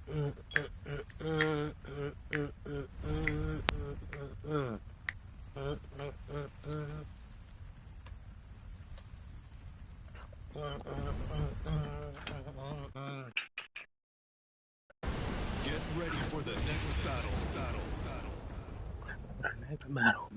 Get ready for the next battle. Next battle.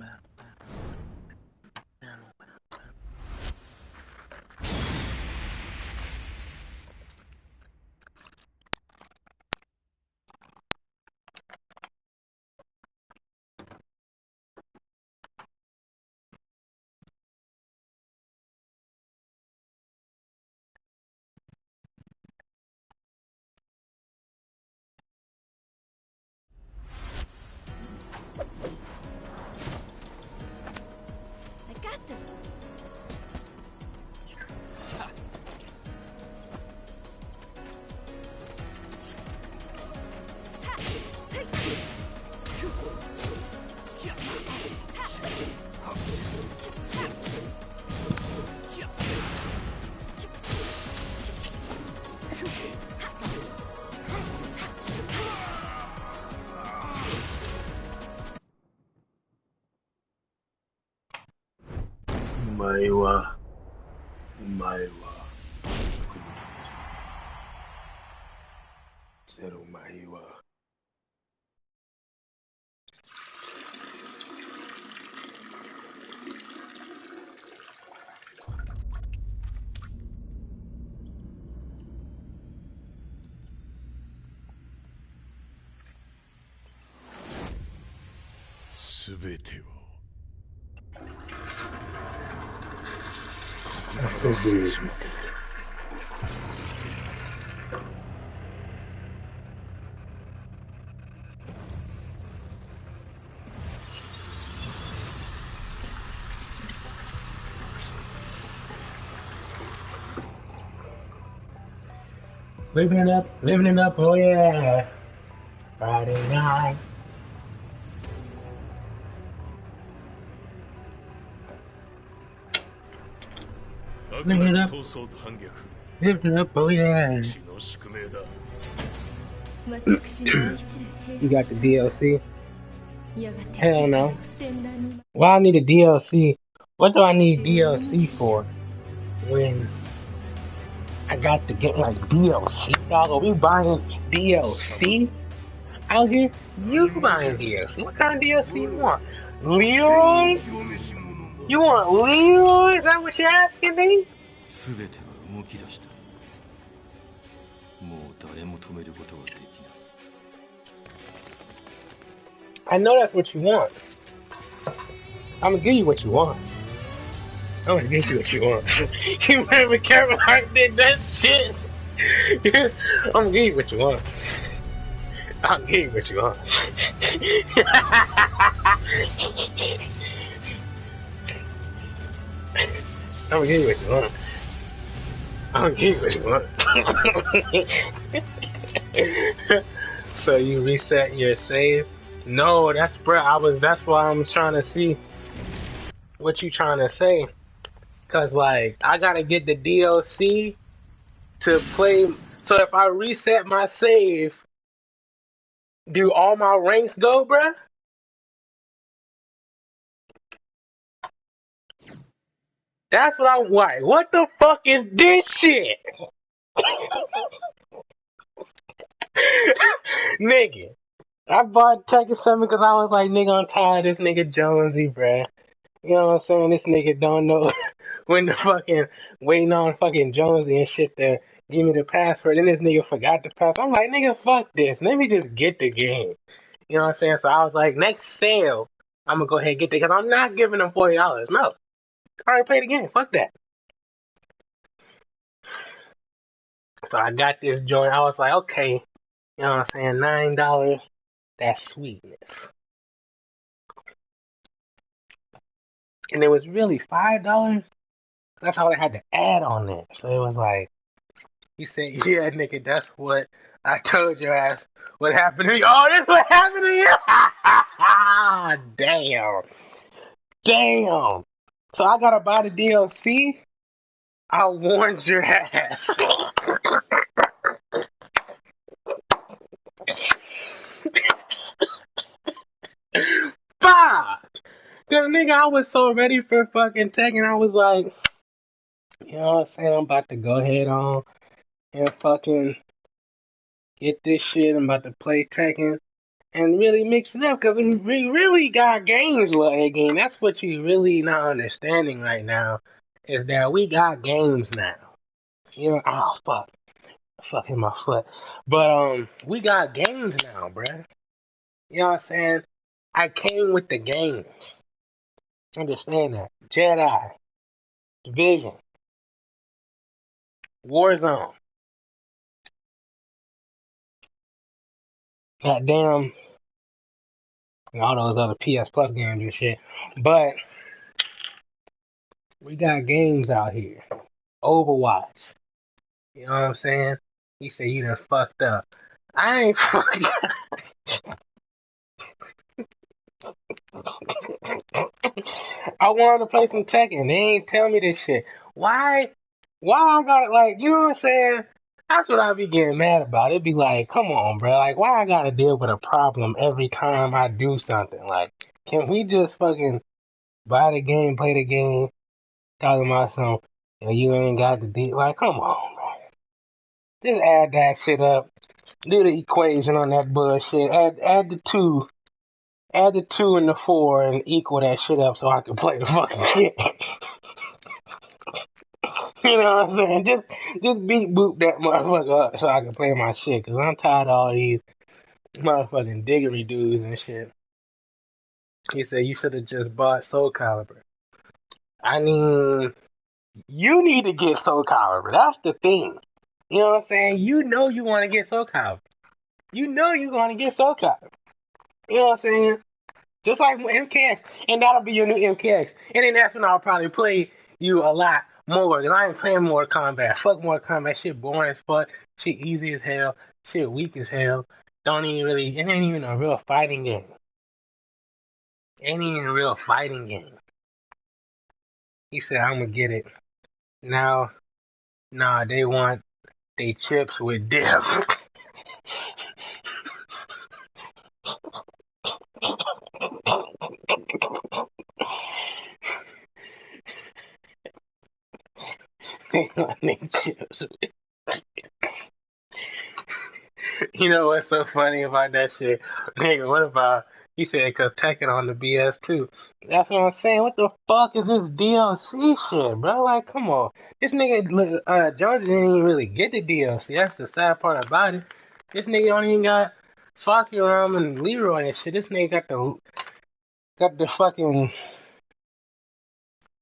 すべてを Living it up, oh yeah. Friday night. Living it up, oh yeah. You got the DLC? Hell no. Why I need a DLC? What do I need DLC for? When I got to get like DLC, dog. Are we buying DLC out here? You buying DLC? What kind of DLC you want? Leroy? You want Leroy? Is that what you're asking me? I know that's what you want. I'm gonna give you what you want. I'm gonna get you what you want. You remember Kevin Hart did that shit? I'm gonna give you what you want. I'll give you what you want. I'm gonna give you what you want. I'm gonna give you what you want. So you reset your save? No, that's bro. That's why I'm trying to see what you trying to say. Cause like I gotta get the DLC to play. So if I reset my save, do all my ranks go, bruh? That's what I'm like. What the fuck is this shit? Nigga. I bought Tekken 7 because I was like, nigga, I'm tired of this nigga Jonesy, bruh. You know what I'm saying? This nigga don't know when the fucking waiting on fucking Jonesy and shit to give me the password. And this nigga forgot the password. I'm like, nigga, fuck this. Let me just get the game. You know what I'm saying? So I was like, next sale, I'm gonna go ahead and get the because I'm not giving them $40. No. I already played the game. Fuck that. So I got this joint. I was like, okay, you know what I'm saying? $9. That's sweetness. And it was really $5. That's all I had to add on there. So it was like, he said, yeah, nigga, that's what I told your ass what happened to you. Oh, this what happened to you? Damn. Damn. So I gotta buy the DLC? I warned your ass. Cause nigga, I was so ready for fucking Tekken. I was like, you know what I'm saying? I'm about to go ahead on and fucking get this shit. I'm about to play Tekken and really mix it up. Cause we really got games like game. That's what you really not understanding right now. Is that we got games now. You know, oh fuck. Fucking my foot. But we got games now, bruh. You know what I'm saying? I came with the games. Understand that. Jedi, Division, Warzone, goddamn, and all those other PS Plus games and shit. But we got games out here. Overwatch. You know what I'm saying? He said you done fucked up. I ain't fucked up. I wanted to play some Tekken. They ain't tell me this shit. Why? Why I got it? Like, you know what I'm saying? That's what I be getting mad about. It'd be like, come on, bro. Like, why I gotta deal with a problem every time I do something? Like, can we just fucking buy the game, play the game, talking about some, you ain't got the deal? Like, come on, bro. Just add that shit up. Do the equation on that bullshit. Add the two. Add the 2 and the 4 and equal that shit up so I can play the fucking shit. You know what I'm saying? Just beat boop that motherfucker up so I can play my shit. Cause I'm tired of all these motherfucking diggery dudes and shit. He said you should have just bought Soul Calibur. I mean, you need to get Soul Calibur. That's the thing. You know what I'm saying? You know you want to get Soul Calibur. You know you want to get Soul Calibur. You know what I'm saying? Just like MKX. And that'll be your new MKX. And then that's when I'll probably play you a lot more. Because I ain't playing Mortal Kombat. Fuck Mortal Kombat. Shit boring as fuck. Shit easy as hell. Shit weak as hell. Don't even really... It ain't even a real fighting game. Ain't even a real fighting game. He said, I'm gonna get it. Now, nah, they want they chips with dip. They want they chips with... You know what's so funny about that shit? Nigga, what about... He said, because Tekken on the BS too. That's what I'm saying. What the fuck is this DLC shit, bro? Like, come on. This nigga, Jones didn't even really get the DLC. That's the sad part about it. This nigga don't even got Fakiram and Leroy and shit. This nigga got the fucking...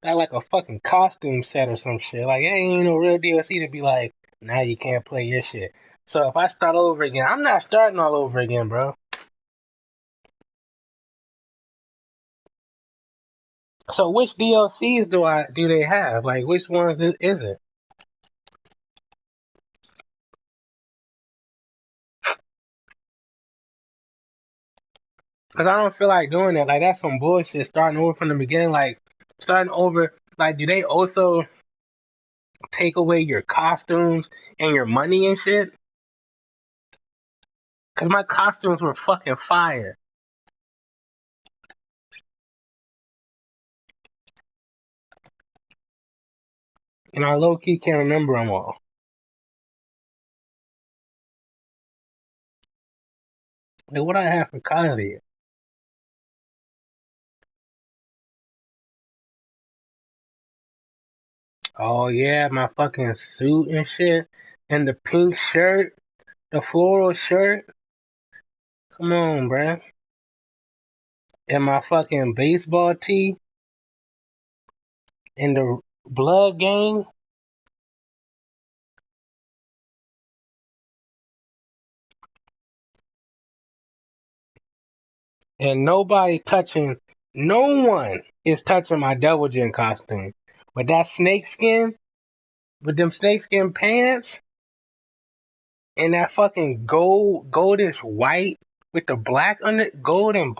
Got like a fucking costume set or some shit. Like, it ain't even no real DLC to be like, now you can't play your shit. So if I start over again, I'm not starting all over again, bro. So which DLCs do they have? Like, which ones is it? Because I don't feel like doing that. Like, that's some bullshit. Starting over from the beginning. Like, starting over. Like, do they also take away your costumes and your money and shit? Because my costumes were fucking fire. And I low key can't remember them all. Like, what I have for Kazi? Oh, yeah, my fucking suit and shit. And the pink shirt. The floral shirt. Come on, bruh. And my fucking baseball tee. And the blood gang. And no one is touching my Devil Jin costume. But that snake skin, with them snakeskin pants, and that fucking goldish white with the black under gold and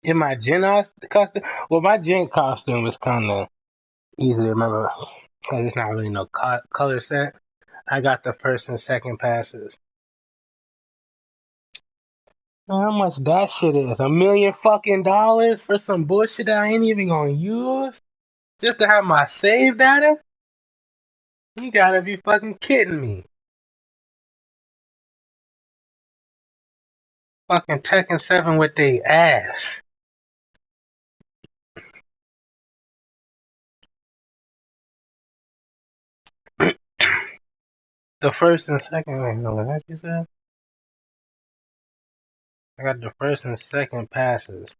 In my Gen costume, well, my Gen costume is kind of easy to remember because it's not really no color set. I got the first and second passes. How much that shit is? $1 million for some bullshit that I ain't even gonna use? Just to have my save data? You gotta be fucking kidding me. Fucking Tekken 7 with they ass. The first and second, wait, no, what you said? I got the first and second passes.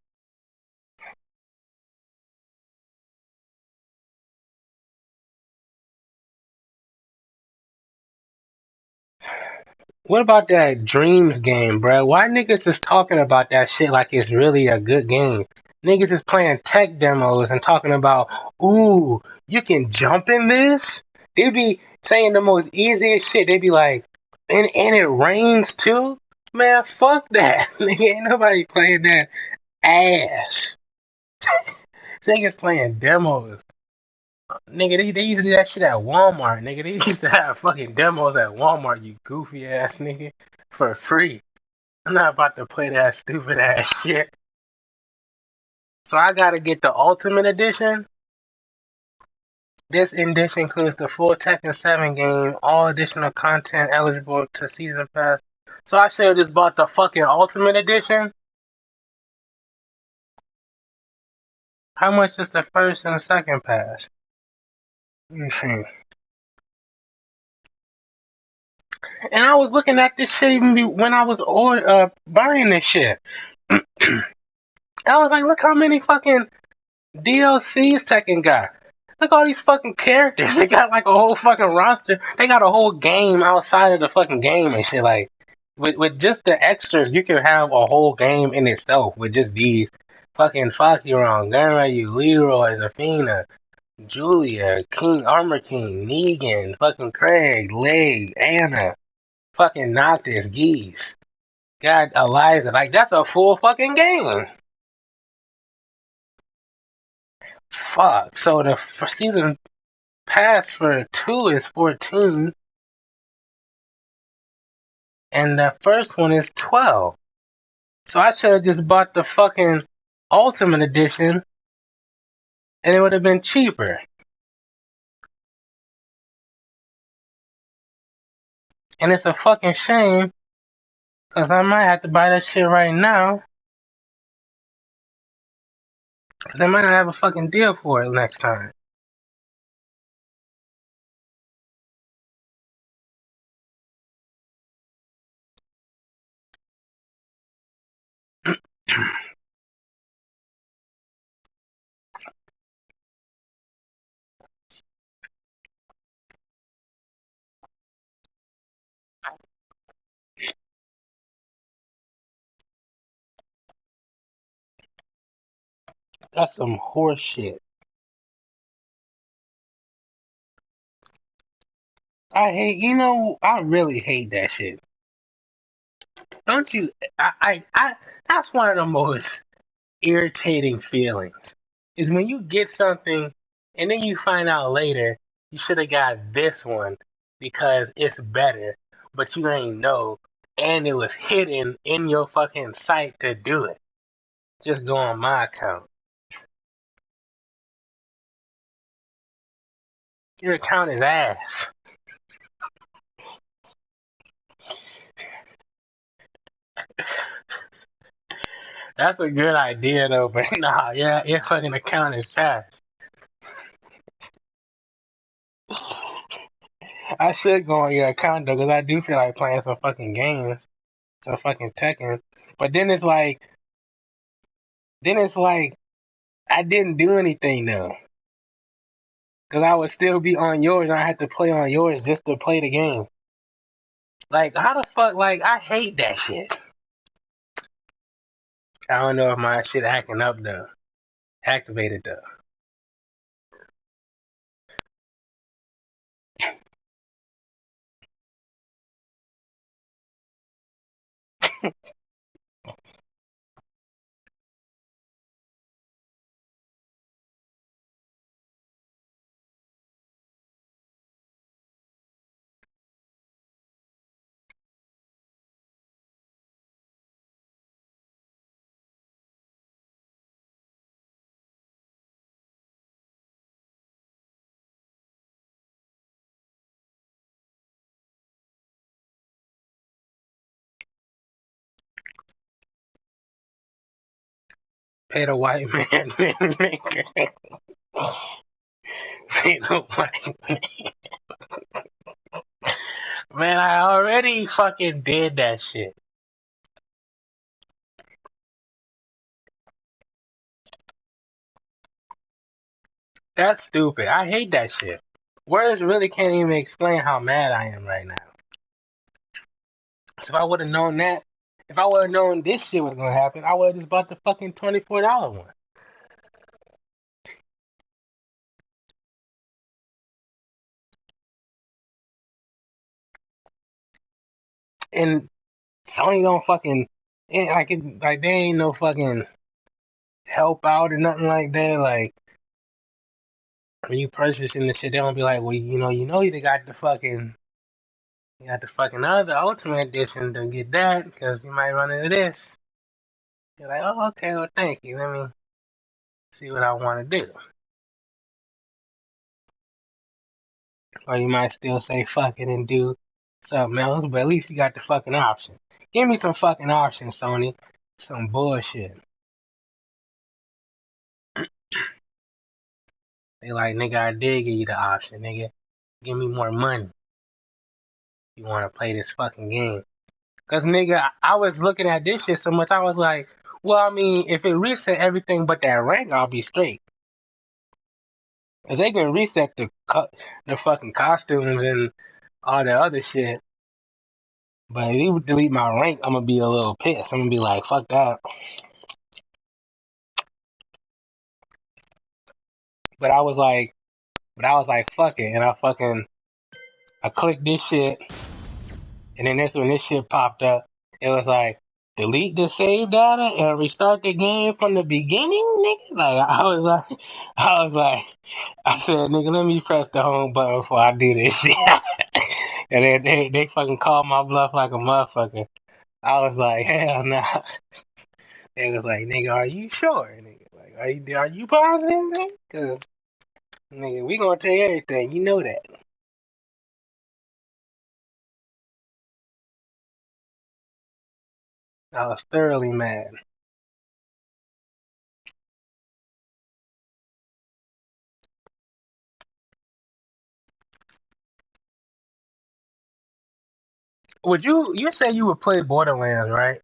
What about that Dreams game, bro? Why niggas is talking about that shit like it's really a good game? Niggas is playing tech demos and talking about, ooh, you can jump in this? They be saying the most easiest shit. They be like, and it rains too? Man, fuck that. Nigga, ain't nobody playing that ass. Niggas playing demos. Nigga, they used to do that shit at Walmart, nigga. They used to have fucking demos at Walmart, you goofy ass nigga, for free. I'm not about to play that stupid ass shit. So I gotta get the Ultimate Edition. This edition includes the full Tekken 7 game, all additional content eligible to Season Pass. So I should have just bought the fucking Ultimate Edition. How much is the first and second pass? Let me see. And I was looking at this shit even when I was buying this shit. I was like, look how many fucking DLCs Tekken got. Look all these fucking characters. They got like a whole fucking roster. They got a whole game outside of the fucking game and shit. Like, with just the extras, you can have a whole game in itself with just these fucking Fakuron, Gunryu, Leroy, Zafina, Julia, King, Armor King, Negan, fucking Craig, Leg, Anna, fucking Noctis, Geese. Got Eliza. Like, that's a full fucking game. Fuck. So the season pass for 2 is 14, and the first one is 12. So I should have just bought the fucking Ultimate Edition, and it would have been cheaper. And it's a fucking shame, because I might have to buy that shit right now, because they might not have a fucking deal for it next time. That's some horse shit. I really hate that shit. Don't you? That's one of the most irritating feelings is when you get something and then you find out later you should have got this one because it's better, but you ain't know, and it was hidden in your fucking site to do it. Just go on my account. Your account is ass. That's a good idea though, but nah, yeah, your fucking account is trash. I should go on your account though, because I do feel like playing some fucking games, some fucking Tekken. But then it's like, I didn't do anything though, because I would still be on yours, and I had to play on yours just to play the game. Like, how the fuck? Like, I hate that shit. I don't know if my shit acting up though, activated though. Pay the white man, nigga. Pay the white man. Man, I already fucking did that shit. That's stupid. I hate that shit. Words really can't even explain how mad I am right now. So if I would have known that, if I would have known this shit was gonna happen, I would have just bought the fucking $24 one. And Sony don't fucking like they ain't no fucking help out or nothing like that. Like when you purchasing the shit, they don't be like, well, you got the fucking other Ultimate Edition to get that because you might run into this. You're like, oh, okay, well, thank you. Let me see what I want to do. Or you might still say fuck it and do something else, but at least you got the fucking option. Give me some fucking options, Sony. Some bullshit. They like, nigga, I did give you the option, nigga. Give me more money. You want to play this fucking game. Because, nigga, I was looking at this shit so much, I was like, well, I mean, if it reset everything but that rank, I'll be straight. Because they can reset the fucking costumes and all the other shit. But if you delete my rank, I'm going to be a little pissed. I'm going to be like, fuck that. But I was like, fuck it. And I clicked this shit. And then that's when this shit popped up. It was like, delete the save data and restart the game from the beginning, nigga. Like, I said, nigga, let me press the home button before I do this shit. And then they fucking called my bluff like a motherfucker. I was like, hell nah. They was like, nigga, are you sure? Nigga, like, are you positive, nigga? Cause, nigga, we gonna tell you everything. You know that. I was thoroughly mad. You say you would play Borderlands, right?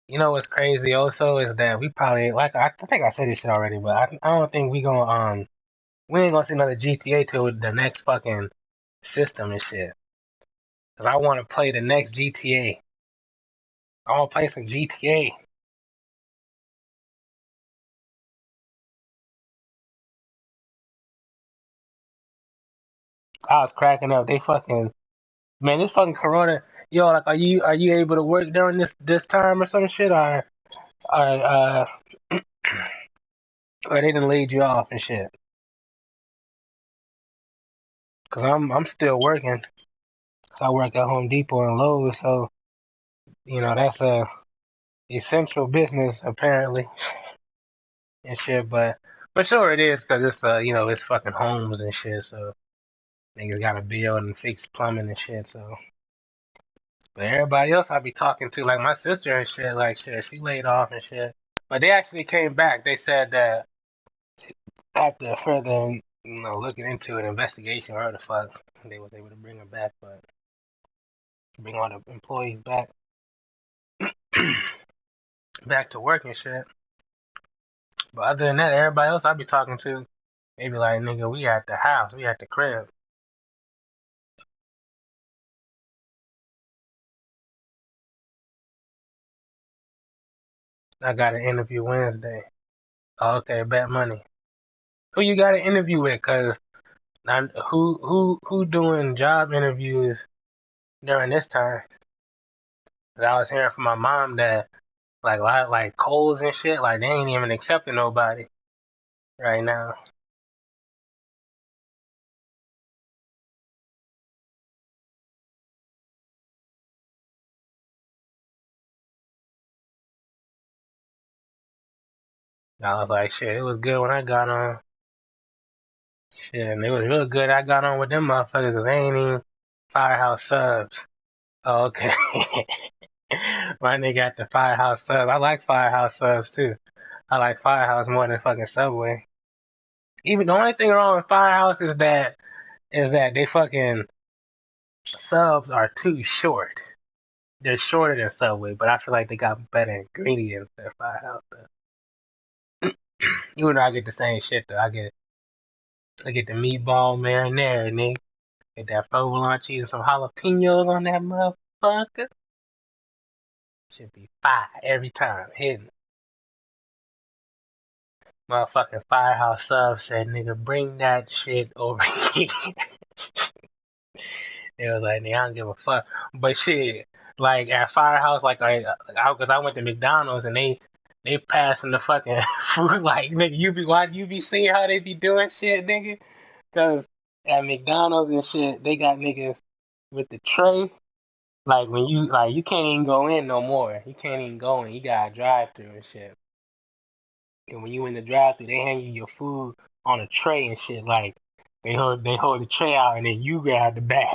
You know what's crazy also is that we probably like I think I said this shit already, but I don't think we ain't gonna see another GTA till the next fucking system and shit. Cause I want to play the next GTA. I want to play some GTA. I was cracking up. They fucking man, this fucking Corona. Yo, like, are you able to work during this time or some shit, or or they done laid you off and shit? Cause I'm still working. Cause I work at Home Depot and Lowe's, so that's a essential business apparently and shit. But sure it is because it's it's fucking homes and shit. So niggas got to build and fix plumbing and shit. So but everybody else I be talking to, like my sister and shit, like shit, she laid off and shit. But they actually came back. They said that after further looking into an investigation or whatever the fuck, they was able to bring her back, but bring all the employees back back to work and shit. But other than that, everybody else I be talking to, they be like, nigga, we at the house, we at the crib. I got an interview Wednesday. Oh, okay, bet money. Who you got an interview with? Cause who doing job interviews during this time? 'Cause I was hearing from my mom that like a lot like Coles and shit, like they ain't even accepting nobody right now. I was like, shit, it was good when I got on. Shit, and it was real good I got on with them motherfuckers 'cause they ain't even Firehouse subs. Oh, okay. My nigga got the Firehouse subs. I like Firehouse subs too. I like Firehouse more than fucking Subway. Even the only thing wrong with Firehouse is that they fucking subs are too short. They're shorter than Subway, but I feel like they got better ingredients than Firehouse does. Even though I get the same shit though. I get the meatball marinara, nigga. Get that provolone cheese and some jalapenos on that motherfucker. Should be fire every time. Hitting. Motherfucking Firehouse sub said, nigga, bring that shit over here. It was like, nigga, I don't give a fuck. But shit, like at Firehouse, like cause I went to McDonald's and they passing the fucking food like nigga, you be seeing how they be doing shit, nigga? Cause at McDonald's and shit, they got niggas with the tray. Like when you can't even go in no more. You can't even go in. You gotta drive through and shit. And when you in the drive through, they hand you your food on a tray and shit. Like they hold the tray out and then you grab the bag.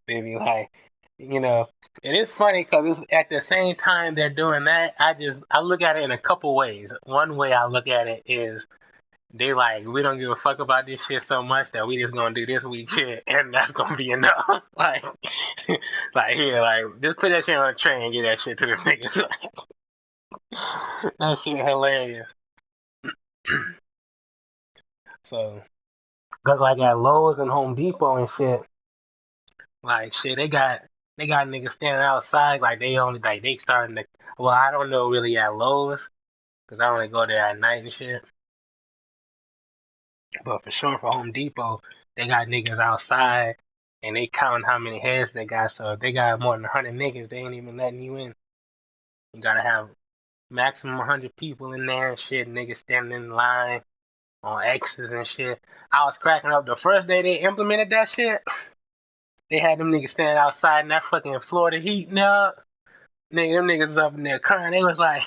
They be like, you know, and it's funny because it's at the same time they're doing that. I look at it in a couple ways. One way I look at it is they like we don't give a fuck about this shit so much that we just gonna do this week shit and that's gonna be enough. Like here, like just put that shit on a tray and get that shit to the niggas. That shit hilarious. So, cause like at Lowe's and Home Depot and shit, like shit, they got niggas standing outside like they only like they starting to. Well, I don't know really at Lowe's because I only go there at night and shit. But for sure for Home Depot, they got niggas outside and they count how many heads they got. So if they got more than 100 niggas, they ain't even letting you in. You gotta have maximum 100 people in there and shit. Niggas standing in line on X's and shit. I was cracking up the first day they implemented that shit. They had them niggas standing outside in that fucking Florida heat now. Nigga, them niggas was up in there crying. They was like,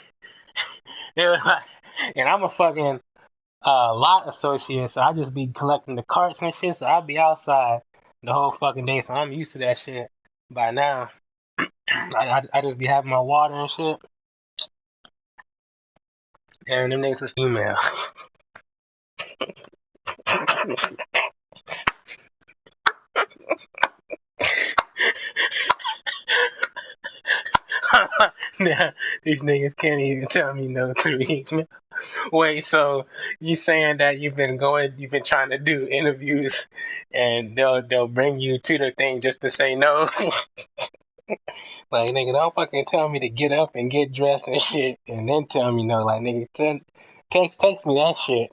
and I'm a fucking lot associate, so I just be collecting the carts and shit. So I'll be outside the whole fucking day, so I'm used to that shit by now. I just be having my water and shit, and them niggas just email. Now, these niggas can't even tell me no to email. Wait, so you saying that you've been trying to do interviews, and they'll bring you to the thing just to say no? Like, nigga, don't fucking tell me to get up and get dressed and shit, and then tell me no. Like, nigga, text me that shit.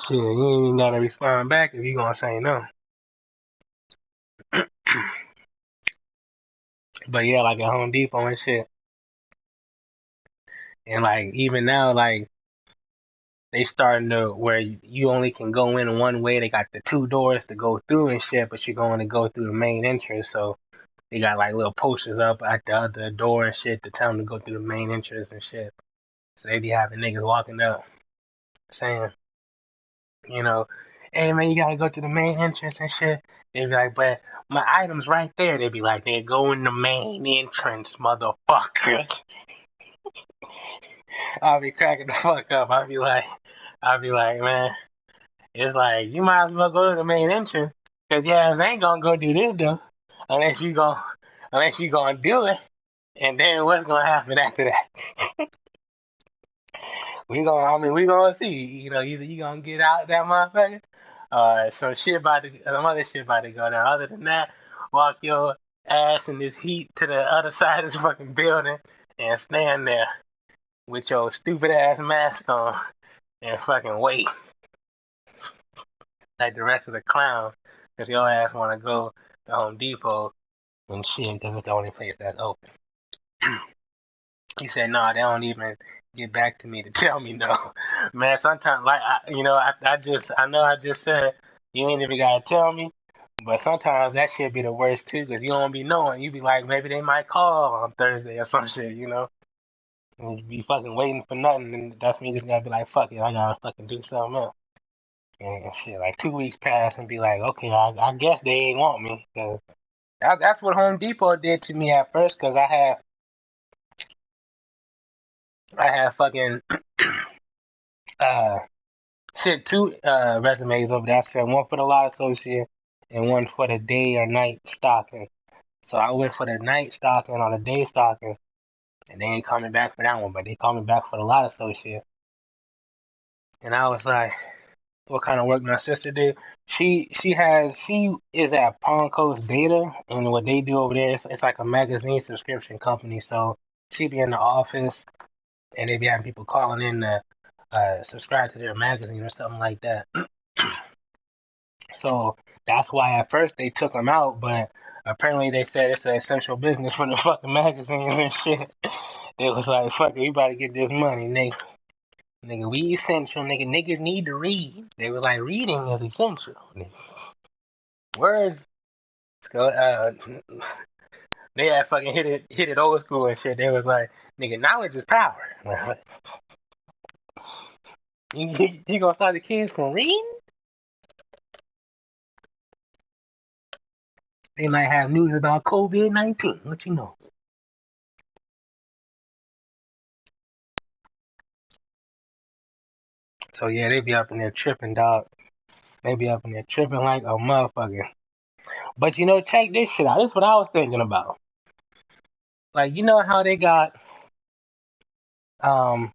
Shit, you ain't even gotta respond back if you gonna say no. But yeah, like at Home Depot and shit, and like even now, like they starting to where you only can go in one way. They got the two doors to go through and shit, but you're going to go through the main entrance. So they got like little posters up at the other door and shit to tell them to go through the main entrance and shit. So they be having niggas walking up saying, you know, hey man, you gotta go to the main entrance and shit. They be like, but my item's right there. They be like, they go in the main entrance, motherfucker. I'll be cracking the fuck up. I'll be like, man, it's like you might as well go to the main entrance because your ass ain't gonna go do this though, unless you go, unless you gonna do it. And then what's gonna happen after that? We gonna see. You know, either you gonna get out that motherfucker, some other shit about to go down. Other than that, walk your ass in this heat to the other side of this fucking building and stand there with your stupid ass mask on and fucking wait like the rest of the clowns because your ass wanna go to Home Depot and shit because it's the only place that's open. He said, "No, they don't even get back to me to tell me no." Man, sometimes, like, I know I just said you ain't even gotta tell me, but sometimes that shit be the worst too, cause you don't be knowing. You be like, maybe they might call on Thursday or some shit, you know. And you be fucking waiting for nothing, and that's when you just gotta be like, fuck it, I gotta fucking do something else. And shit, like 2 weeks pass and be like, okay, I guess they ain't want me. So that's what Home Depot did to me at first, cause I had fucking uh sent two resumes over there. I sent one for the law associate and one for the day or night stocking. So I went for the night stocking on the day stocking, and they ain't coming back for that one, but they called me back for the law associate. And I was like, what kind of work my sister do? She is at Palm Coast Data, and what they do over there is it's like a magazine subscription company. So she be in the office, and they be having people calling in to subscribe to their magazine or something like that. So that's why at first they took them out, but apparently they said it's an essential business for the fucking magazines and shit. They was like, fuck it, we about to get this money, nigga. Nigga, we essential, nigga. Niggas need to read. They was like, reading is essential. Nigga. Words, they had fucking hit it old school and shit. They was like, nigga, knowledge is power. You gonna start the kids from reading? They might have news about COVID-19. What you know? So yeah, they be up in there tripping, dog. They be up in there tripping like a motherfucker. But check this shit out. This is what I was thinking about. Like, how they got um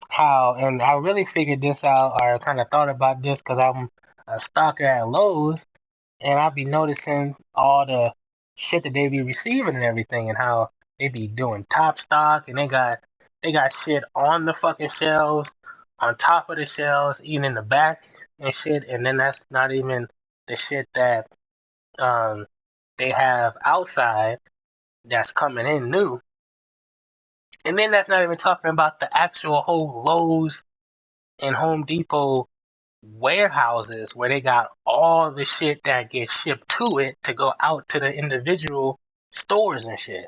how, and I really figured this out or kind of thought about this because I'm a stalker at Lowe's, and I be noticing all the shit that they be receiving and everything, and how they be doing top stock, and they got shit on the fucking shelves, on top of the shelves, even in the back and shit, and then that's not even the shit that um they have outside that's coming in new. And then that's not even talking about the actual whole Lowe's and Home Depot warehouses where they got all the shit that gets shipped to it to go out to the individual stores and shit.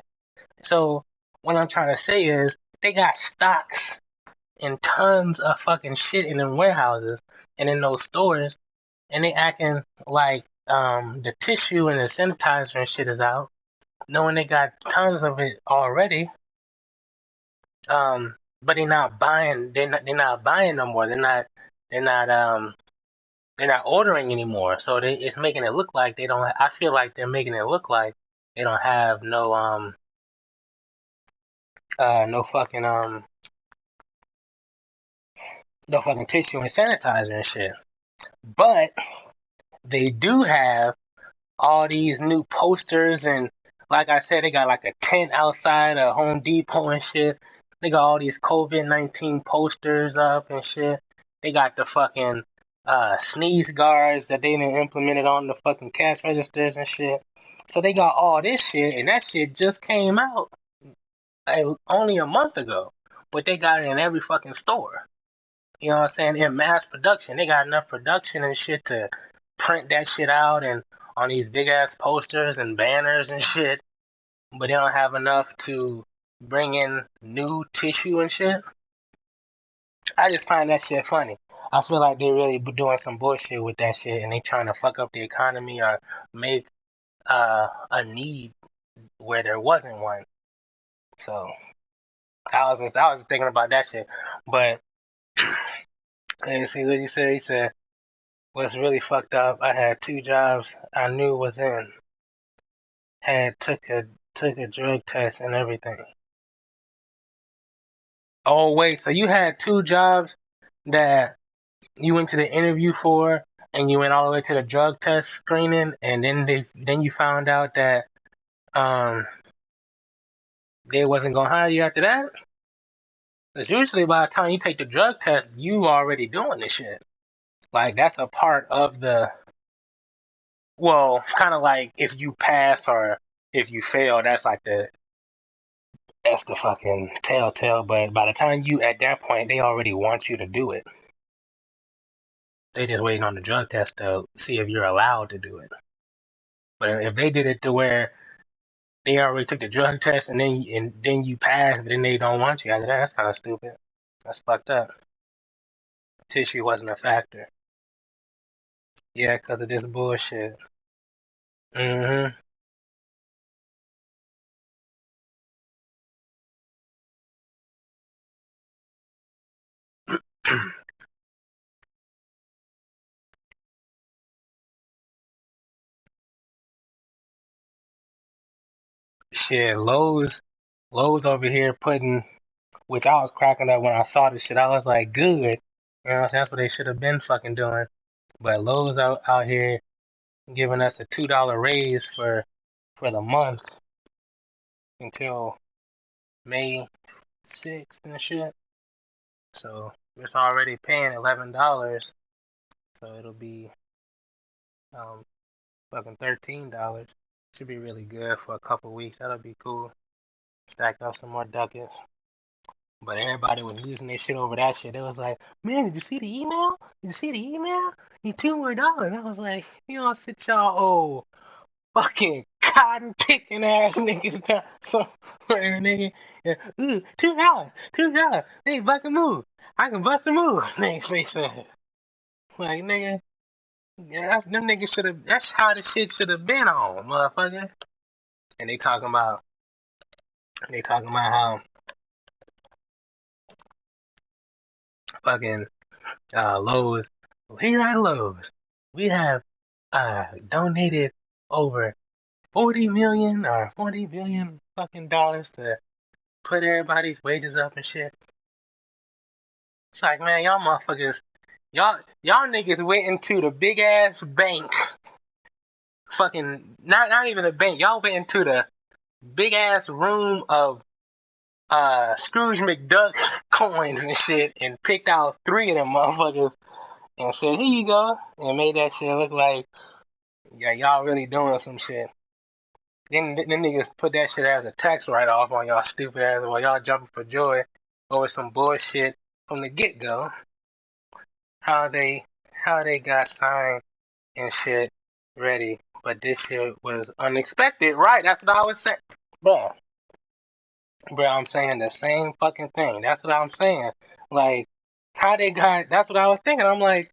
So what I'm trying to say is they got stocks and tons of fucking shit in them warehouses and in those stores, and they acting like the tissue and the sanitizer and shit is out, knowing they got tons of it already. But they're not buying. They're not buying no more. They're not they're not ordering anymore. So it's making it look like they don't. I feel like they're making it look like they don't have no fucking no fucking tissue and sanitizer and shit. But they do have all these new posters, and like I said, they got like a tent outside of Home Depot and shit. They got all these COVID-19 posters up and shit. They got the fucking sneeze guards that they done implemented on the fucking cash registers and shit. So they got all this shit, and that shit just came out only a month ago. But they got it in every fucking store. You know what I'm saying? In mass production. They got enough production and shit to print that shit out and on these big ass posters and banners and shit. But they don't have enough to bring in new tissue and shit. I just find that shit funny. I feel like they really doing some bullshit with that shit, and they trying to fuck up the economy or make a need where there wasn't one. So I was thinking about that shit. But let's see what he said. He said, "What's really fucked up? I had two jobs I knew was in. Had took a drug test and everything." Oh wait, so you had two jobs that you went to the interview for, and you went all the way to the drug test screening, and then you found out that um they wasn't gonna hire you after that? Because usually by the time you take the drug test, you already doing this shit. Like that's a part of the, well, kind of like if you pass or if you fail, that's the fucking telltale. But by the time you at that point, they already want you to do it. They just waiting on the drug test to see if you're allowed to do it. But if they did it to where they already took the drug test and then you pass, but then they don't want you after that. That's kind of stupid. That's fucked up. Tissue wasn't a factor. Yeah, because of this bullshit. hmm Shit, Lowe's over here putting, which I was cracking up when I saw this shit. I was like, good. You know what I'm saying? That's what they should have been fucking doing. But Lowe's out here giving us a $2 raise for the month until May 6th and shit. So it's already paying $11. So it'll be um fucking $13. Should be really good for a couple weeks. That'll be cool. Stack up some more ducats. But everybody was losing their shit over that shit. It was like, man, did you see the email? Did you see the email? You $2 more. I was like, you know, sit y'all old fucking cotton picking ass niggas down somewhere, nigga. Yeah, ooh, $2, $2. Hey, fucking move. I can bust a move. Niggas, they said. Like, nigga, yeah, them niggas should have. That's how the shit should have been on, motherfucker. And they talking about how fucking Lowe's. Here at Lowe's, we have donated over 40 million or 40 billion fucking dollars to put everybody's wages up and shit. It's like, man, y'all motherfuckers, y'all niggas went into the big ass bank, fucking not even a bank. Y'all went into the big ass room of Scrooge McDuck coins and shit and picked out three of them motherfuckers and said, here you go, and made that shit look like, yeah, y'all really doing some shit. Then niggas put that shit as a tax write off on y'all stupid ass while y'all jumping for joy over some bullshit from the get go. How they got signed and shit ready, but this shit was unexpected, right? That's what I was saying, bro. Bro, I'm saying the same fucking thing. That's what I'm saying. Like, how they got, that's what I was thinking. I'm like,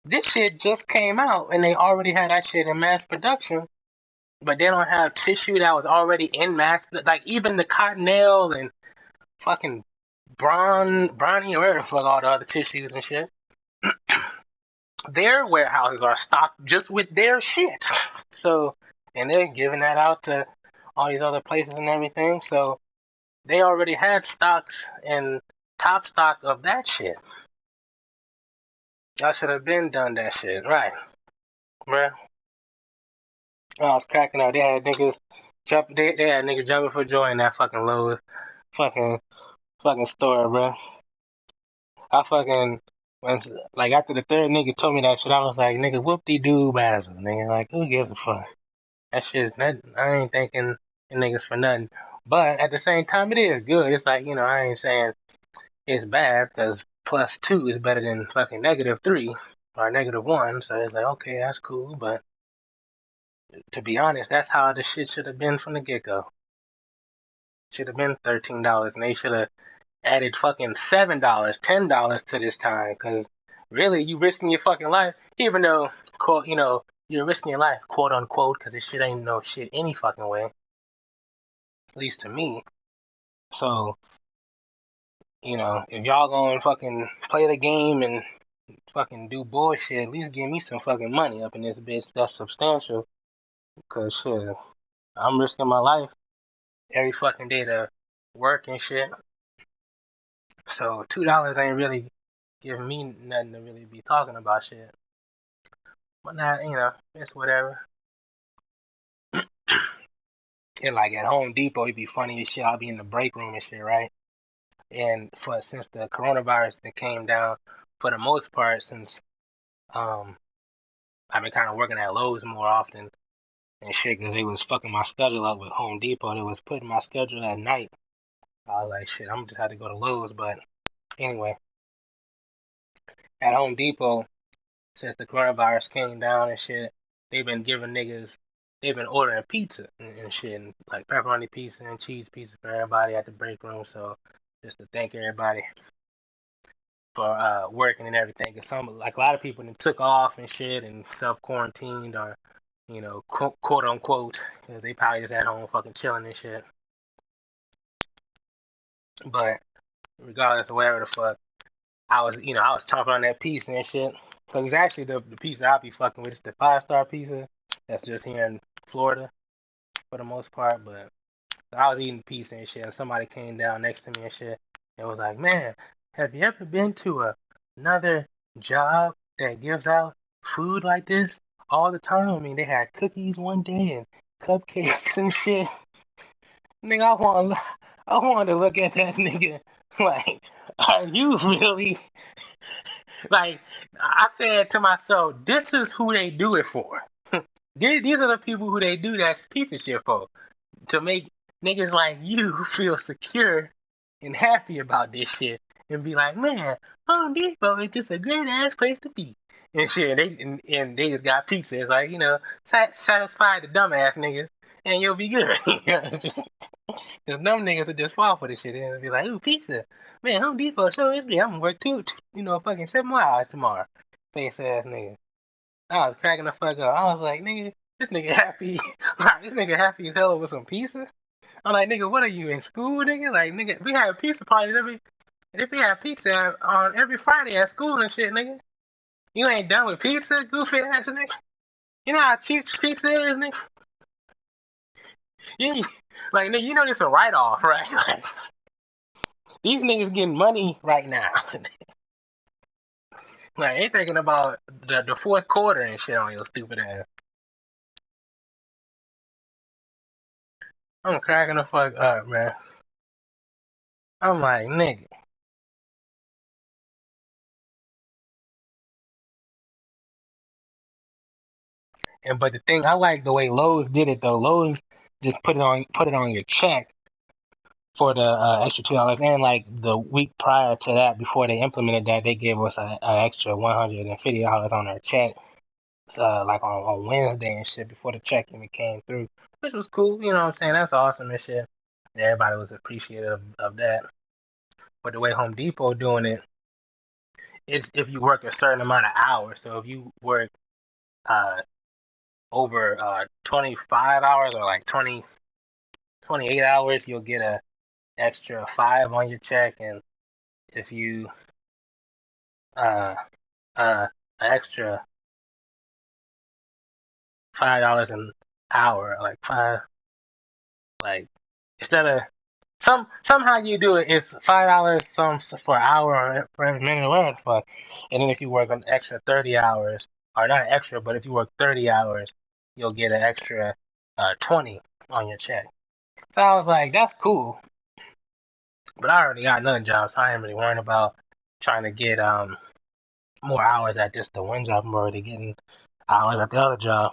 this shit just came out and they already had that shit in mass production, but they don't have tissue that was already in mass. Like, even the Cottonelle and fucking Bronny, or whatever the fuck all the other tissues and shit, their warehouses are stocked just with their shit. So, and they're giving that out to all these other places and everything. So, they already had stocks and top stock of that shit. Y'all should have been done that shit, right, bruh? I was cracking up. They had niggas They had niggas jumping for joy in that fucking Lowe's fucking fucking store, bruh. I fucking when, like after the third nigga told me that shit, I was like, nigga, whoop de doo basil, nigga. Like, who gives a fuck? That shit's not. I ain't thanking the niggas for nothing. But at the same time, it is good. It's like, I ain't saying it's bad because +2 is better than fucking -3 or -1. So it's like, okay, that's cool. But to be honest, that's how the shit should have been from the get go. Should have been $13, and they should have added fucking $7, $10 to this time. Because really, you risking your fucking life, even though, quote, you're risking your life, quote unquote, because this shit ain't no shit any fucking way. At least to me. So, if y'all gonna fucking play the game and fucking do bullshit, at least give me some fucking money up in this bitch that's substantial. Cause shit, I'm risking my life every fucking day to work and shit. So $2 ain't really giving me nothing to really be talking about shit. But now, it's whatever. And like at Home Depot, it'd be funny as shit. I'll be in the break room and shit, right? And since the coronavirus that came down, for the most part, since um I've been kind of working at Lowe's more often and shit, because they was fucking my schedule up with Home Depot. They was putting my schedule at night. I was like, shit, I'm just had to go to Lowe's. But anyway, at Home Depot, since the coronavirus came down and shit, they've been giving niggas they've been ordering pizza and shit, and like pepperoni pizza and cheese pizza for everybody at the break room. So just to thank everybody for working and everything. Cause some like a lot of people took off and shit and self quarantined or quote unquote, because they probably just at home fucking chilling and shit. But regardless of whatever the fuck, I was chomping on that pizza and shit. Cause it's actually the pizza I be fucking with. It's the 5-star pizza that's just here in Florida for the most part. But I was eating pizza and shit, and somebody came down next to me and shit, and was like, "Man, have you ever been to another job that gives out food like this all the time? I mean, they had cookies one day and cupcakes and shit." Nigga, I wanted to look at that nigga like, are you really like? I said to myself, this is who they do it for. These are the people who they do that pizza shit for, to make niggas like you feel secure and happy about this shit and be like, man, Home Depot is just a great ass place to be. And shit, and they just got pizza. It's like, satisfy the dumbass niggas and you'll be good. Because dumb niggas would just fall for this shit and be like, ooh, pizza. Man, Home Depot, so it's me. I'm gonna work fucking 7 more hours tomorrow. Face ass nigga. I was cracking the fuck up. I was like, nigga, this nigga happy. Right, this nigga happy as hell with some pizza. I'm like, nigga, what are you in school, nigga? Like, nigga, we have pizza parties if we have pizza on every Friday at school and shit, nigga. You ain't done with pizza, goofy ass nigga. You know how cheap pizza is, nigga? You, like, nigga, you know this a write off, right? Like, these niggas getting money right now. Like, they thinking about the fourth quarter and shit on your stupid ass. I'm cracking the fuck up, man. I'm like, nigga. But the thing, I like the way Lowe's did it though. Lowe's just put it on your check for the extra $2, and like the week prior to that, before they implemented that, they gave us an extra $150 on our check, like on Wednesday and shit before the check even came through, which was cool. You know what I'm saying? That's awesome and shit. And everybody was appreciative of that. But the way Home Depot doing it is if you work a certain amount of hours. So if you work uh over 25 hours or like 28 hours, you'll get a extra five on your check, and if you uh an extra $5 an hour, like five, like instead of somehow you do it, it's $5 some for an hour or for every minute or whatever the fuck, and then if you work an extra 30 hours, or not extra, but if you work 30 hours, you'll get an extra 20 on your check. So I was like, that's cool. But I already got another job, so I ain't really worrying about trying to get more hours at just the one job. I'm already getting hours at the other job.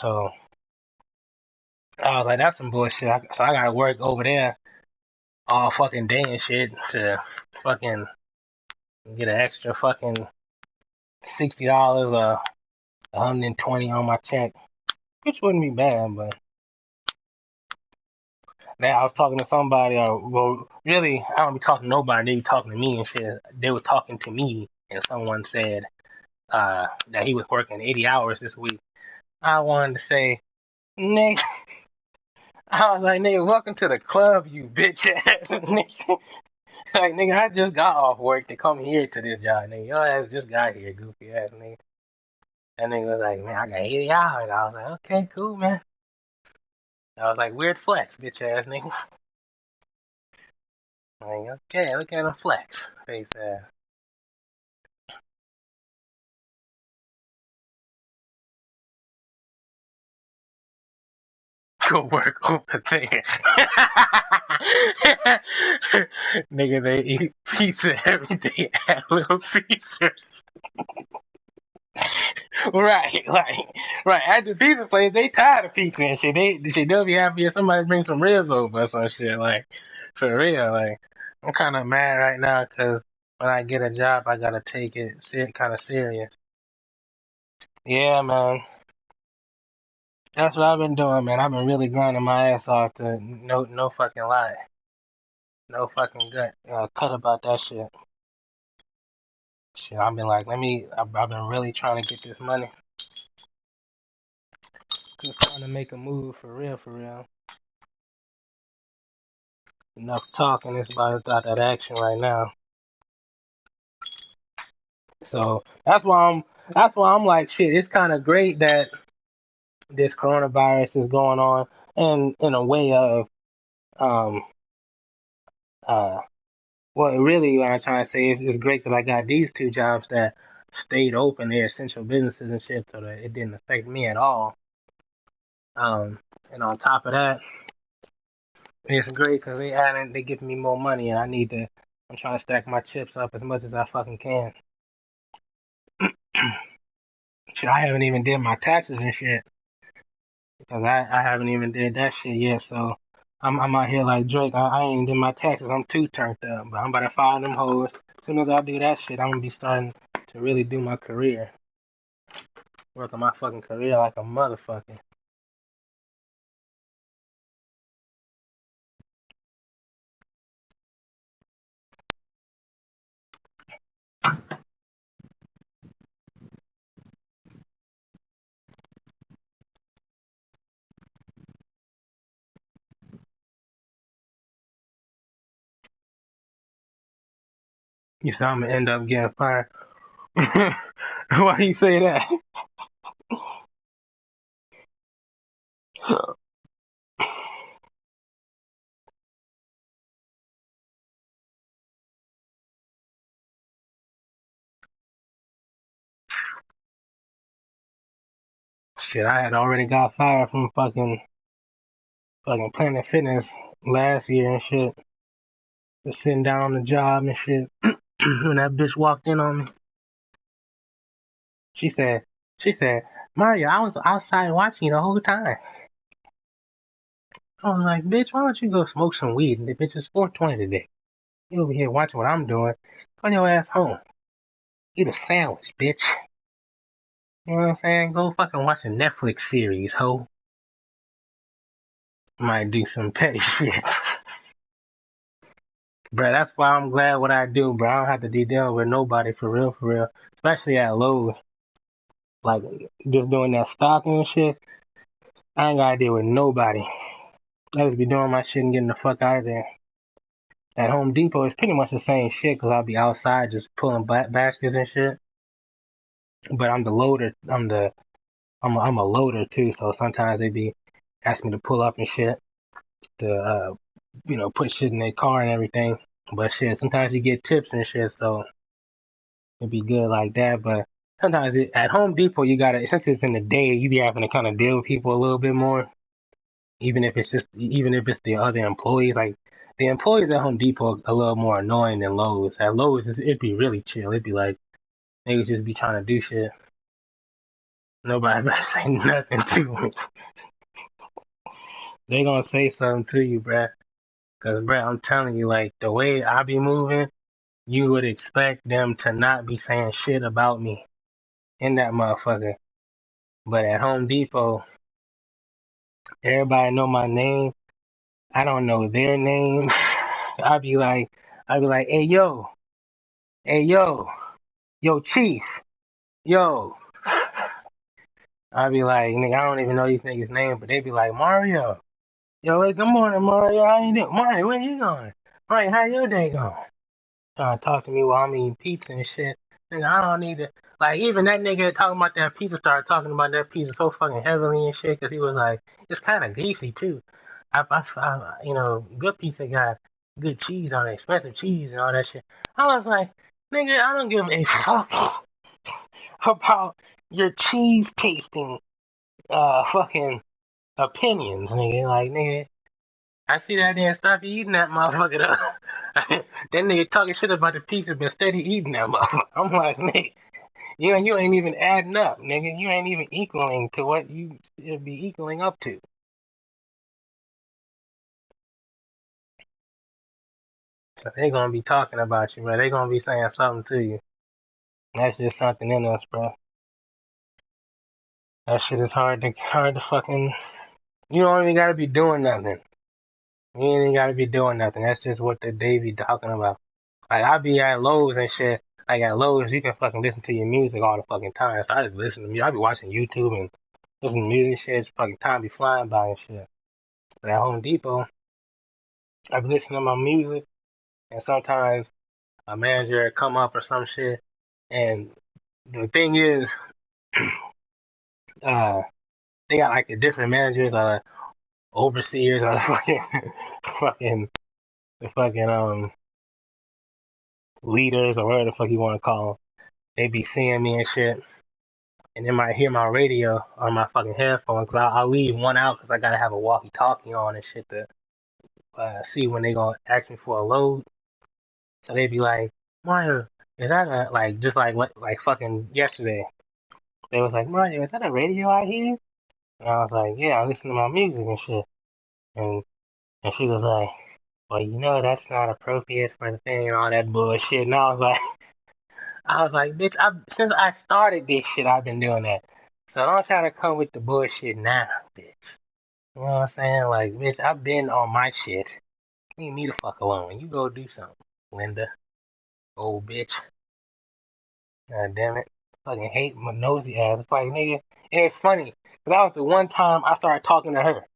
So I was like, that's some bullshit. So I gotta work over there all fucking day and shit to fucking get an extra fucking $60 or 120 on my check, which wouldn't be bad. But now I was talking to somebody, or well, really, I don't be talking to nobody. They be talking to me and shit. They was talking to me, and someone said that he was working 80 hours this week. I wanted to say, nigga, I was like, nigga, welcome to the club, you bitch ass nigga. Like, nigga, I just got off work to come here to this job, nigga. Your ass just got here, goofy ass nigga. That nigga was like, man, I got 80 hours. I was like, okay, cool, man. I was like, weird flex, bitch ass nigga. Like, okay, look at him flex, face ass. Go work over there. Nigga, they eat pizza every day at Little Caesars. Right, right. At the pizza place, they tired of pizza and shit. They'll be happy if somebody brings some ribs over or some shit. Like, for real. Like, I'm kind of mad right now because when I get a job, I gotta take it kind of serious. Yeah, man. That's what I've been doing, man. I've been really grinding my ass off to no fucking lie. No fucking cut about that shit. Shit, I've been like, I've been really trying to get this money. Just trying to make a move for real, for real. Enough talking, it's about that action right now. So that's why I'm like, shit, it's kind of great that this coronavirus is going on, and in a way of, um, uh, well, really, what I'm trying to say is it's great that I got these two jobs that stayed open. They're essential businesses and shit, so that it didn't affect me at all. And on top of that, it's great because they give me more money, and I'm trying to stack my chips up as much as I fucking can. Shit, I haven't even did my taxes and shit because I haven't even did that shit yet. So I'm out here like Drake. I ain't did my taxes. I'm too turned up, but I'm about to file them hoes. As soon as I do that shit, I'm gonna be starting to really do my career, work on my fucking career like a motherfucker. You said I'm gonna end up getting fired. Why you say that? Shit, I had already got fired from fucking Planet Fitness last year and shit. Just sitting down on the job and shit. When that bitch walked in on me, she said, she said, Mario, I was outside watching you the whole time. I was like, bitch, why don't you go smoke some weed? And the bitch is 420 today. You over here watching what I'm doing. Go your ass home. Eat a sandwich, bitch. You know what I'm saying? Go fucking watch a Netflix series, ho. Might do some petty shit. Bruh, that's why I'm glad what I do, bro. I don't have to be dealing with nobody for real, for real. Especially at Lowe's. Like, just doing that stocking and shit. I ain't gotta deal with nobody. I just be doing my shit and getting the fuck out of there. At Home Depot, it's pretty much the same shit because I'll be outside just pulling baskets and shit. But I'm the loader. I'm a loader too. So sometimes they be asking me to pull up and shit to put shit in their car and everything. But shit, sometimes you get tips and shit, so it'd be good like that. But sometimes at Home Depot, you gotta, since it's in the day, you be having to kind of deal with people a little bit more. Even if it's the other employees, like the employees at Home Depot are a little more annoying than Lowe's. At Lowe's, it'd be really chill. It'd be like niggas just be trying to do shit. Nobody better say nothing to me. They gonna say something to you, bruh. Cause bruh, I'm telling you, like the way I be moving, you would expect them to not be saying shit about me in that motherfucker. But at Home Depot, everybody know my name. I don't know their name. I be like, hey hey yo, chief, yo. I be like, nigga, I don't even know these niggas' names, but they be like, Mario. Yo, hey, good morning, Mario. How you doing? Mario, where you going? Mario, how your day going? Trying to talk to me while I'm eating pizza and shit. Nigga, I don't need to. Like, even that nigga talking about that pizza started talking about that pizza so fucking heavily and shit because he was like, it's kind of greasy too. Good pizza got good cheese on it, expensive cheese and all that shit. I was like, nigga, I don't give a fuck about your cheese tasting, fucking opinions, nigga. Like, nigga, I see that nigga stop eating that motherfucker up. that nigga talking shit about the pizza, but steady eating that motherfucker. I'm like, nigga, you ain't even adding up, nigga. You ain't even equaling to what you should be equaling up to. So they gonna be talking about you, bro. They gonna be saying something to you. That's just something in us, bro. That shit is hard to fucking. You don't even gotta be doing nothing. You ain't even gotta be doing nothing. That's just what they be talking about. Like I be at Lowe's and shit. Like at Lowe's, you can fucking listen to your music all the fucking time. So I just listen to music. I be watching YouTube and listening to music and shit. It's fucking time be flying by and shit. But at Home Depot, I be listening to my music, and sometimes a manager come up or some shit. And the thing is, uh, they got like the different managers, overseers, or fucking, fucking, the fucking leaders or whatever the fuck you want to call them. They be seeing me and shit, and they might hear my radio or my fucking headphones. Cause I'll leave one out because I gotta have a walkie-talkie on and shit to see when they gonna ask me for a load. So they be like, Mario, is that a like just like fucking yesterday? They was like, Mario, is that a radio I hear? And I was like, yeah, I listen to my music and shit. And and she was like, well, you know that's not appropriate for the thing and all that bullshit. And I was like, bitch, since I started this shit, I've been doing that. So don't try to come with the bullshit now, bitch. You know what I'm saying? Like, bitch, I've been on my shit. Leave me the fuck alone. You go do something, Linda. Old bitch. God damn it. Fucking hate my nosy ass. It's like, nigga, and it's funny. Because that was the one time I started talking to her.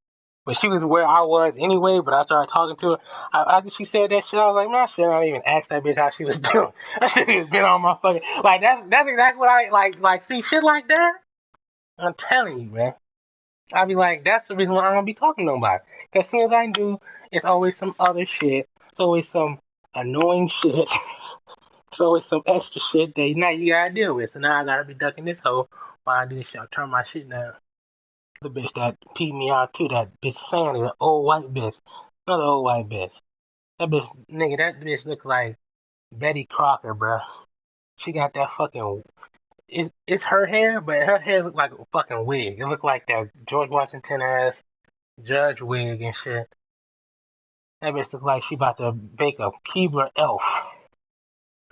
But she was where I was anyway, but I started talking to her. After she said that shit, I was like, man, I should not even ask that bitch how she was doing. I should have been on my fucking, like, that's exactly what I, like, see, shit like that, I'm telling you, man. I be like, that's the reason why I don't be talking to nobody. Because as soon as I do, it's always some other shit. It's always some annoying shit. It's always some extra shit that now you gotta deal with. So now I gotta be ducking this hoe while I do this shit. I turn my shit down. The bitch that peed me out too, that bitch Sandy, the old white bitch. Another old white bitch. That bitch, nigga, that bitch look like Betty Crocker, bruh. She got that fucking, it's her hair, but her hair look like a fucking wig. It look like that George Washington ass judge wig and shit. That bitch look like she about to bake a Keebler elf.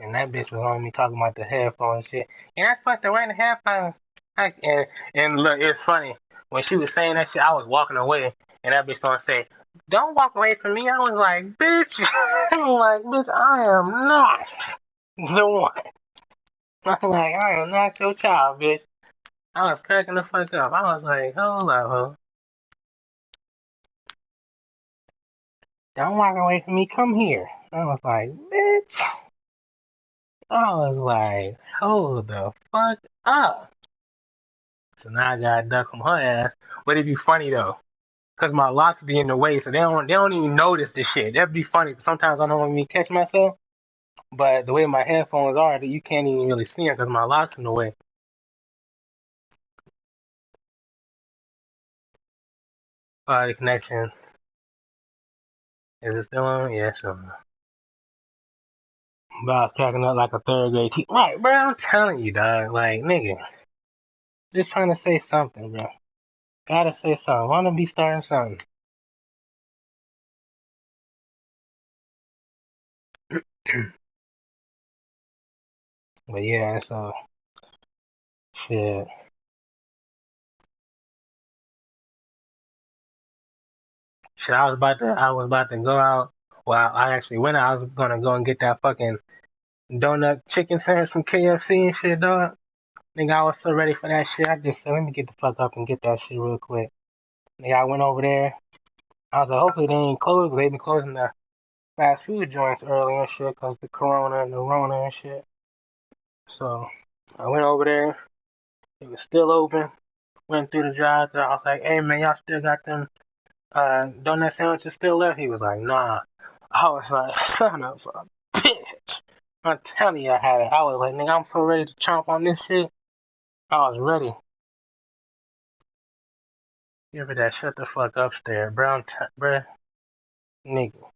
And that bitch was on me talking about the headphones and shit. And I fucking wearing the headphones. And look, it's funny. When she was saying that shit, I was walking away. And that bitch gonna say, don't walk away from me. I was like, bitch. I was like, bitch, I am not the one. I'm like, I am not your child, bitch. I was cracking the fuck up. I was like, hold up, ho. Don't walk away from me. Come here. I was like, bitch. I was like, hold the fuck up. So now I gotta duck from her ass. But it'd be funny though, cause my locks be in the way, so they don't even notice this shit. That'd be funny. Sometimes I don't even catch myself, but the way my headphones are, that you can't even really see them cause my locks in the way. The connection is it still on? Yeah, so. But I was cracking up like a third grade teacher. Right, bro. I'm telling you, dog. Like, nigga, just trying to say something, bro. Gotta say something. Wanna be starting something. But yeah, so shit. Shit, I was about to go out. Well, I actually went out. I was gonna go and get that fucking donut chicken sandwich from KFC and shit, dog. Nigga, I was so ready for that shit. I just said, let me get the fuck up and get that shit real quick. Nigga, I went over there. I was like, hopefully they ain't closed. They been closing the fast food joints early and shit because the corona and the rona and shit. So I went over there. It was still open. Went through the drive-thru. I was like, hey man, y'all still got them donut sandwiches still left? He was like, nah. I was like, son of a bitch. I'm telling you I had it. I was like, nigga, I'm so ready to chomp on this shit. I was ready. Give her that shut the fuck upstairs, bro. Bruh, nigga.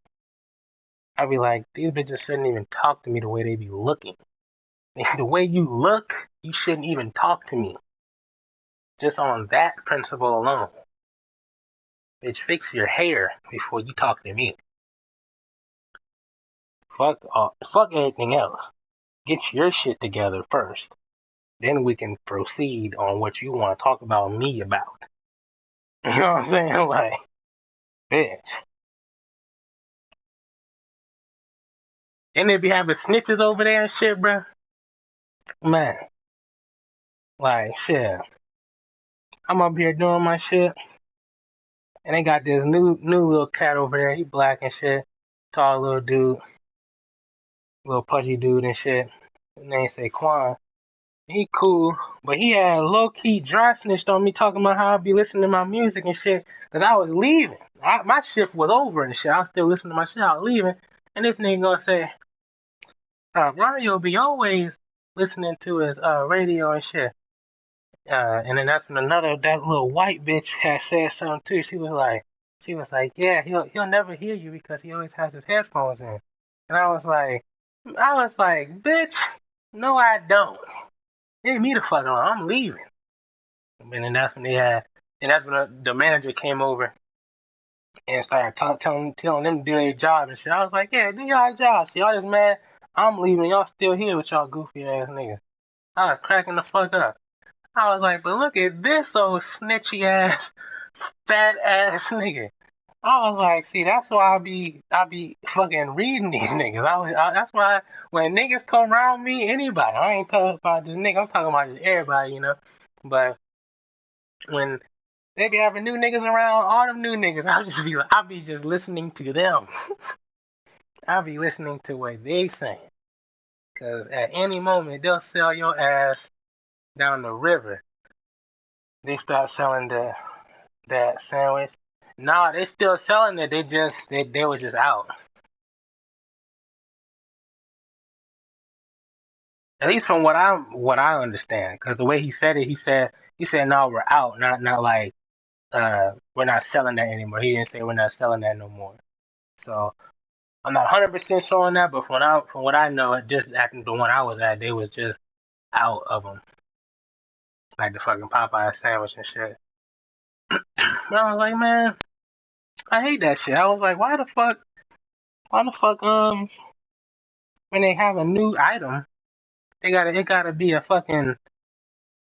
I be like, these bitches shouldn't even talk to me the way they be looking. The way you look, you shouldn't even talk to me. Just on that principle alone. Bitch, fix your hair before you talk to me. Fuck everything else. Get your shit together first. Then we can proceed on what you want to talk about me about. You know what I'm saying? Like, bitch. And they be having snitches over there and shit, bruh. Man, like, shit. I'm up here doing my shit, and they got this new little cat over there. He black and shit. Tall little dude. Little pudgy dude and shit. His name Saquon. He cool, but he had low key dry snitched on me talking about how I be listening to my music and shit. Cause I was leaving. My shift was over and shit. I was still listening to my shit. I was leaving, and this nigga gonna say, Mario be always listening to his radio and shit. And then that's when that little white bitch had said something too. She was like, yeah, he'll never hear you because he always has his headphones in. And I was like, bitch, no, I don't. Leave me the fuck alone. I'm leaving. And then that's when and that's when the manager came over and started telling them to do their job and shit. I was like, yeah, do y'all job. So y'all just mad I'm leaving. Y'all still here with y'all goofy ass niggas. I was cracking the fuck up. I was like, but look at this old snitchy ass, fat ass nigga. I was like, see, that's why I be fucking reading these niggas. That's why when niggas come around me, anybody, I ain't talking about just nigga, I'm talking about just everybody, you know. But when they be having new niggas around, all them new niggas, I be just listening to them. I be listening to what they saying. Cause at any moment they'll sell your ass down the river. They start selling that sandwich. Nah, they still selling it. They was just out. At least from what I understand. Cause the way he said it, he said no, we're out. Not like we're not selling that anymore. He didn't say we're not selling that no more. So I'm not 100% sure on that, but from what I know, just at the one I was at, they was just out of them, like the fucking Popeye sandwich and shit. But I was like, man, I hate that shit. I was like, why the fuck, when they have a new item, it gotta be a fucking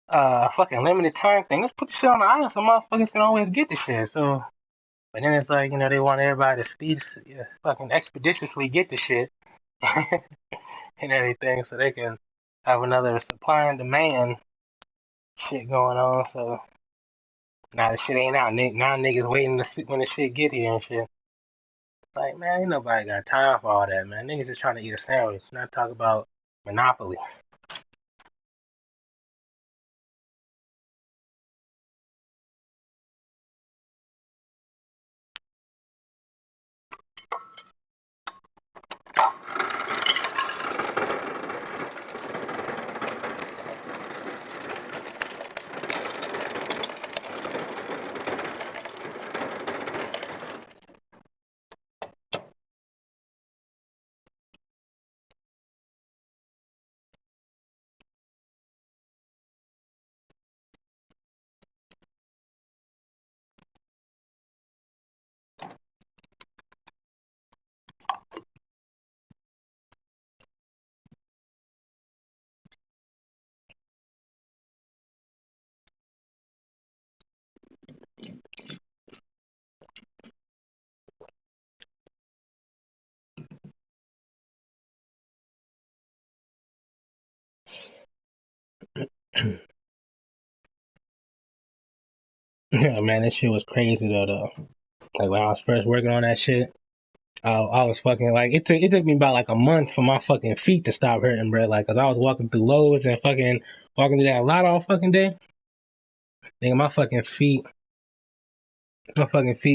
limited time thing. Let's put the shit on the item so motherfuckers can always get the shit. So, but then it's like, you know, they want everybody to fucking expeditiously get the shit and everything, so they can have another supply and demand shit going on. So now the shit ain't out. Now niggas waiting to see when the shit get here and shit. Like, man, ain't nobody got time for all that, man. Niggas just trying to eat a sandwich, not talk about Monopoly. Yeah, man, that shit was crazy though. Like when I was first working on that shit, I was fucking like it took me about like a month for my fucking feet to stop hurting, bro. Like, cause I was walking through Lowe's and fucking walking through that lot all fucking day. Nigga, my fucking feet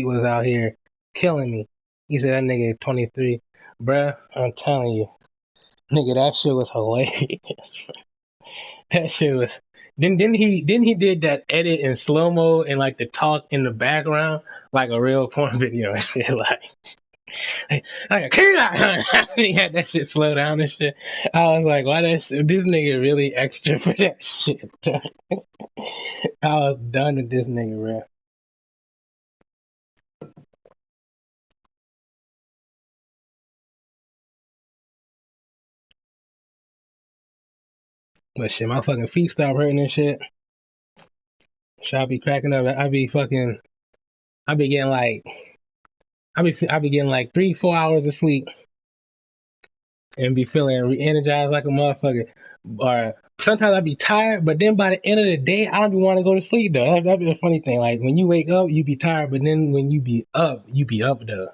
was out here killing me. He said that nigga 23, bruh. I'm telling you, nigga, that shit was hilarious. That shit was. Then he did that edit in slow mo and like the talk in the background like a real porn video and shit like he had that shit slow down and shit. I was like, why this nigga really extra for that shit? I was done with this nigga, bro. But shit, my fucking feet stop hurting and shit. Shit, I be cracking up. I be getting like, I be getting like 3-4 hours of sleep and be feeling re-energized like a motherfucker. Or sometimes I be tired, but then by the end of the day, I don't be want to go to sleep though. That'd be the funny thing. Like when you wake up, you be tired, but then when you be up though.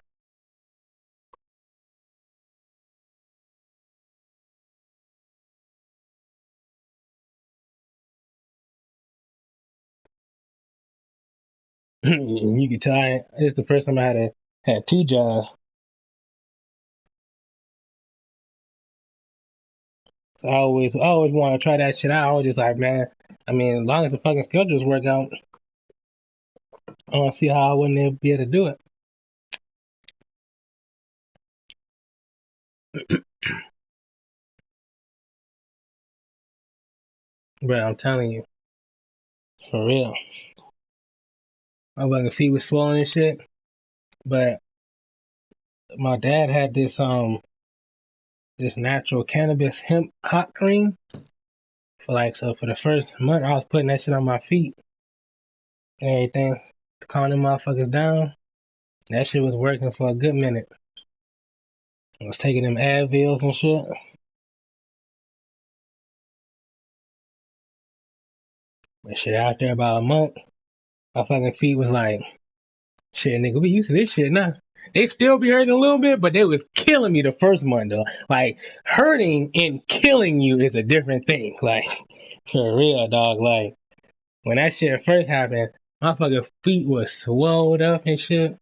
And you can tell it's the first time had 2 jobs. So I always want to try that shit out. I was just like, man, I mean, as long as the fucking schedules work out, I don't see how I wouldn't be able to do it. Bro, I'm telling you, for real. My fucking feet was swollen and shit. But my dad had this natural cannabis hemp hot cream for the first month I was putting that shit on my feet and everything to calm them motherfuckers down. That shit was working for a good minute. I was taking them Advils and shit. But shit out there about a month, my fucking feet was like, shit, nigga, we used to this shit now. They still be hurting a little bit, but they was killing me the first month though. Like hurting and killing you is a different thing. Like for real, dog. Like when that shit first happened, my fucking feet was swelled up and shit.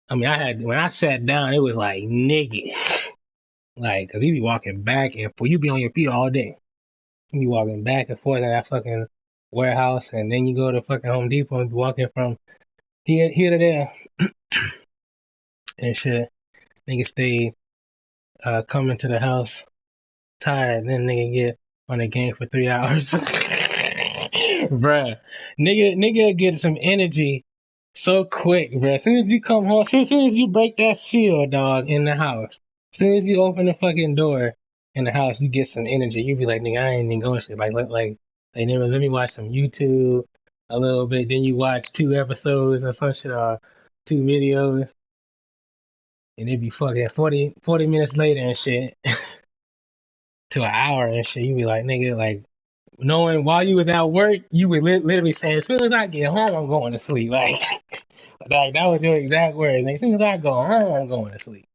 I mean, when I sat down, it was like nigga, like, cause you be walking back and forth, you be on your feet all day. You be walking back and forth in that fucking warehouse, and then you go to fucking Home Depot and be walking from here to there and shit. Nigga stay coming to the house tired, then nigga get on the game for 3 hours. Bruh, nigga get some energy so quick, bruh. As soon as you come home, as soon as you break that seal, dog, in the house, as soon as you open the fucking door in the house, you get some energy. You be like, nigga, I ain't even going shit. Like, nigga, let me watch some YouTube a little bit. Then you watch 2 episodes or some shit or 2 videos, and it be fucking 40 minutes later and shit to an hour and shit. You be like, nigga, like, knowing while you was at work, you were literally saying, as soon as I get home, I'm going to sleep. Like that was your exact words. Like, as soon as I go home, I'm going to sleep.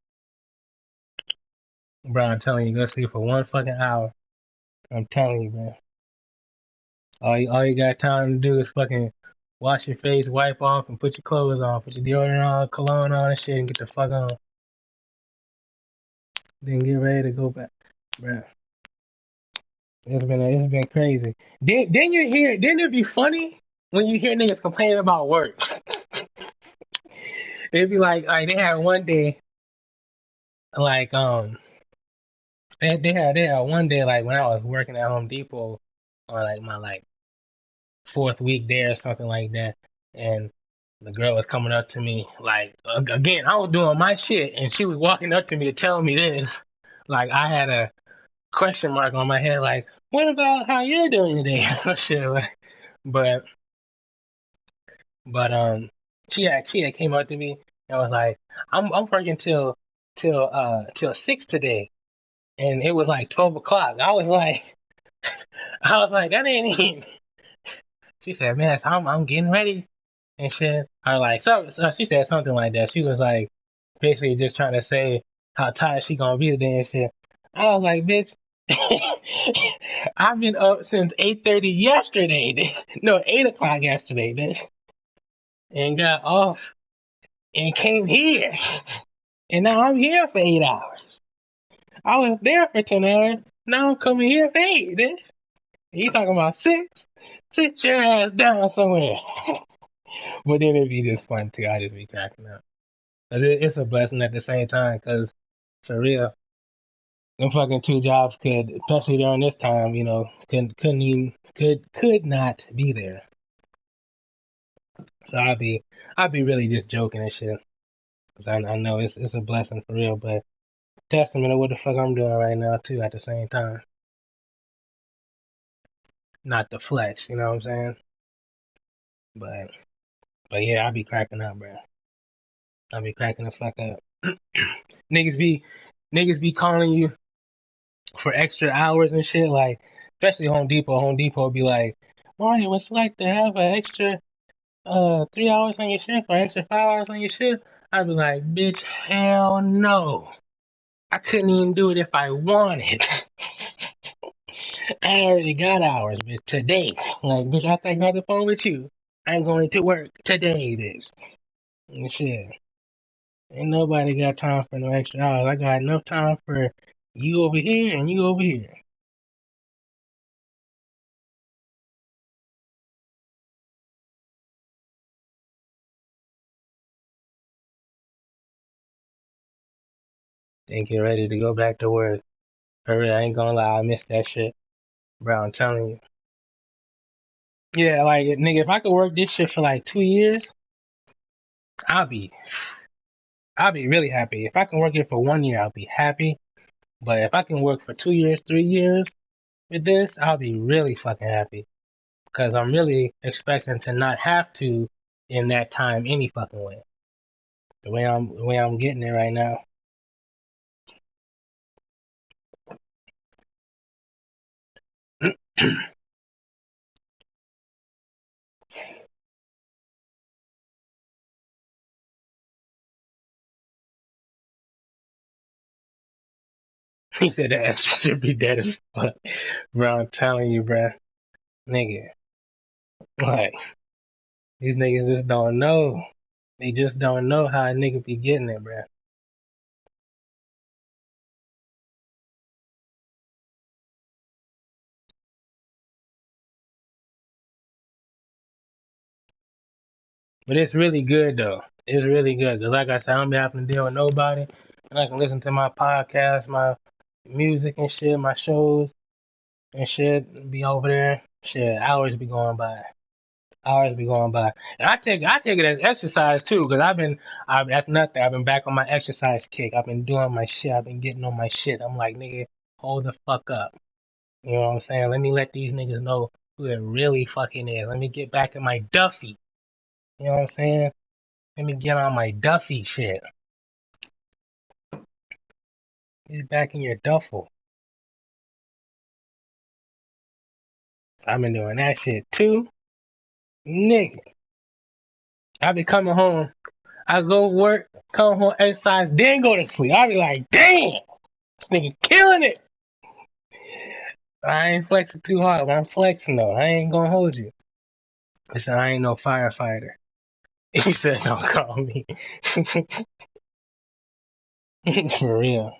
Bro, I'm telling you, go sleep for 1 fucking hour. I'm telling you, man. All you got time to do is fucking wash your face, wipe off, and put your clothes on, put your deodorant on, cologne on, and shit, and get the fuck on. Then get ready to go back, bro. It's been crazy. Didn't it be funny when you hear niggas complaining about work? It'd be like they had one day, like they had one day like when I was working at Home Depot on like my like fourth week there or something like that, and the girl was coming up to me like again I was doing my shit and she was walking up to me to tell me this, like I had a question mark on my head like what about how you're doing today or some shit like, but but she had came up to me and was like I'm working till 6 today. And it was like 12 o'clock. I was like, that ain't even. She said, man, so I'm getting ready and shit. I like, so she said something like that. She was like, basically just trying to say how tired she gonna be today and shit. I was like, bitch, I've been up since 8:30 yesterday, bitch. No, 8 o'clock yesterday, bitch, and got off and came here, and now I'm here for 8 hours. I was there for 10 hours. Now I'm coming here for eight, bitch. You talking about six? Sit your ass down somewhere. But then it'd be just fun too. I just be cracking up. 'Cause it's a blessing at the same time. Cause for real, them fucking 2 jobs could, especially during this time, couldn't even could not be there. So I'd be really just joking and shit. Cause I know it's a blessing for real, but testament of what the fuck I'm doing right now too at the same time. not the flex. You know what I'm saying? But yeah, I be cracking up, bro. I be cracking the fuck up. niggas be niggas be calling you for extra hours and shit. Like, especially Home Depot. Home Depot be like, Mario, what's it like to have an extra 3 hours on your shift or extra 5 hours on your shift? I'd be like, bitch, hell no. I couldn't even do it if I wanted. I already got hours, bitch, today. Like, bitch, I think on the phone with you. I'm going to work today, bitch. And shit. Ain't nobody got time for no extra hours. I got enough time for you over here and you over here. Then get ready to go back to work. For real, I ain't gonna lie, I missed that shit. Bro, I'm telling you. Yeah, like, nigga, if I could work this shit for like 2 years, I'll be, I'll be really happy. If I can work it for 1 year, I'll be happy. But if I can work for 2 years, 3 years with this, I'll be really fucking happy. Because I'm really expecting to not have to in that time any fucking way. The way I'm getting it right now. He said the extra should be dead as fuck. Bro, I'm telling you, bro. Nigga. Like, these niggas just don't know. They just don't know how a nigga be getting it, bro. But it's really good, though. It's really good. Because, like I said, I don't be having to deal with nobody. And I can listen to my podcast, my music and shit, my shows and shit. Be over there. Shit, hours be going by. Hours be going by. And I take it as exercise, too. Because that's nothing. I've been back on my exercise kick. I've been doing my shit. I've been getting on my shit. I'm like, nigga, hold the fuck up. You know what I'm saying? Let me let these niggas know who it really fucking is. Let me get back in my Duffy. You know what I'm saying? Let me get on my Duffy shit. Get back in your duffel. I've been doing that shit too. Nigga. I be coming home. I go work, come home, exercise, then go to sleep. I be like, damn, this nigga killing it. I ain't flexing too hard, but I'm flexing though. I ain't gonna hold you. He said, I ain't no firefighter. He said, don't call me. For real.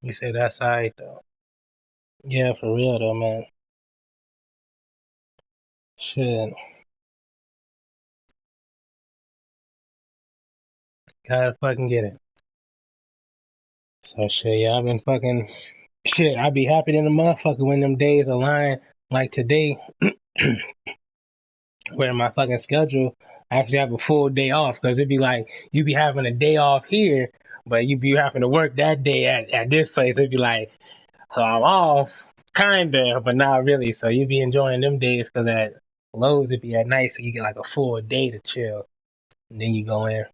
You say that's alright though. Yeah, for real though, man. Shit. Gotta fucking get it. So shit, yeah, I've been fucking shit. I'd be happy than a motherfucker when them days align like today, where my fucking schedule I actually have a full day off. Because it'd be like you be having a day off here, but you be having to work that day at this place. It'd be like, so I'm off, kinda, but not really. So you be enjoying them days because at Lowe's it'd be at night, so you get like a full day to chill. And then you go in,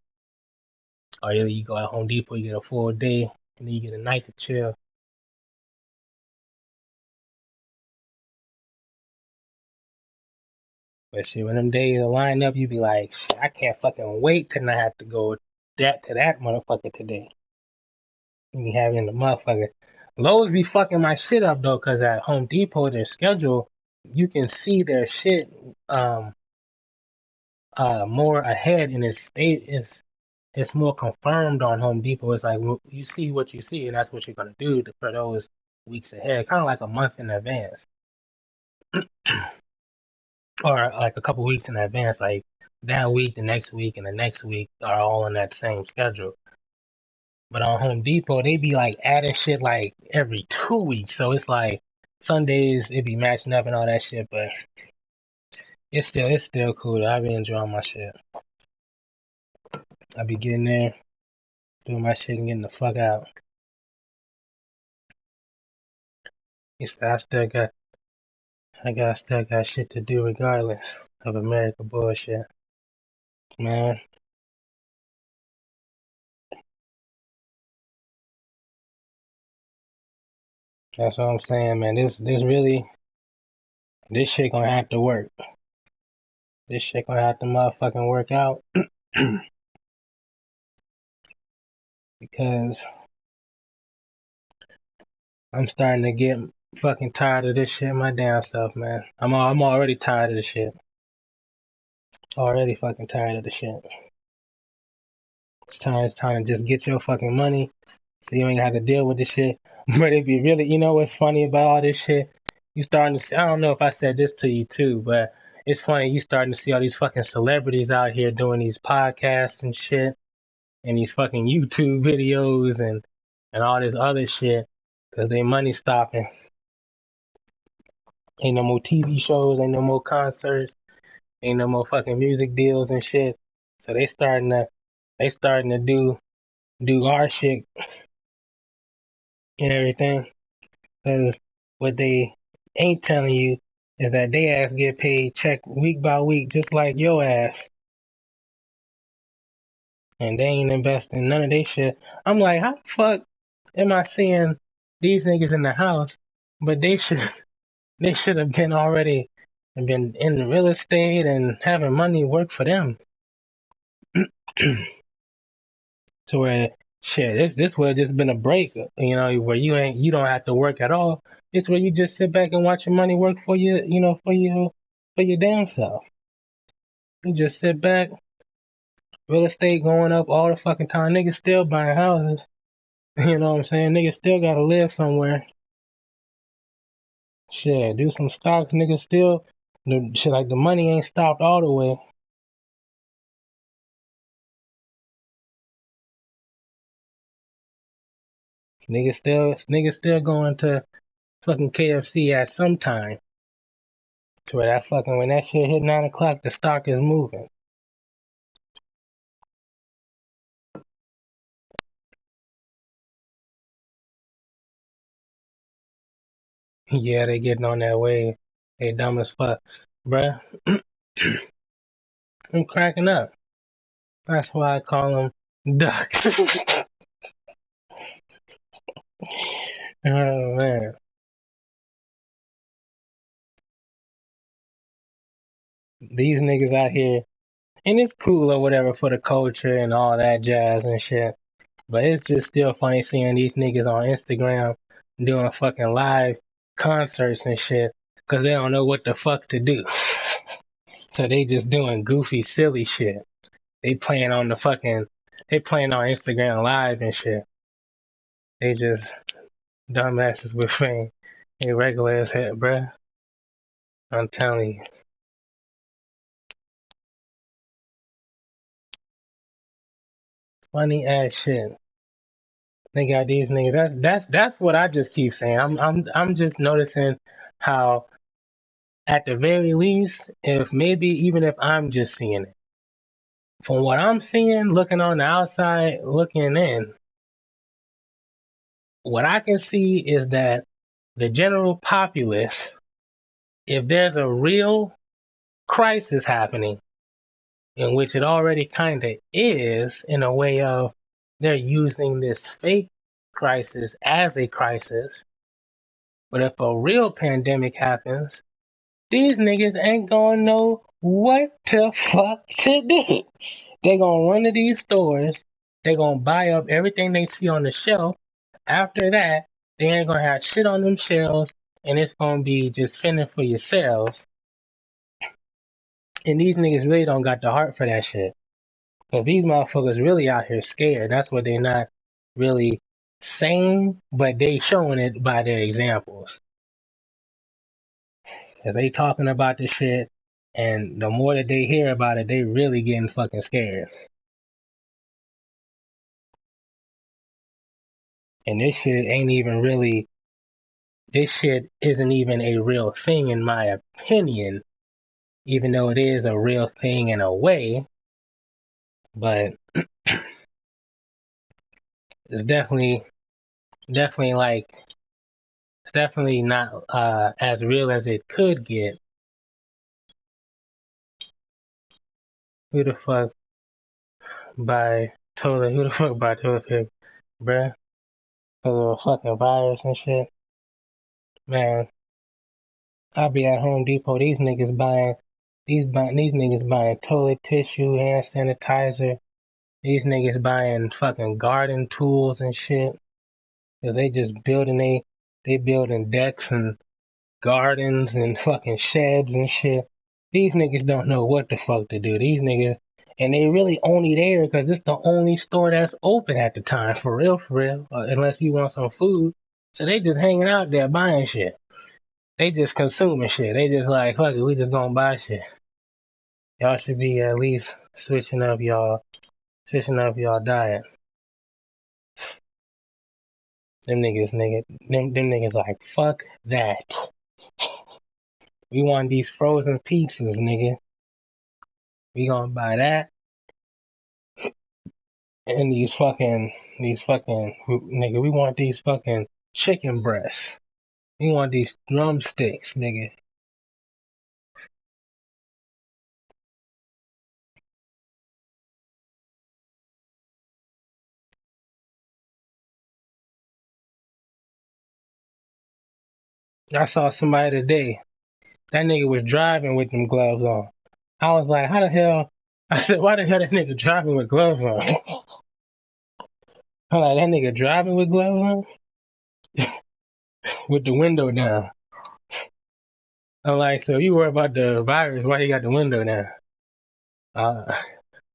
or either you go at Home Depot, you get a full day, and then you get a night to chill. But shit, when them days line up, you be like, shit, I can't fucking wait to not have to go that to that motherfucker today. be having the motherfucker. Lowe's be fucking my shit up though, cause at Home Depot their schedule, you can see their shit um more ahead, and it's more confirmed on Home Depot. It's like you see what you see, and that's what you're gonna do for those weeks ahead, kind of like a month in advance, or like a couple weeks in advance. Like that week, the next week, and the next week are all on that same schedule. But on Home Depot, they be like adding shit like every 2 weeks. So it's like Sundays it be matching up and all that shit. But it's still cool. I be enjoying my shit. I be getting there, doing my shit, and getting the fuck out. I still got shit to do regardless of America bullshit, man. That's what I'm saying, man. This shit gonna have to work. This shit gonna have to motherfucking work out because I'm starting to get fucking tired of this shit my damn self, man. I'm already tired of the shit. Already fucking tired of the shit. It's time to just get your fucking money so you ain't have to deal with this shit. But if you really, what's funny about all this shit? You starting to see, I don't know if I said this to you too, but it's funny you starting to see all these fucking celebrities out here doing these podcasts and shit and these fucking YouTube videos and all this other shit because they money stopping. Ain't no more TV shows, ain't no more concerts, ain't no more fucking music deals and shit. So they starting to do our shit and everything. Cause what they ain't telling you is that they ass get paid check week by week just like your ass. And they ain't investing none of they shit. I'm like, how the fuck am I seeing these niggas in the house? But they should have been already and been in real estate and having money work for them. To where shit, this would have just been a break, where you don't have to work at all. It's where you just sit back and watch your money work for you, for your damn self. You just sit back, real estate going up all the fucking time. Niggas still buying houses. You know what I'm saying? Niggas still gotta live somewhere. Shit, do some stocks, niggas still the shit like the money ain't stopped all the way. Niggas still going to fucking KFC at some time. To where that fucking when that shit hit 9 o'clock, the stock is moving. Yeah, they getting on that wave. They dumb as fuck. Bruh, I'm cracking up. That's why I call them ducks. Oh man. These niggas out here, and it's cool or whatever for the culture and all that jazz and shit. But it's just still funny seeing these niggas on Instagram doing fucking live concerts and shit because they don't know what the fuck to do. So they just doing goofy, silly shit. They playing on Instagram live and shit. They just dumbasses with fame. They regular as hell, bruh. I'm telling you. Funny ass shit. They got these niggas. That's what I just keep saying. I'm just noticing how at the very least, if maybe even if I'm just seeing it. From what I'm seeing, looking on the outside, looking in, what I can see is that the general populace, if there's a real crisis happening, in which it already kind of is, in a way of they're using this fake crisis as a crisis. But if a real pandemic happens, these niggas ain't gonna know what the fuck to do. They gonna run to these stores. They gonna buy up everything they see on the shelf. After that, they ain't gonna have shit on them shelves, and it's gonna be just fending for yourselves. And these niggas really don't got the heart for that shit. Cause these motherfuckers really out here scared. That's what they not really saying, but they showing it by their examples. Cause they talking about this shit, and the more that they hear about it, they really getting fucking scared. And this shit ain't even really, this shit isn't even a real thing in my opinion, even though it is a real thing in a way, but it's definitely like, it's definitely not as real as it could get. Who the fuck who the fuck buy toilet paper, bruh? A little fucking virus and shit. Man, I be at Home Depot, these niggas buying toilet tissue, hand sanitizer. These niggas buying fucking garden tools and shit. Cause they just they building decks and gardens and fucking sheds and shit. These niggas don't know what the fuck to do. These niggas, and they really only there because it's the only store that's open at the time, for real, unless you want some food. So they just hanging out there buying shit. They just consuming shit. They just like, fuck it, we just gonna buy shit. Y'all should be at least switching up y'all diet. Them niggas like, fuck that. We want these frozen pizzas, nigga. We gonna buy that and these fucking nigga. We want these fucking chicken breasts. We want these drumsticks, nigga. I saw somebody today. That nigga was driving with them gloves on. I was like, how the hell? I said, why the hell that nigga driving with gloves on? I'm like, that nigga driving with gloves on? With the window down. I'm like, so you worry about the virus, why you got the window down? Uh,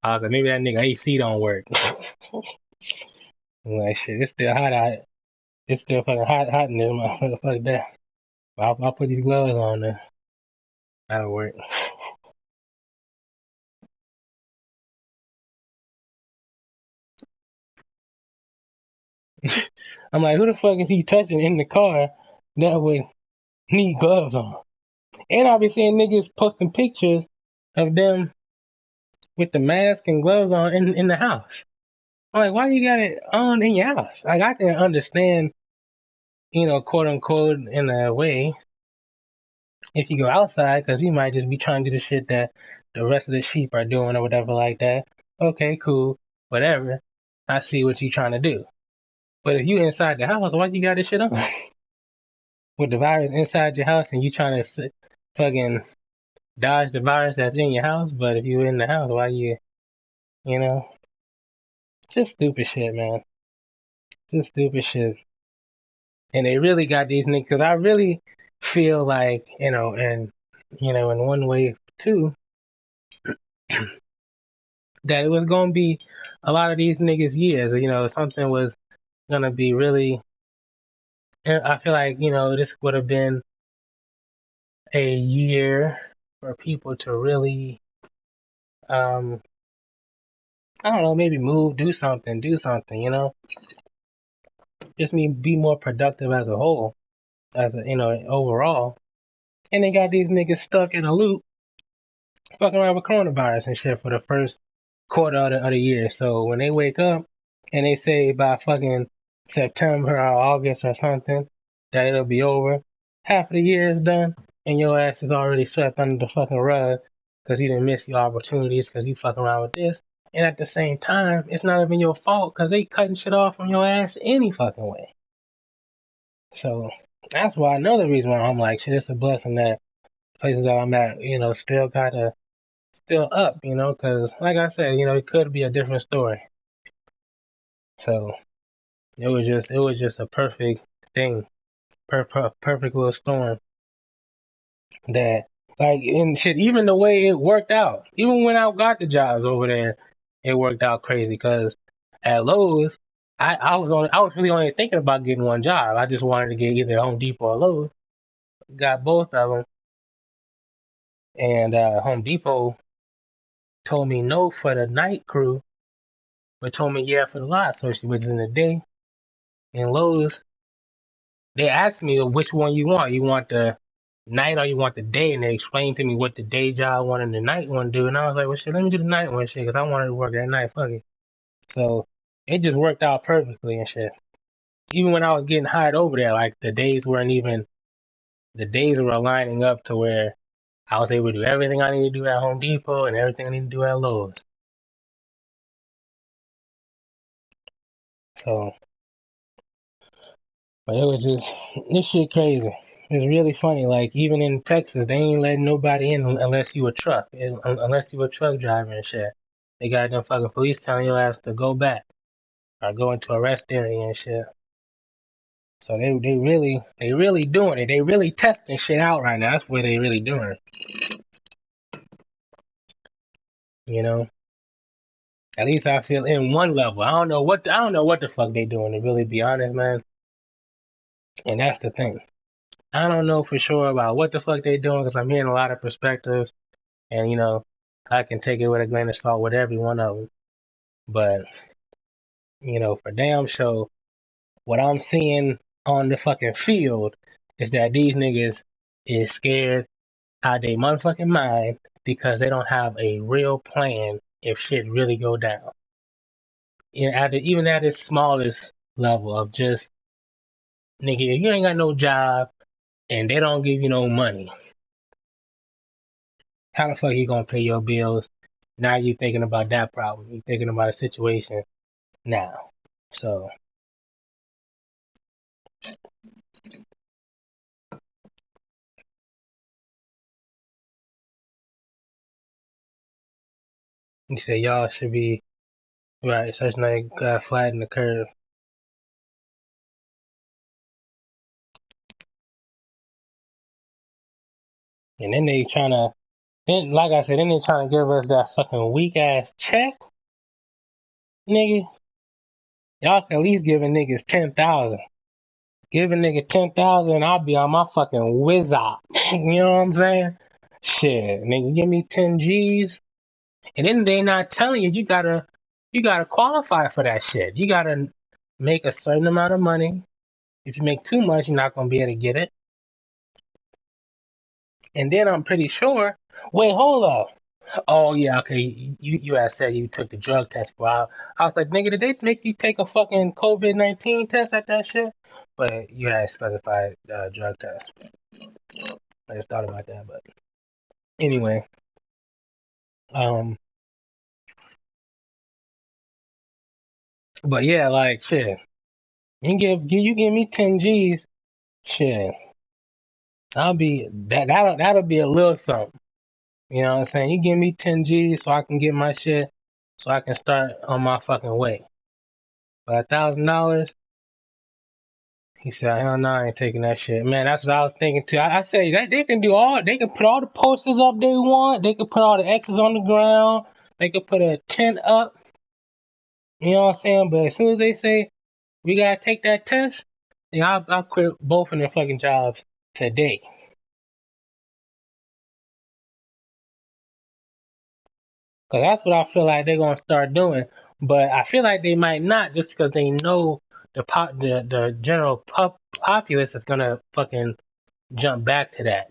I was like, maybe that nigga AC don't work. I'm like, shit, it's still hot out. It's still fucking hot in this motherfucker. Fuck that. I'll put these gloves on there. That'll work. I'm like, who the fuck is he touching in the car that would need gloves on? And I'll be seeing niggas posting pictures of them with the mask and gloves on in the house. I'm like, why you got it on in your house? Like, I can understand, quote unquote, in a way, if you go outside, because you might just be trying to do the shit that the rest of the sheep are doing or whatever like that. Okay, cool, whatever. I see what you trying to do. But if you inside the house, why you got this shit on? With the virus inside your house and you trying to fucking dodge the virus that's in your house, but if you in the house, why you know, just stupid shit, man. Just stupid shit. And they really got these niggas, because I really feel like, and, in one way too, that it was going to be a lot of these niggas' years. Something was going to be really, and I feel like, this would have been a year for people to really, I don't know, maybe move, do something, just be more productive as a whole, overall. And they got these niggas stuck in a loop, fucking around with coronavirus and shit for the first quarter of the year. So when they wake up and they say by fucking September or August or something that it'll be over, half of the year is done and your ass is already swept under the fucking rug because you didn't miss your opportunities because you fucking around with this. And at the same time, it's not even your fault because they cutting shit off from your ass any fucking way. So that's why another reason why I'm like, shit, it's a blessing that places that I'm at, still up, because like I said, it could be a different story. So It was just a perfect thing, perfect little storm that like and shit. Even the way it worked out, even when I got the jobs over there, it worked out crazy because at Lowe's, I was really only thinking about getting one job. I just wanted to get either Home Depot or Lowe's. Got both of them, and Home Depot told me no for the night crew, but told me yeah for the lot associate, which is in the day. And Lowe's, they asked me which one you want. You want the night or you want the day? And they explained to me what the day job one and the night one do. And I was like, well, shit, let me do the night one shit because I wanted to work that night. Fuck it. So it just worked out perfectly and shit. Even when I was getting hired over there, like the days were lining up to where I was able to do everything I need to do at Home Depot and everything I need to do at Lowe's. So, but it was just, this shit crazy. It's really funny. Like, even in Texas, they ain't letting nobody in unless you a truck, unless you a truck driver and shit. They got them fucking police telling your ass to go back or go into a rest area and shit. So they really doing it. They really testing shit out right now. That's what they really doing. You know. At least I feel in one level. I don't know what the fuck they doing to really be honest, man. And that's the thing. I don't know for sure about what the fuck they doing because I'm hearing a lot of perspectives, and I can take it with a grain of salt with every one of them. But for damn sure, what I'm seeing on the fucking field is that these niggas is scared out they motherfucking mind because they don't have a real plan if shit really go down. Even at its smallest level of just nigga, if you ain't got no job and they don't give you no money, how the fuck you gonna pay your bills? Now you thinking about that problem. You thinking about a situation now. So you say y'all should be right. Such like gotta flatten the curve, and then they trying to. Then, like I said, then they trying to give us that fucking weak ass check, nigga. Y'all can at least give a niggas 10,000. Give a nigga 10,000, I'll be on my fucking whiz up. You know what I'm saying? Shit, nigga, give me 10 G's, and then they not telling you you gotta qualify for that shit. You gotta make a certain amount of money. If you make too much, you're not gonna be able to get it. And then I'm pretty sure. Wait, hold up. Oh yeah, okay. You had said you took the drug test. Wow. I was like, nigga, did they make you take a fucking COVID-19 test at that shit? But you had specified drug test. I just thought about that, but anyway, um, but yeah, like shit. You give me 10 G's, shit. That'll be a little something. You know what I'm saying? You give me 10 G's so I can get my shit, so I can start on my fucking way. But $1,000, he said, hell no, I ain't taking that shit. Man, that's what I was thinking too. I say that they can put all the posters up they want. They can put all the X's on the ground. They can put a tent up. You know what I'm saying? But as soon as they say we gotta take that test, yeah, I'll quit both of their fucking jobs today. Cause that's what I feel like they're gonna start doing. But I feel like they might not just because they know the general populace is gonna fucking jump back to that.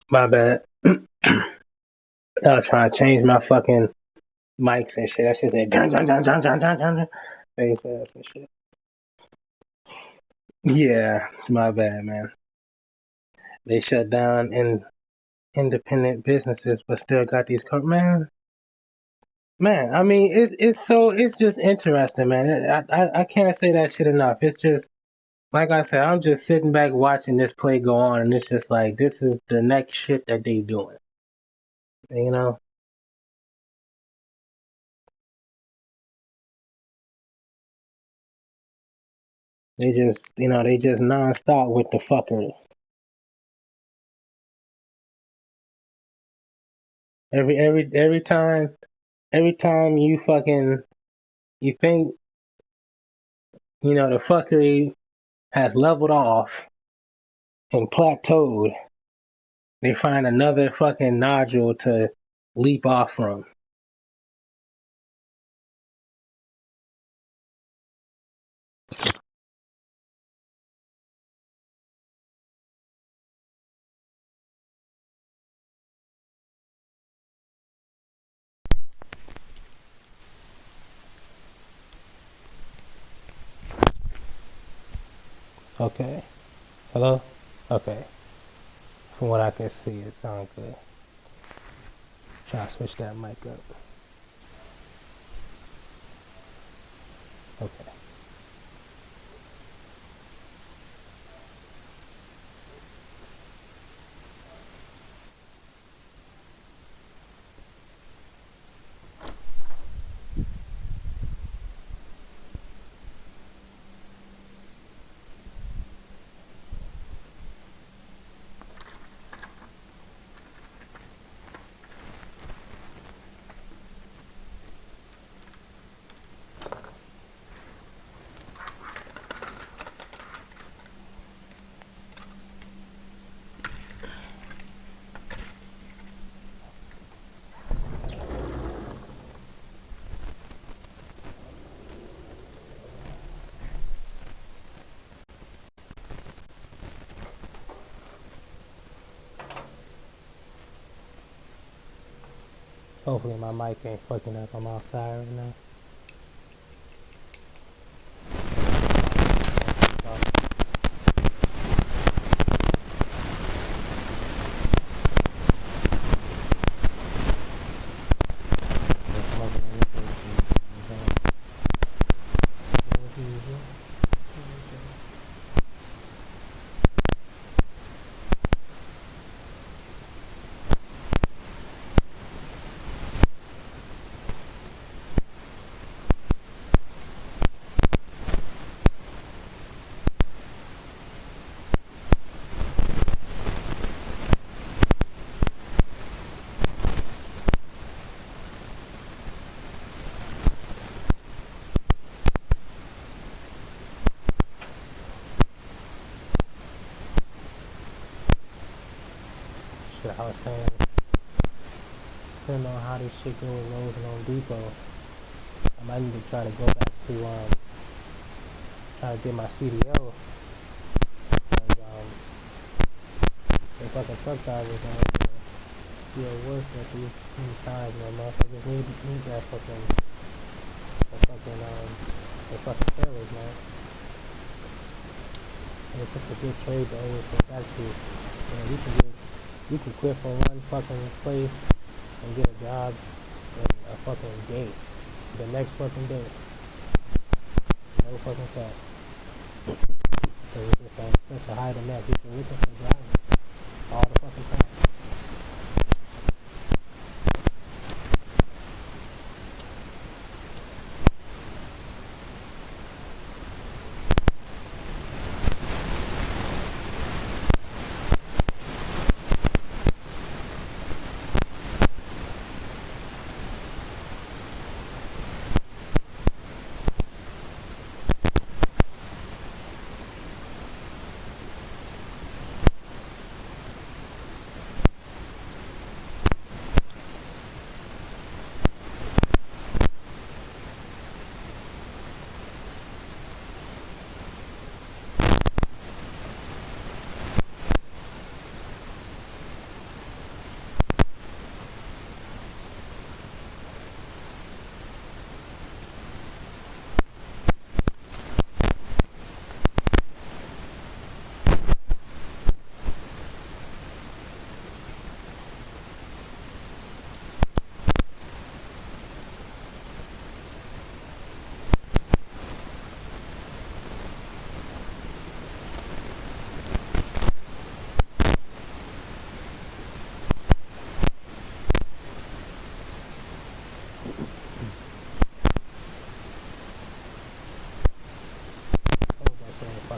My bad. I was trying to change my fucking mics and shit. That shit said dun dun dun dun dun dun dun. Face ass and shit. Yeah, my bad, man. They shut down independent businesses, but still got these man. I mean, it's just interesting, man. I can't say that shit enough. It's just like I said, I'm just sitting back watching this play go on, and it's just like this is the next shit that they doing. You know, they just nonstop with the fuckery. Every time you think the fuckery has leveled off and plateaued, they find another fucking nodule to leap off from. Okay. Hello? Okay. From what I can see, it sounds good. Try to switch that mic up. Okay. Hopefully my mic ain't fucking up. I'm outside right now. Shit, I was saying, depending on how this shit go with Lowe's and Home Depot, I might need to try to go back to try to get my CDL. Cause the fucking truck drivers don't still work at these times, man. Motherfuckers need that the fucking trailers, man. And it's just a good trade to always go back to. You know, you can quit from one fucking place and get a job in a fucking day. The next fucking day. No fucking fact. So it's just like such a high demand. People looking for drivers all the fucking time.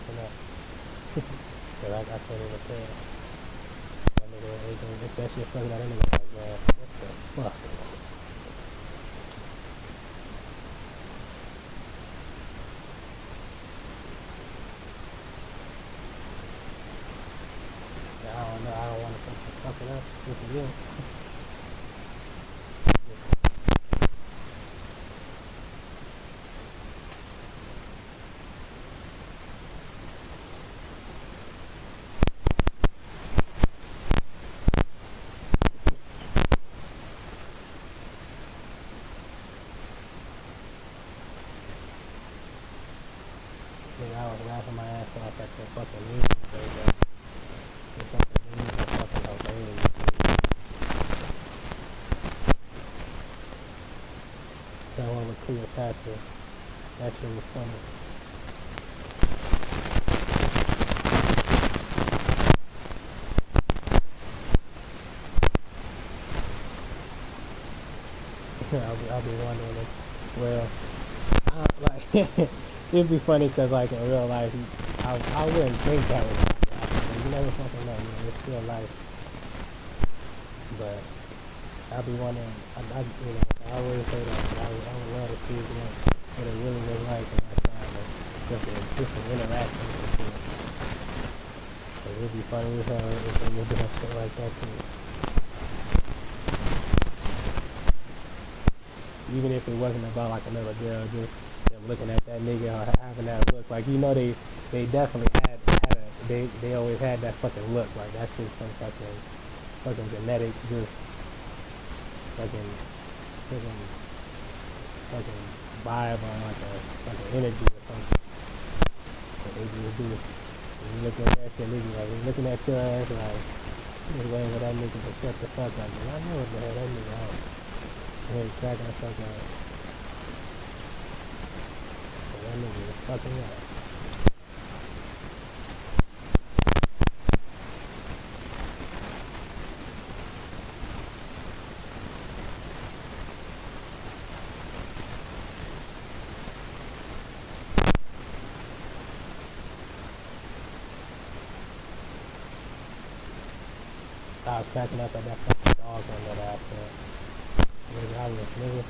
fucking up. Cause I can't even tell. That nigga, if that shit fucking up, that nigga like, man, what the fuck? I don't know. I don't want to fuck it up. If you will. Nigga, I was laughing my ass off at the fucking news today, bro. The fucking news was fucking hilarious, dude. That one with Cleopatra. That shit was funny. I'll be wondering if, well, like, it'd be funny because, like, in real life, I wouldn't think that was happening. You never fucking know, it's still life. But I'll be wondering, I always say that, but I would love to see what it really was like in that time, and just an interaction and shit. So it'd be funny as hell if they were doing shit like that too. Even if it wasn't about like another girl, just them looking at that nigga or having that look, like they definitely had they always had that fucking look, like that's just some fucking genetic, just fucking fucking fucking vibe or like a fucking energy or something. But they just do. When you look at that shit, nigga, like looking at your ass like just waiting for that nigga to shut the fuck up. And I know what the hell that nigga out. Really cracking the fuck out. So that nigga is fucking up. I was cracking up at that fucking dog on that ass. Nigga, I was nigga.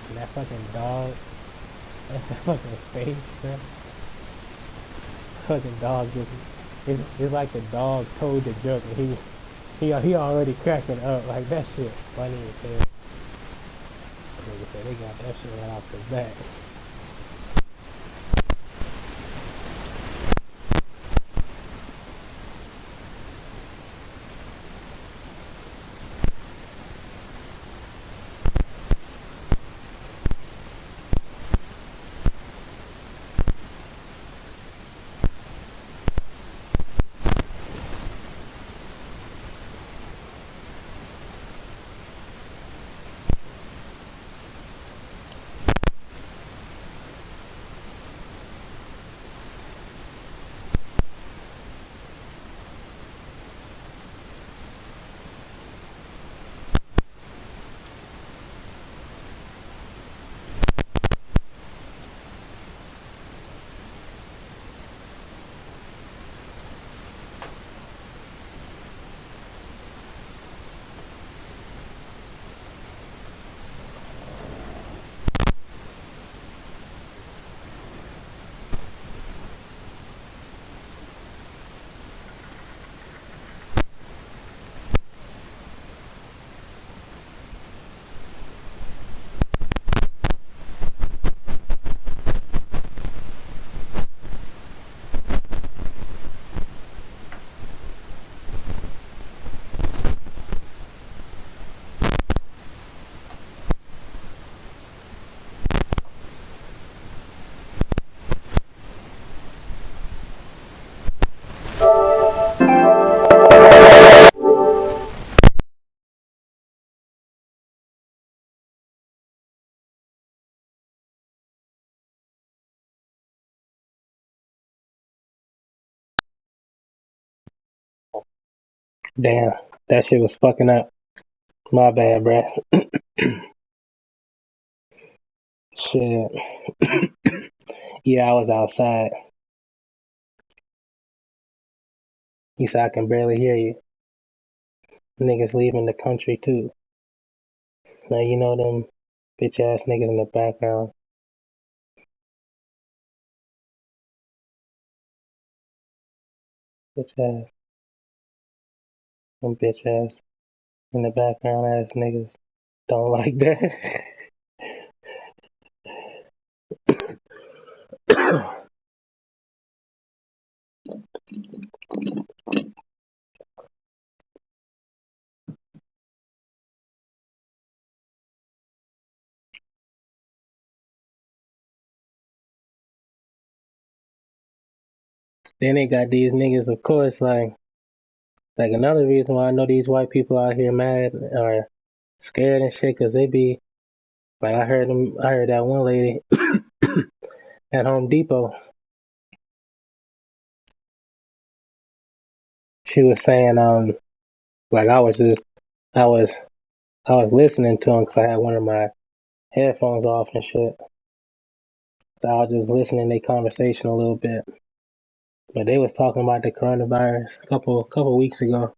And that fucking dog, that fucking face, bro. Fucking dog just, it's like the dog told the joke and he already cracking up. Like that shit funny as hell. Nigga said they got that shit right off the bat. Damn, that shit was fucking up. My bad, bruh. Shit. Yeah, I was outside. He said, I can barely hear you. Niggas leaving the country too. Now you know them bitch ass niggas in the background. Bitch ass. Them bitch ass in the background ass niggas. Don't like that. Then they got these niggas, of course, like another reason why I know these white people out here mad or scared and shit, cause they be like I heard that one lady at Home Depot. She was saying, like I was I was listening to them because I had one of my headphones off and shit. So I was just listening to their conversation a little bit. But they was talking about the coronavirus a couple weeks ago,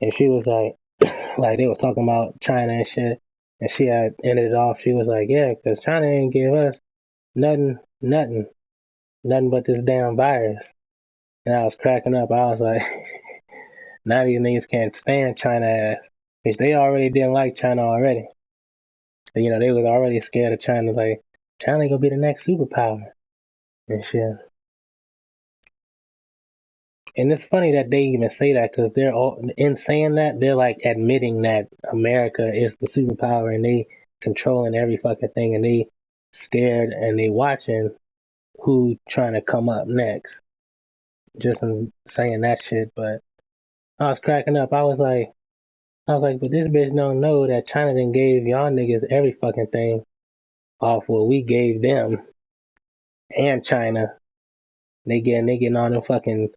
and she was like they was talking about China and shit, and she had ended it off. She was like, yeah, because China ain't give us nothing but this damn virus. And I was cracking up. I was like, now these niggas can't stand China ass, which they already didn't like China already. You know, they was already scared of China. Like, China gonna be the next superpower and shit. And it's funny that they even say that because they're all in saying that they're like admitting that America is the superpower and they controlling every fucking thing and they scared and they watching who trying to come up next. Just in saying that shit, but I was cracking up. I was like, but this bitch don't know that China done gave y'all niggas every fucking thing off what we gave them and China. They getting all them fucking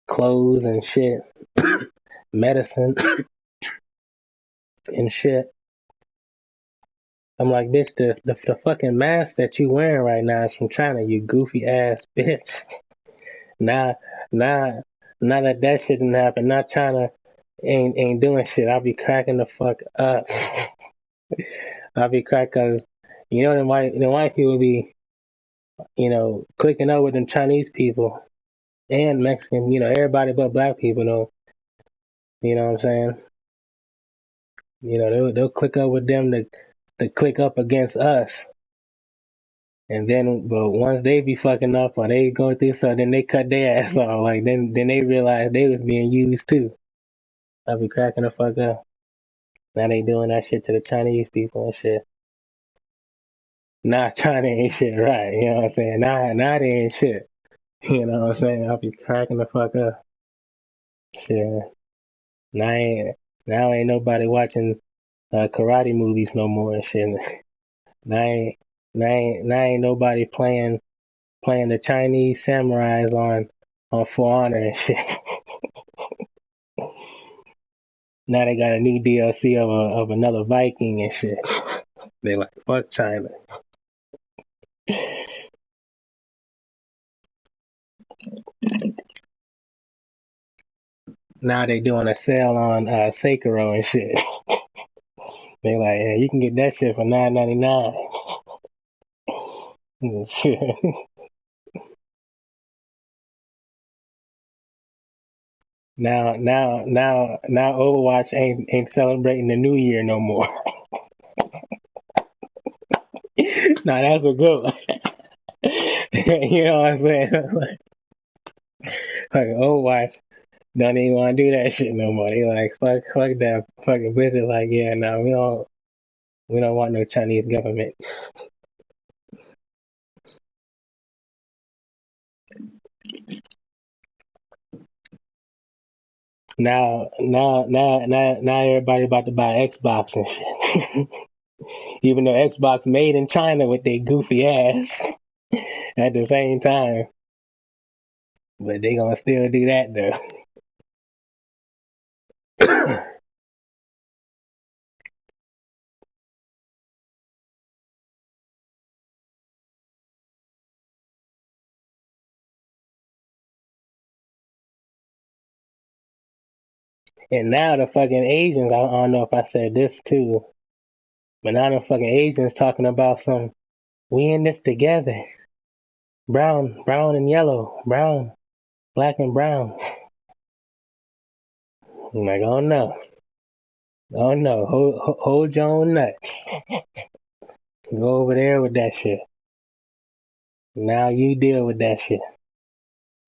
clothes and shit, medicine and shit. I'm like, bitch, the fucking mask that you wearing right now is from China, you goofy ass bitch. Now, now, now that shit didn't happen, now China ain't doing shit. I'll be cracking the fuck up. I'll be cracking cause you know them white people be clicking up with them Chinese people and Mexican, everybody but black people though. You know what I'm saying? They'll click up with them to click up against us. And then, but once they be fucking up or they go through something, then they cut their ass off. Like then they realize they was being used too. I'll be cracking the fuck up. Now they doing that shit to the Chinese people and shit. Nah, China ain't shit, right? You know what I'm saying? Nah, they ain't shit. You know what I'm saying? I'll be cracking the fuck up. Shit. Now ain't nobody watching karate movies no more and shit. Now ain't now ain't nobody playing the Chinese samurais on For Honor and shit. Now they got a new DLC of another Viking and shit. They like fuck China. Now they doing a sale on Sekiro and shit. They like, yeah, you can get that shit for $9.99. Now Overwatch ain't celebrating the New Year no more. Nah, that's a good one. You know what I'm saying? Like Overwatch don't even want to do that shit no more. They like fuck that fucking Blizzard. Like yeah, no, we don't want no Chinese government. Now everybody about to buy Xbox and shit. Even though Xbox made in China with their goofy ass at the same time, but they gonna still do that though. And now the fucking Asians, I don't know if I said this too, but now the fucking Asians talking about some, we in this together. Brown and yellow. Brown, black and brown. I'm like, oh no. Oh no. Hold your own nuts. Go over there with that shit. Now you deal with that shit.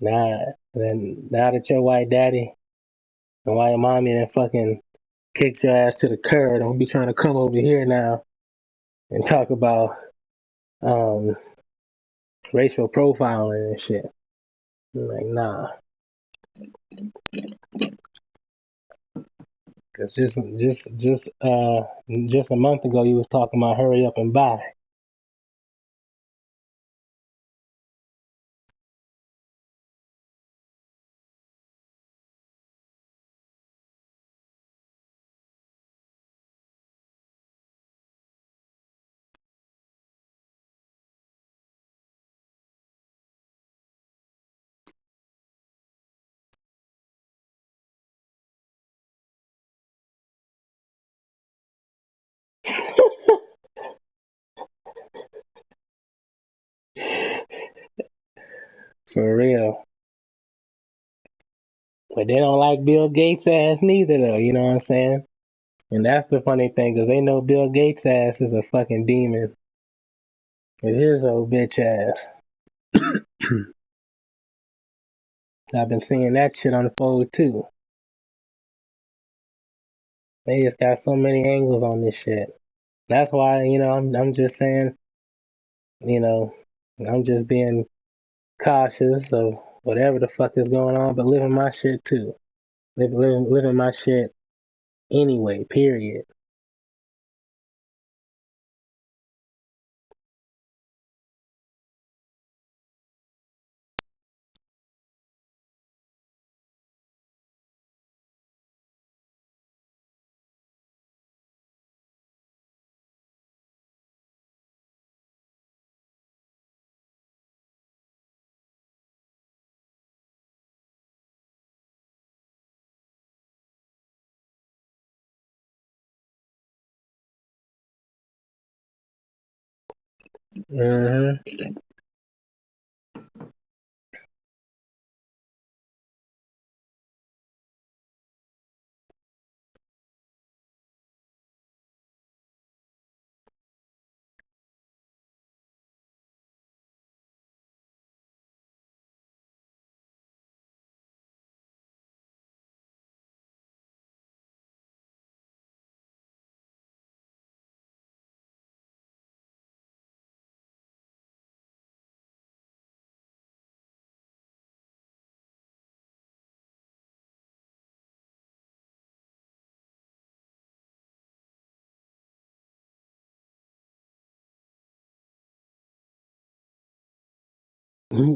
Now that your white daddy and white mommy then fucking kicked your ass to the curb, don't be trying to come over here now and talk about um racial profiling and shit. I'm like, nah. Cause just a month ago you was talking about hurry up and buy. For real. But they don't like Bill Gates ass neither though, you know what I'm saying? And that's the funny thing, cause they know Bill Gates ass is a fucking demon. With his old bitch ass. I've been seeing that shit unfold too. They just got so many angles on this shit. That's why, I'm just saying, you know, I'm just being cautious of whatever the fuck is going on, but living my shit too. Living my shit anyway, period. Hmm.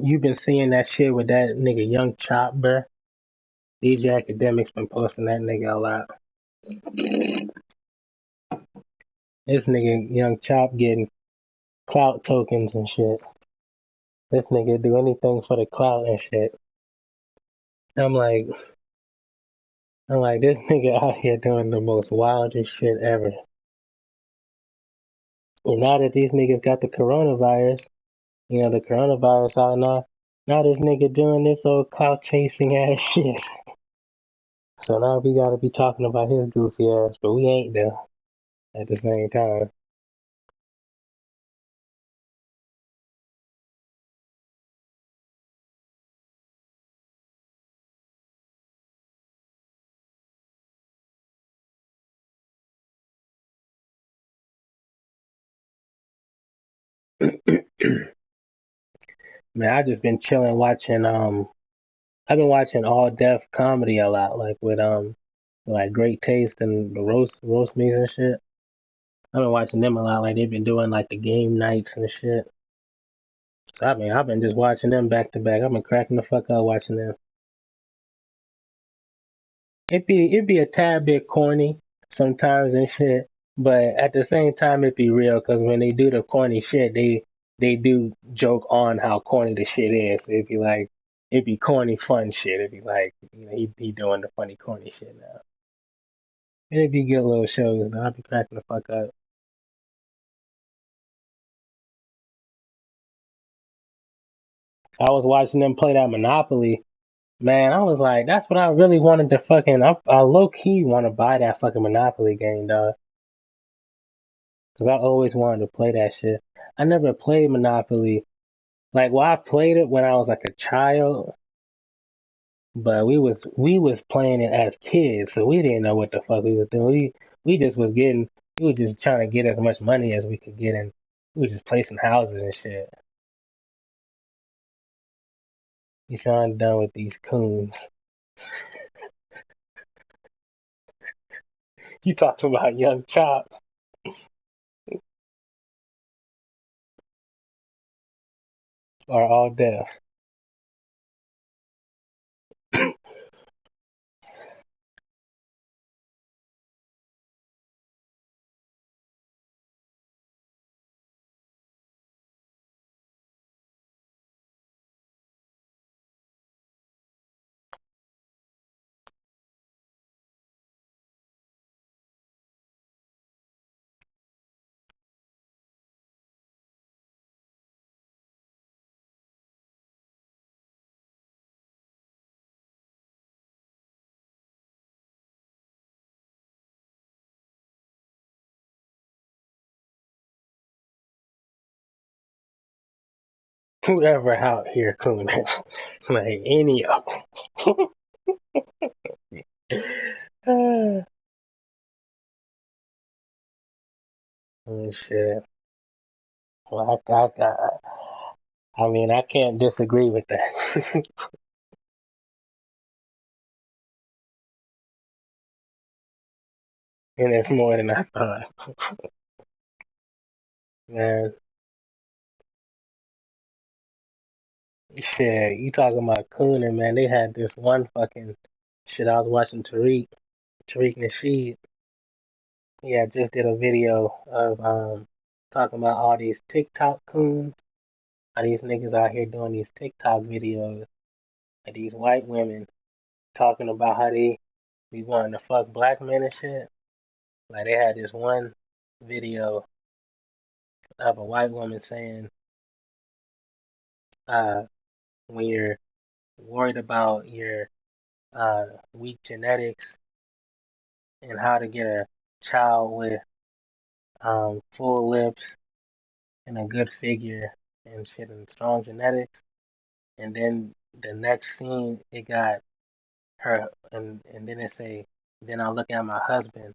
You've been seeing that shit with that nigga Young Chop, bruh. DJ Academics been posting that nigga a lot. This nigga Young Chop getting clout tokens and shit. This nigga do anything for the clout and shit. I'm like, this nigga out here doing the most wildest shit ever. And now that these niggas got the coronavirus, the coronavirus out now this nigga doing this old clout chasing ass shit. So now we gotta be talking about his goofy ass, but we ain't though at the same time. Man, I just been chilling watching I've been watching all deaf comedy a lot, like with like Great Taste and the roast me's and shit. I've been watching them a lot, like they've been doing like the game nights and shit. So I've been just watching them back to back. I've been cracking the fuck up watching them. It'd be a tad bit corny sometimes and shit, but at the same time it'd be real because when they do the corny shit, they do joke on how corny the shit is. It'd be like It'd be corny fun shit. It'd be like, he doing the funny corny shit now. It'd be good little shows though. I'd be cracking the fuck up. I was watching them play that Monopoly. Man, I was like, that's what I really wanted to fucking. I low key want to buy that fucking Monopoly game, dog. Cause I always wanted to play that shit. I never played Monopoly. Like, well, I played it when I was like a child, but we was playing it as kids, so we didn't know what the fuck we was doing. We just was getting, we was just trying to get as much money as we could get, and we was just placing houses and shit. You sound done with these coons. You talking about young chop or all deaf? Whoever out here cooning, like any of them. Oh, shit. Well, I mean, I can't disagree with that. And it's more than I thought. Man, shit, you talking about cooning, man. They had this one fucking shit I was watching Tariq Nasheed. Yeah, just did a video of talking about all these TikTok coons. All these niggas out here doing these TikTok videos of these white women talking about how they be wanting to fuck black men and shit. Like they had this one video of a white woman saying, uh, when you're worried about your weak genetics and how to get a child with full lips and a good figure and shit and strong genetics. And then the next scene, it got her, and then it say, then I look at my husband,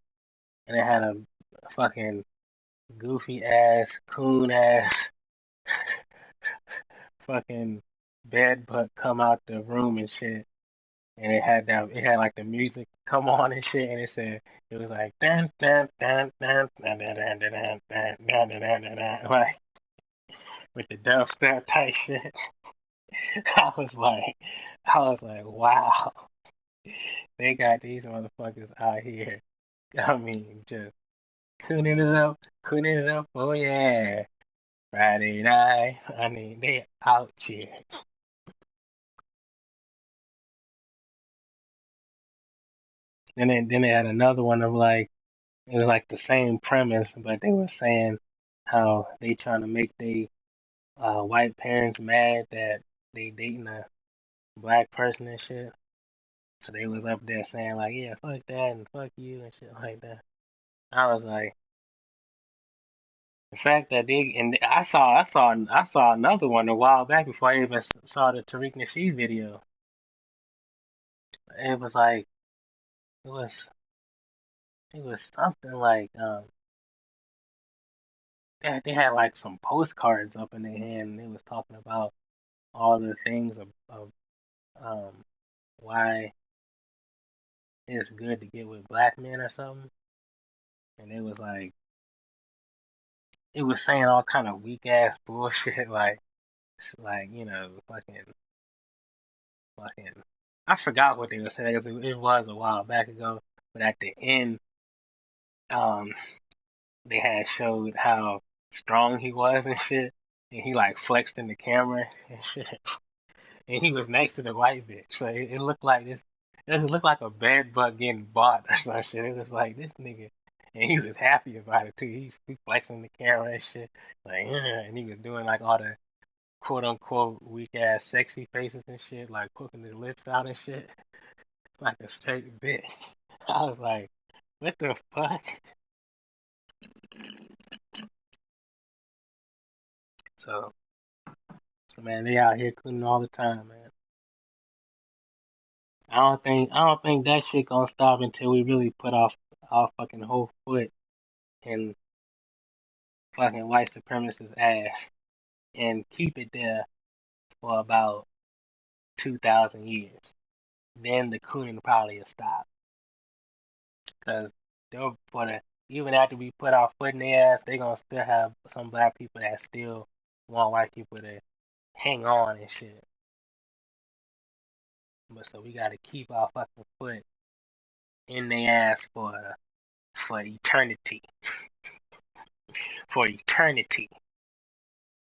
and it had a fucking goofy ass, coon ass, fucking bed butt come out the room and shit. And it had like the music come on and shit, and it was like dun dun dun dun dun dun dun dun dun dun dun dun dun dun, like with the dubstep type shit. I was like, wow, they got these motherfuckers out here. I mean, just cooning it up. Oh yeah, Friday night. I mean, they out here. And then they had another one of like it was like the same premise, but they were saying how they trying to make they white parents mad that they dating a black person and shit. So they was up there saying like, yeah, fuck that and fuck you and shit like that. I was like, the fact that they and I saw another one a while back before I even saw the Tariq Nasheed video. It was like it was it was something like they had like some postcards up in their hand and they was talking about all the things of um why it's good to get with black men or something. And it was saying all kind of weak ass bullshit like fucking I forgot what they were saying 'cause it was a while back ago. But at the end, um, they had showed how strong he was and shit, and he like flexed in the camera and shit. and he was next to the white bitch. So it looked like this. It looked like a bed bug getting bought or some shit. It was like this nigga, and he was happy about it too. He flexing the camera and shit, like yeah, and he was doing like all the quote unquote weak ass sexy faces and shit, like poking his lips out and shit, like a straight bitch. I was like, what the fuck? So man, they out here cooning all the time, man. I don't think that shit gonna stop until we really put off our fucking whole foot in fucking white supremacist ass and keep it there for about 2,000 years. Then the cooning probably will stop. Cause they'll for the even after we put our foot in their ass, they gonna still have some black people that still want white people to hang on and shit. But so we gotta keep our fucking foot in their ass for eternity, for eternity,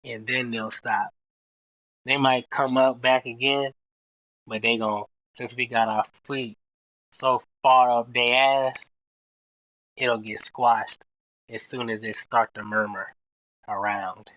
and then they'll stop. They might come up back again, but they gon' since we got our feet so far up their ass, it'll get squashed as soon as they start to murmur around.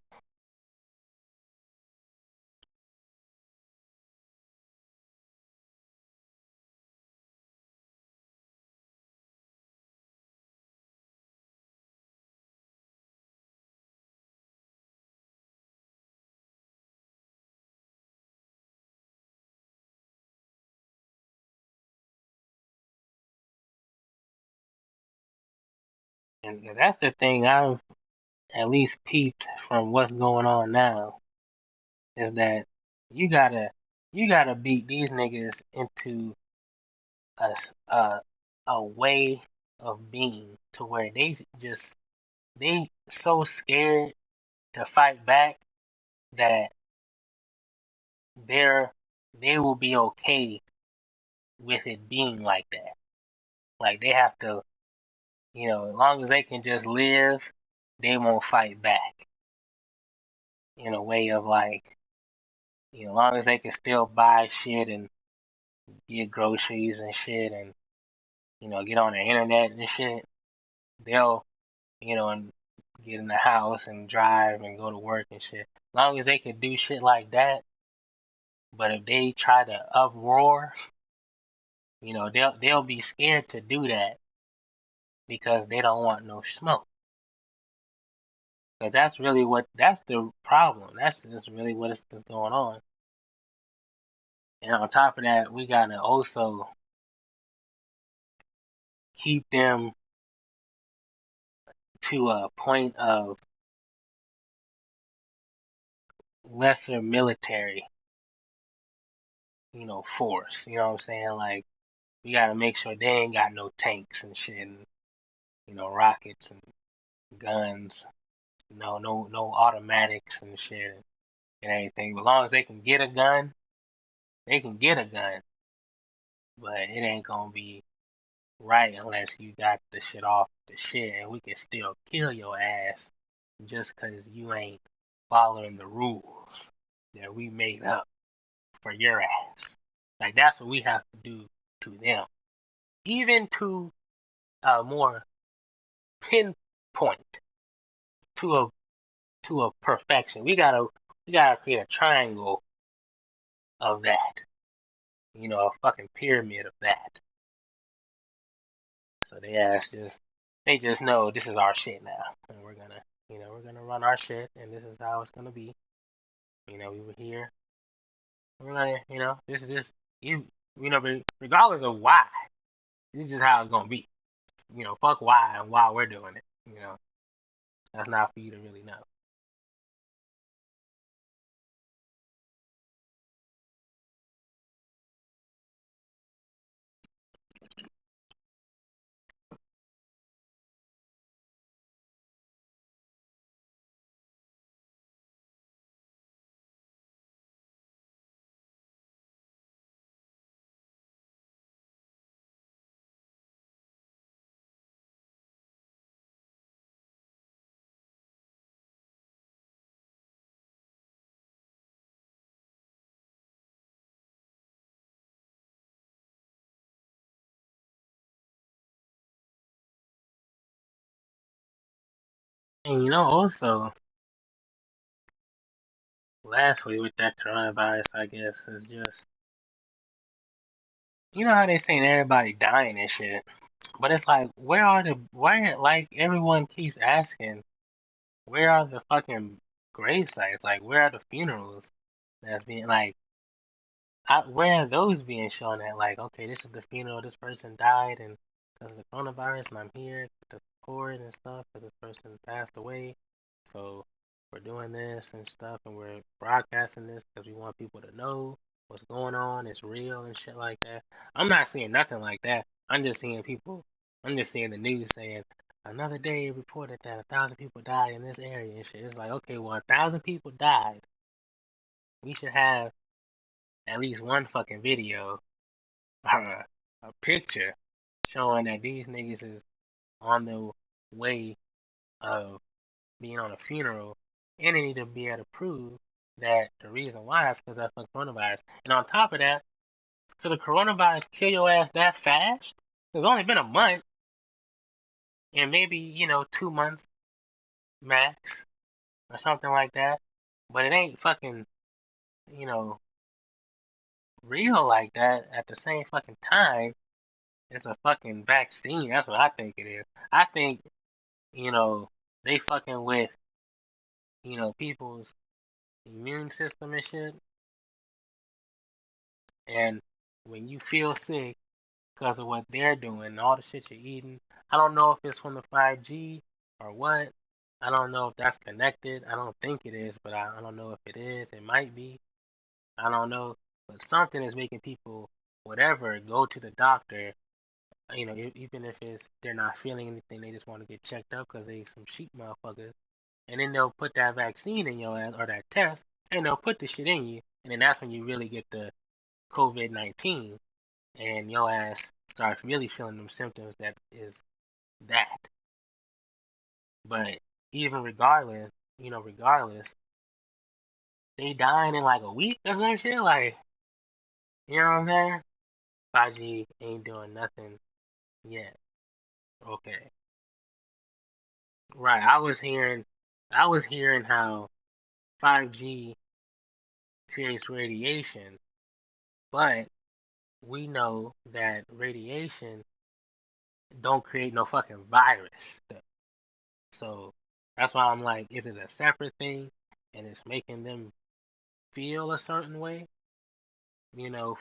And that's the thing I've at least peeped from what's going on now is that you gotta you gotta beat these niggas into a a way of being to where they so scared to fight back that they're they will be okay with it being like that. Like they have to, as long as they can just live, they won't fight back in a way of like, as long as they can still buy shit and get groceries and shit and, get on the internet and shit, they'll, and get in the house and drive and go to work and shit. As long as they can do shit like that, but if they try to uproar, they'll be scared to do that because they don't want no smoke. Because that's the problem. That's just really what is going on. And on top of that, we gotta also keep them to a point of lesser military, force. You know what I'm saying? Like, we gotta make sure they ain't got no tanks and shit and, rockets and guns. No automatics and shit and everything. But as long as they can get a gun, they can get a gun. But it ain't gonna be right unless you got the shit off the shit and we can still kill your ass just 'cause you ain't following the rules that we made up for your ass. Like that's what we have to do to them. Even to a more pinpoint to a perfection. We gotta create a triangle of that. A fucking pyramid of that. So they just know this is our shit now. And we're gonna run our shit and this is how it's gonna be. We were here. We're gonna, this is just regardless of why, this is just how it's gonna be. Fuck why and why we're doing it. That's not for you to really know. And also lastly with that coronavirus, I guess is just how they saying everybody dying and shit, but it's like where like everyone keeps asking where are the fucking grave sites? Like where are the funerals that's being like where are those being shown at? Like, okay, this is the funeral. This person died, and because of the coronavirus, and I'm here to support and stuff because this person passed away. So we're doing this and stuff, and we're broadcasting this because we want people to know what's going on. It's real and shit like that. I'm not seeing nothing like that. I'm just seeing people. I'm just seeing the news saying another day reported that 1,000 people died in this area and shit. It's like, okay, well, 1,000 people died. We should have at least one fucking video a picture showing that these niggas is on the way of being on a funeral, and they need to be able to prove that the reason why is because of the coronavirus. And on top of that, so the coronavirus kill your ass that fast? It's only been a month, and maybe 2 months max or something like that. But it ain't fucking you know real like that at the same fucking time. It's a fucking vaccine. That's what I think it is. I think you know, they fucking with, people's immune system and shit. And when you feel sick because of what they're doing, all the shit you're eating, I don't know if it's from the 5G or what. I don't know if that's connected. I don't think it is, but I don't know if it is. It might be. I don't know. But something is making people, whatever, go to the doctor. Even if they're not feeling anything, they just want to get checked up because they some sheep motherfuckers. And then they'll put that vaccine in your ass or that test, and they'll put the shit in you, and then that's when you really get the COVID-19, and your ass starts really feeling them symptoms that is that. But even regardless, they dying in like a week or some shit. Like, you know what I'm saying? 5G ain't doing nothing yet. Okay, right. I was hearing how 5G creates radiation, but we know that radiation don't create no fucking virus. So that's why I'm like, is it a separate thing and it's making them feel a certain way,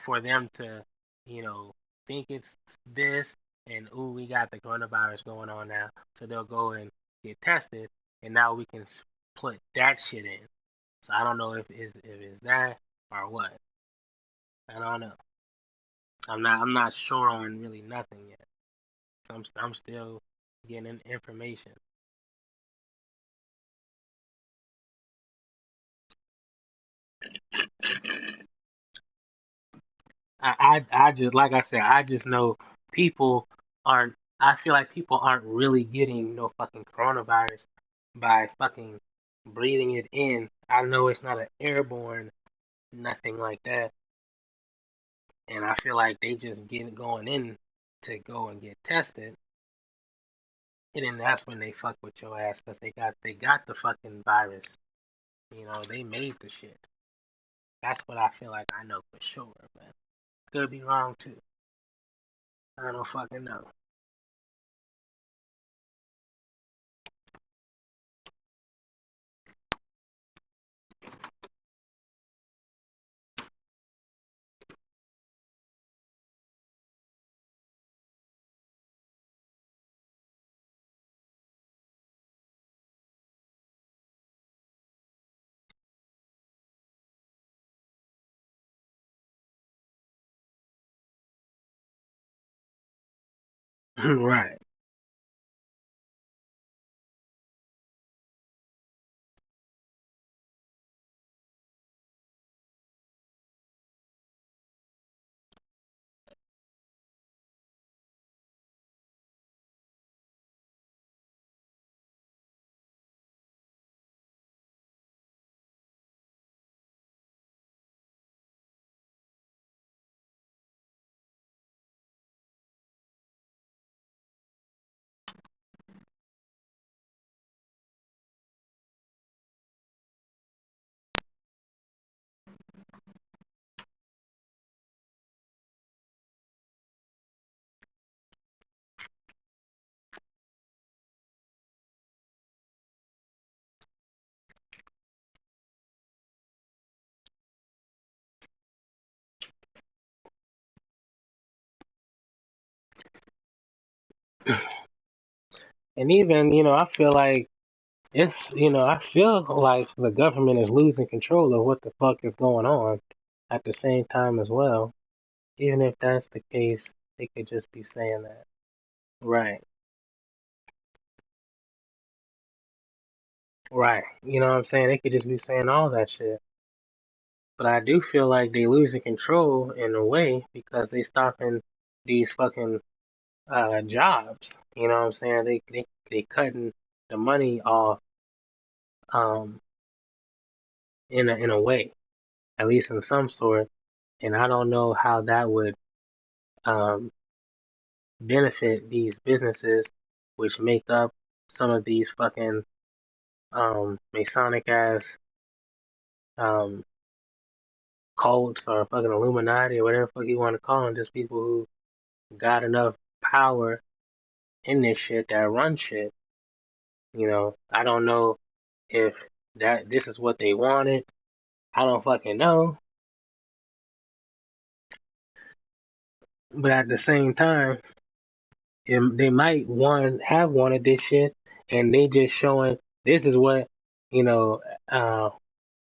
for them to, you know, think it's this and ooh, we got the coronavirus going on now. So they'll go and get tested and now we can put that shit in. So I don't know if it's that or what. I don't know. I'm not sure on really nothing yet. I'm still getting information. I just like I said, I just know people aren't. I feel like people aren't really getting no fucking coronavirus by fucking breathing it in. I know it's not an airborne, nothing like that, and I feel like they just get it going in to go and get tested, and then that's when they fuck with your ass because they got the fucking virus. They made the shit. That's what I feel like I know for sure, but could be wrong too. I don't fucking know. Right. And even, I feel like I feel like the government is losing control of what the fuck is going on at the same time as well. Even if that's the case, they could just be saying that. Right. Right. You know what I'm saying? They could just be saying all that shit. But I do feel like they losing control in a way because they stopping these fucking jobs. You know what I'm saying? They cutting the money off um in a way, at least in some sort. And I don't know how that would um benefit these businesses which make up some of these fucking Masonic ass um cults or fucking Illuminati or whatever the fuck you want to call them, just people who got enough power in this shit that run shit. I don't know if that this is what they wanted. I don't fucking know. But at the same time, they might have wanted this shit, and they just showing this is what you know.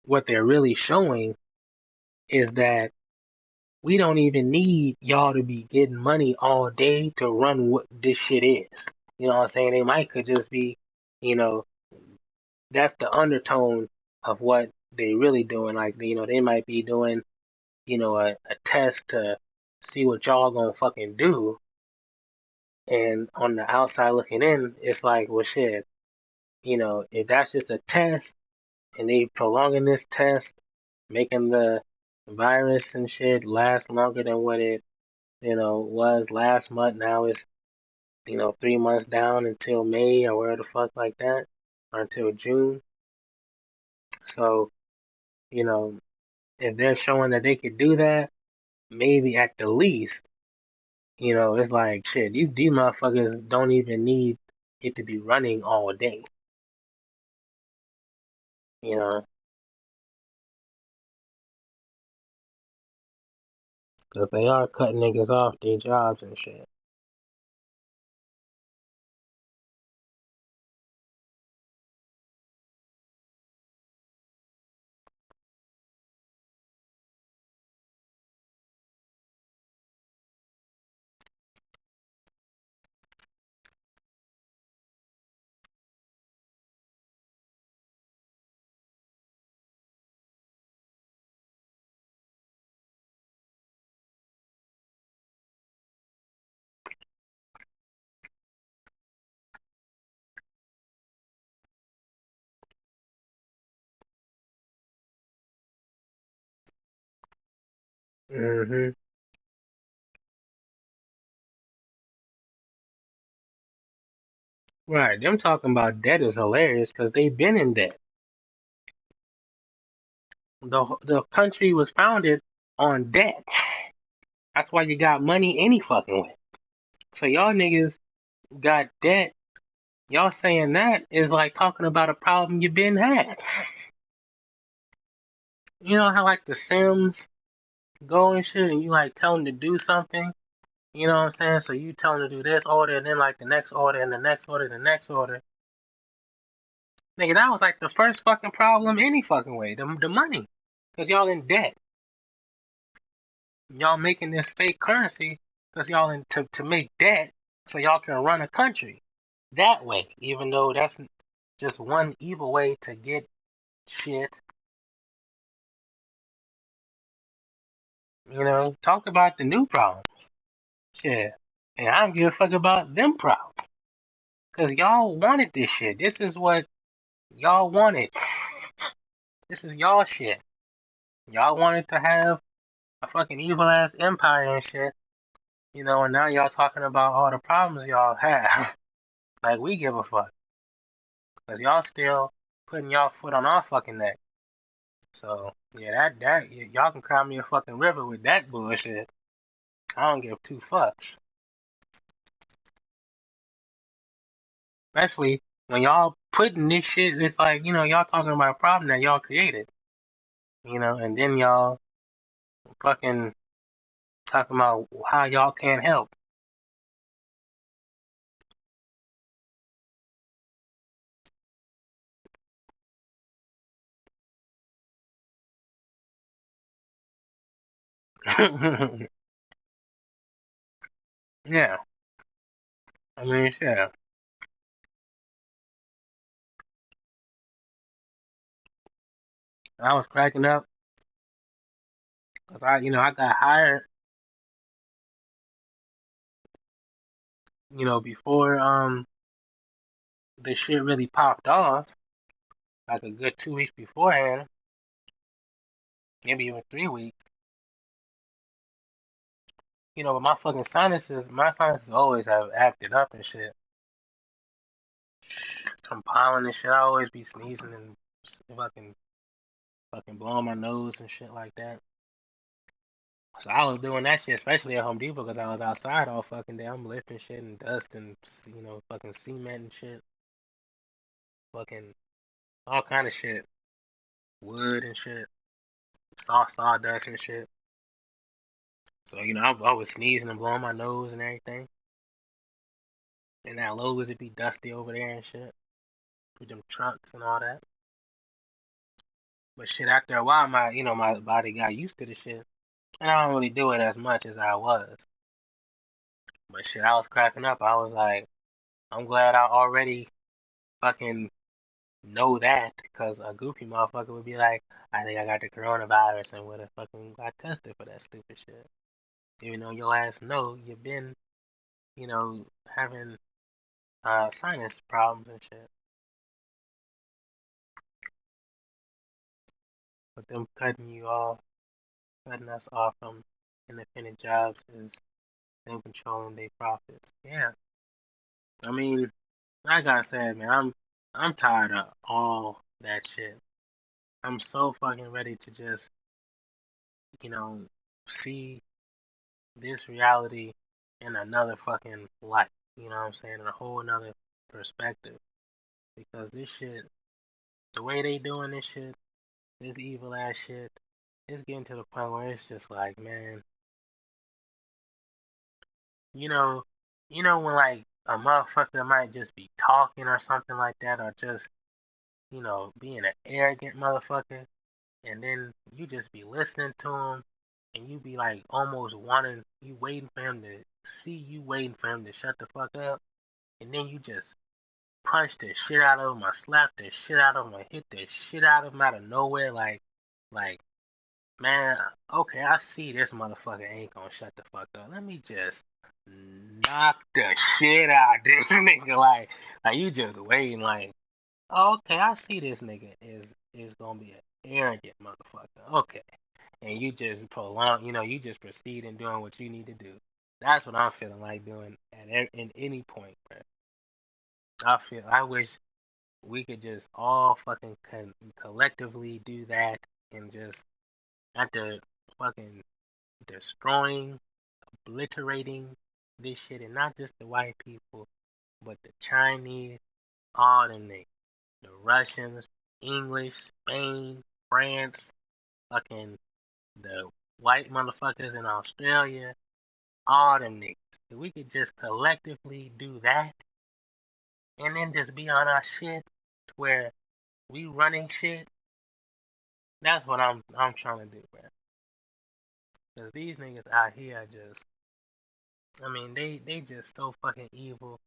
What they're really showing is that we don't even need y'all to be getting money all day to run what this shit is. You know what I'm saying? They might could just be, you know, that's the undertone of what they really doing. Like, they might be doing, a test to see what y'all gonna fucking do. And on the outside looking in, it's like, well, shit, if that's just a test and they prolonging this test, making the virus and shit last longer than what it, was last month. Now it's, 3 months down until May or where the fuck like that, or until June. So, you know, if they're showing that they could do that, maybe at the least, it's like shit. These motherfuckers don't even need it to be running all day. You know, because they are cutting niggas off their jobs and shit. Hmm. Right. Them talking about debt is hilarious because they've been in debt. The country was founded on debt. That's why you got money any fucking way. So y'all niggas got debt. Y'all saying that is like talking about a problem you been had. You know how like the Sims go and shit, and you like tell them to do something. You know what I'm saying? So you tell them to do this order, and then like the next order, and the next order, the next order. Nigga, that was like the first fucking problem any fucking way. The money, cause y'all in debt. Y'all making this fake currency, cause y'all in to make debt, so y'all can run a country that way. Even though that's just one evil way to get shit. Talk about the new problems. Shit. And I don't give a fuck about them problems. Because y'all wanted this shit. This is what y'all wanted. This is y'all shit. Y'all wanted to have a fucking evil ass empire and shit. And now y'all talking about all the problems y'all have. Like, we give a fuck. Because y'all still putting y'all foot on our fucking neck. So, yeah, y'all can cry me a fucking river with that bullshit. I don't give two fucks. Especially when y'all putting this shit, it's like, y'all talking about a problem that y'all created, and then y'all fucking talking about how y'all can't help. Yeah, I mean, shit. I was cracking up because I got hired, before the shit really popped off, like a good 2 weeks beforehand, maybe even 3 weeks. But my sinuses always have acted up and shit. From pollen and shit, I always be sneezing and fucking fucking blowing my nose and shit like that. So I was doing that shit, especially at Home Depot, because I was outside all fucking day. I'm lifting shit and dust and fucking cement and shit, fucking all kind of shit, wood and shit, sawdust and shit. So I was sneezing and blowing my nose and everything. And that Lowe's would be dusty over there and shit with them trucks and all that. But shit, after a while, my body got used to the shit, and I don't really do it as much as I was. But shit, I was cracking up. I was like, I'm glad I already fucking know that, because a goofy motherfucker would be like, I think I got the coronavirus and would have fucking got tested for that stupid shit. Even though your ass know you've been, having sinus problems and shit. But them cutting us off from independent jobs is them controlling their profits. Yeah. I mean, like I said, man, I'm tired of all that shit. I'm so fucking ready to just, you know, see this reality in another fucking light. You know what I'm saying? In a whole another perspective. Because this shit, the way they doing this shit, this evil ass shit, it's getting to the point where it's just like, man, you know, when like a motherfucker might just be talking or something like that, or just, being an arrogant motherfucker, and then you just be listening to him, and you be like almost you waiting for him to see you, waiting for him to shut the fuck up, and then you just punch the shit out of him, or slap the shit out of him, or hit the shit out of him out of nowhere, like, man, okay, I see this motherfucker ain't gonna shut the fuck up. Let me just knock the shit out this nigga, like you just waiting, like, oh, okay, I see this nigga is gonna be an arrogant motherfucker. Okay. And you just prolong, you just proceed in doing what you need to do. That's what I'm feeling like doing in any point, bro. I wish we could just all fucking collectively do that, and just after fucking destroying, obliterating this shit, and not just the white people, but the Chinese, all them niggas, the Russians, English, Spain, France, fucking the white motherfuckers in Australia, all them niggas. If we could just collectively do that, and then just be on our shit to where we running shit, that's what I'm trying to do, man. Cause these niggas out here just, I mean, they just so fucking evil.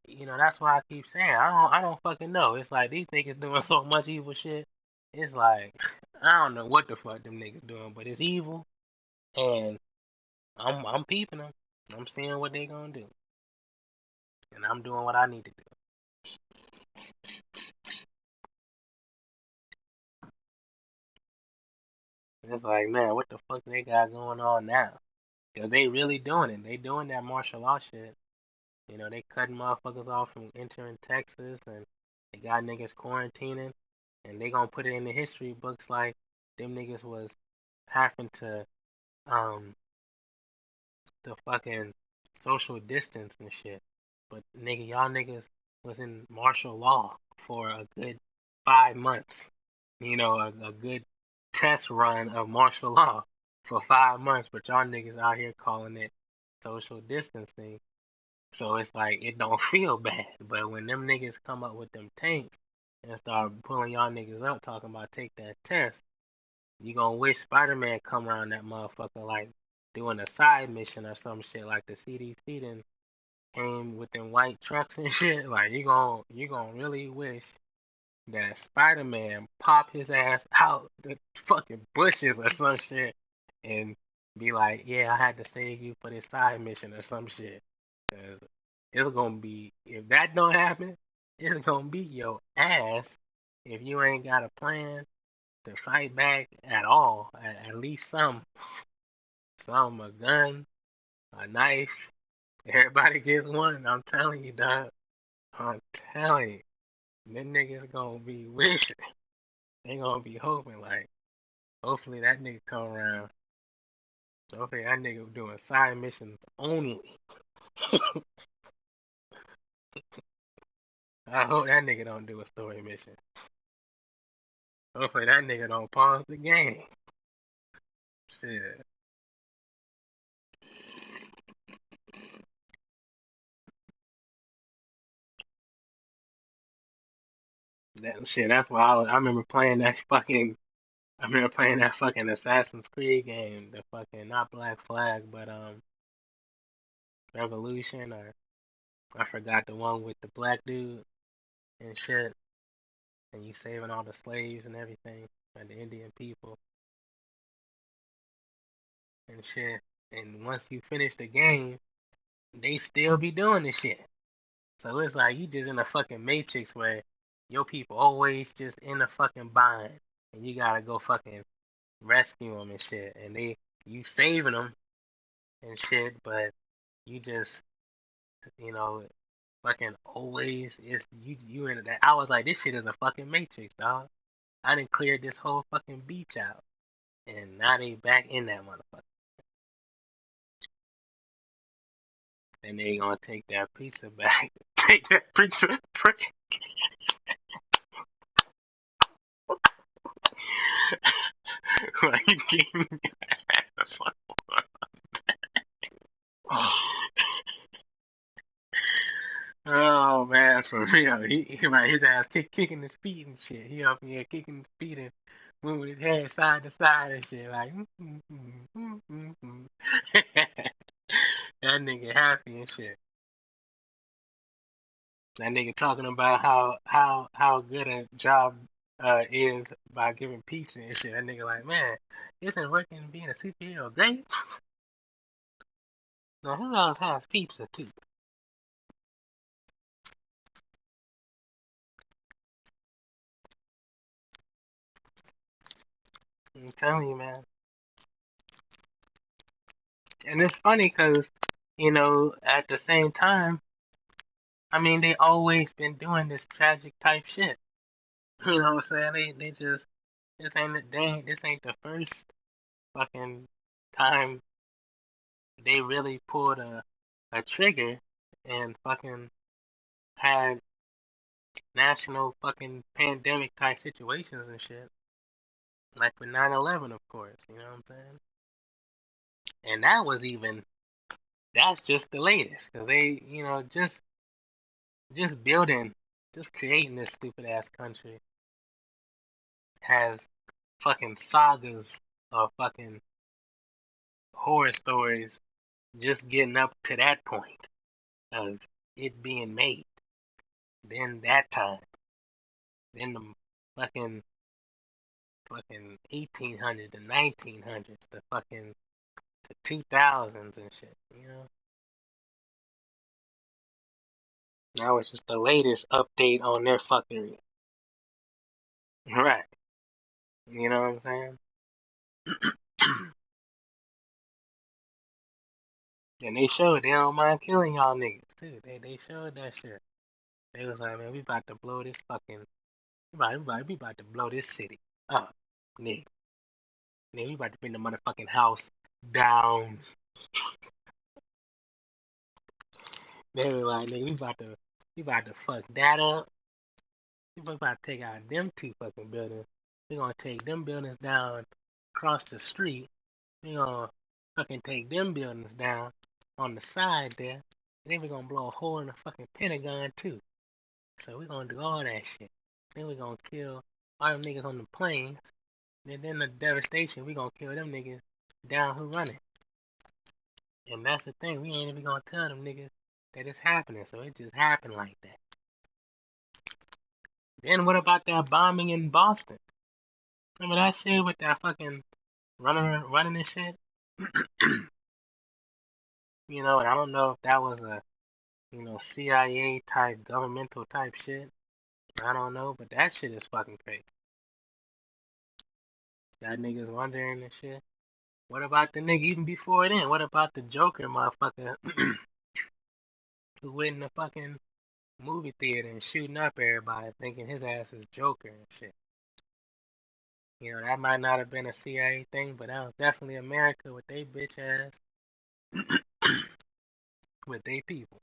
That's why I keep saying I don't fucking know. It's like these niggas doing so much evil shit. It's like I don't know what the fuck them niggas doing, but it's evil, and I'm peeping them. I'm seeing what they gonna do, and I'm doing what I need to do. And it's like, man, what the fuck they got going on now? Cause they really doing it. They doing that martial law shit. They cutting motherfuckers off from entering Texas, and they got niggas quarantining, and they gonna put it in the history books like them niggas was having um to fucking social distance and shit. But nigga, y'all niggas was in martial law for a good 5 months. A good test run of martial law for 5 months, but y'all niggas out here calling it social distancing. So it's like it don't feel bad. But when them niggas come up with them tanks and start pulling y'all niggas up talking about take that test, You gonna wish Spider-Man come around that motherfucker like doing a side mission or some shit like the CDC then came with them white trucks and shit. Like you gonna really wish that Spider-Man pop his ass out the fucking bushes or some shit and be like, yeah, I had to save you for this side mission or some shit. Cause it's gonna be, if that don't happen, it's gonna be your ass if you ain't got a plan to fight back at all. At least some, a gun, a knife. Everybody gets one. I'm telling you, dog. I'm telling you. Them niggas gonna be wishing. They gonna be hoping like, hopefully that nigga come around. Hopefully that nigga doing side missions only. I hope that nigga don't do a story mission. Hopefully that nigga don't pause the game. Shit. That's why I remember playing that fucking. I remember playing that fucking Assassin's Creed game, the fucking not Black Flag, but Revolution, or I forgot the one with the black dude and shit, and you saving all the slaves and everything, and the Indian people and shit. And once you finish the game, they still be doing this shit. So it's like you just in a fucking matrix where your people always just in a fucking bind, and you gotta go fucking rescue them and shit, and you saving them and shit, but you just you know fucking always is you in that. I was like, this shit is a fucking matrix, dog. I done cleared this whole fucking beach out, and now they back in that motherfucker, and they gonna take that pizza back, take that pizza break. Like, give me the fuck. Oh man, for real. He like his ass kicking his feet and shit. He up here kicking his feet and moving his head side to side and shit. Like, that nigga happy and shit. That nigga talking about how good a job is by giving pizza and shit. That nigga like, man, isn't working being a superhero great? Now who else has pizza too? I'm telling you, man. And it's funny because, at the same time, I mean, they always been doing this tragic type shit. You know what I'm saying? They just this ain't the first fucking time they really pulled a trigger and fucking had national fucking pandemic type situations and shit. Like with 9/11, of course, you know what I'm saying? And that's just the latest, because they, just building, just creating this stupid ass country has fucking sagas of fucking horror stories just getting up to that point of it being made. Then that time, then the fucking 1800s, the 1900s, the 2000s and shit. Now it's just the latest update on their fuckery. Right. You know what I'm saying? And they showed they don't mind killing y'all niggas too. They showed that shit. They was like, man, we about to blow this fucking, we about to blow this city up, nigga. Nigga, we about to bring the motherfucking house down. They were like, nigga, we about to fuck that up. We about to take out them two fucking buildings. We gonna take them buildings down across the street. We gonna fucking take them buildings down on the side there. And then we gonna blow a hole in the fucking Pentagon too. So we gonna do all that shit. Then we gonna kill all them niggas on the planes. And then the devastation, we gonna kill them niggas down who running. And that's the thing, we ain't even gonna tell them niggas that it's happening, so it just happened like that. Then what about that bombing in Boston? Remember that shit with that fucking running and shit? You know, and I don't know if that was a, CIA type, governmental type shit. I don't know, but that shit is fucking crazy. That niggas wondering and shit. What about the nigga even before then? What about the Joker motherfucker who went in the fucking movie theater and shooting up everybody thinking his ass is Joker and shit? You know, that might not have been a CIA thing, but that was definitely America with they bitch ass, with they people.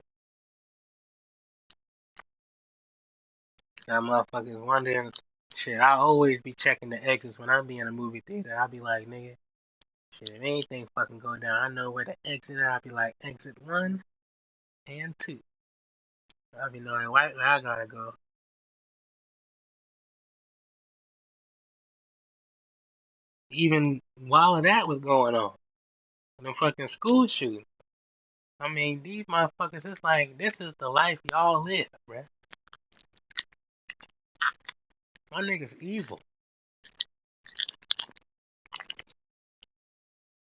That motherfuckers wondering, shit, I always be checking the exits when I be in a movie theater. I be like, nigga, shit, if anything fucking go down, I know where the exit is. I be like, exit 1 and 2. I be knowing where I gotta go. Even while that was going on, the fucking school shooting. I mean, these motherfuckers, it's like, this is the life y'all live, bruh. My niggas evil.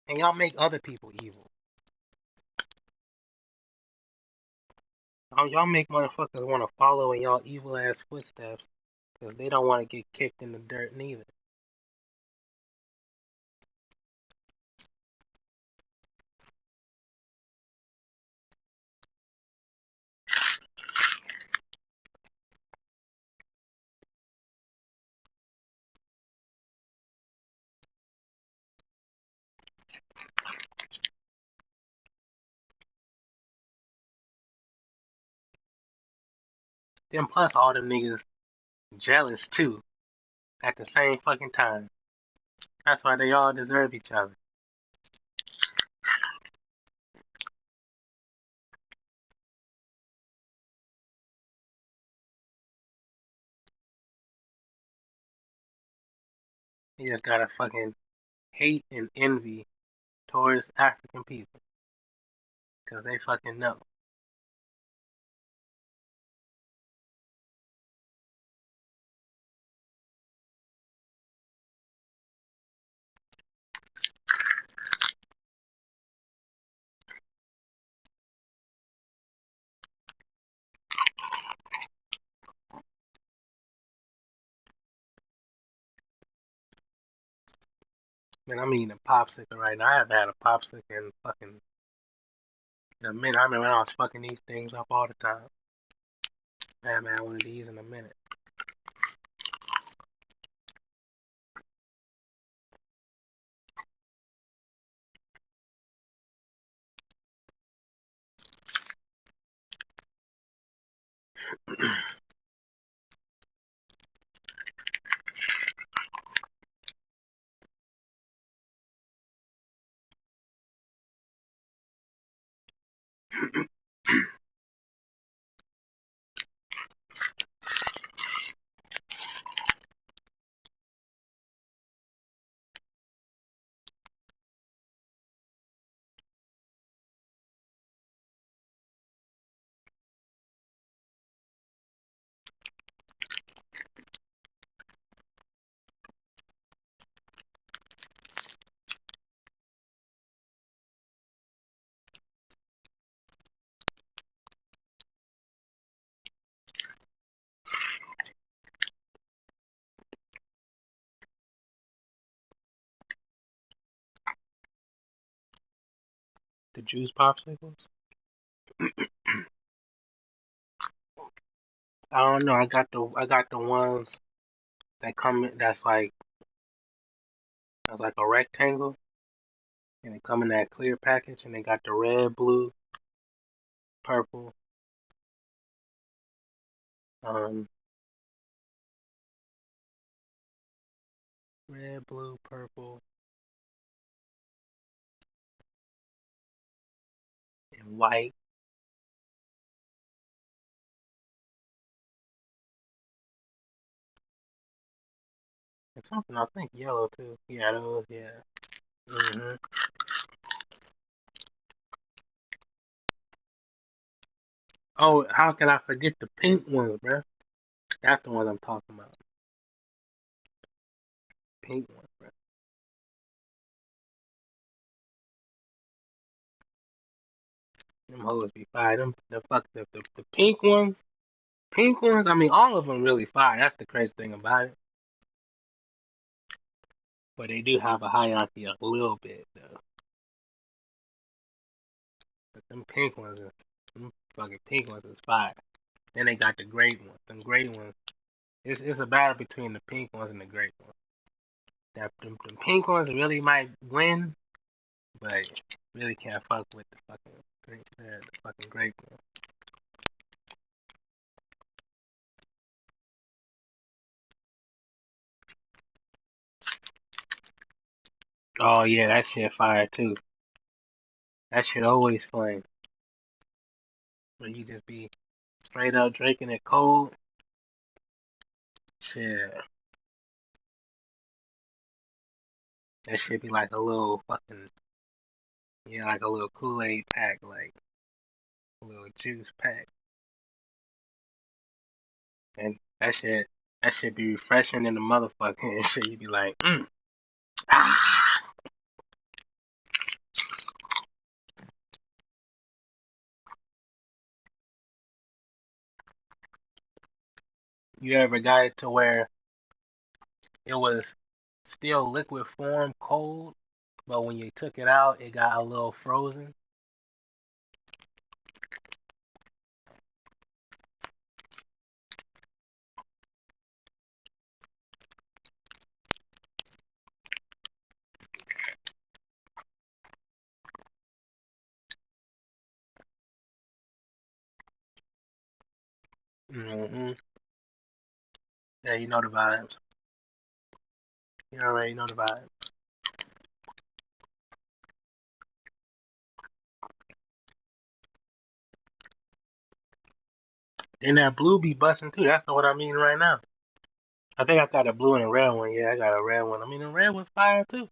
And y'all make other people evil. Y'all make motherfuckers want to follow in y'all evil ass footsteps because they don't want to get kicked in the dirt neither. Then plus all them niggas jealous too at the same fucking time. That's why they all deserve each other. You just gotta fucking hate and envy towards African people because they fucking know. Man, I'm eating a popsicle right now. I haven't had a popsicle in fucking a minute. I remember when I was fucking these things up all the time. I haven't had one of these in a minute. The juice popsicles. I don't know. I got the ones that come that's like a rectangle and they come in that clear package and they got the red, blue, purple, um, red, blue, purple, and white. And something I think yellow too. Yeah, those. Yeah. Mhm. Oh, how can I forget the pink ones, bro? That's the ones I'm talking about. Pink ones, bro. Them hoes be fire. Them the pink ones. Pink ones. I mean, all of them really fire. That's the crazy thing about it. But they do have a hierarchy a little bit though. But them pink ones, them fucking pink ones is fire. Then they got the great ones. Them great ones. It's a battle between the pink ones and the great ones. The pink ones really might win, but really can't fuck with the fucking the fucking great ones. Oh yeah, that shit fire too. That shit always flame. When you just be straight up drinking it cold. Shit, that shit be like a little fucking yeah, like a little Kool-Aid pack, like a little juice pack, and that shit be refreshing in the motherfucking and shit. You be like, ah. You ever got it to where it was still liquid form, cold, but when you took it out, it got a little frozen? Mm-hmm. Yeah, you know the vibes. You already know the vibes. And that blue be busting too. That's not what I mean right now. I think I got a blue and a red one. Yeah, I got a red one. I mean, the red one's fire too.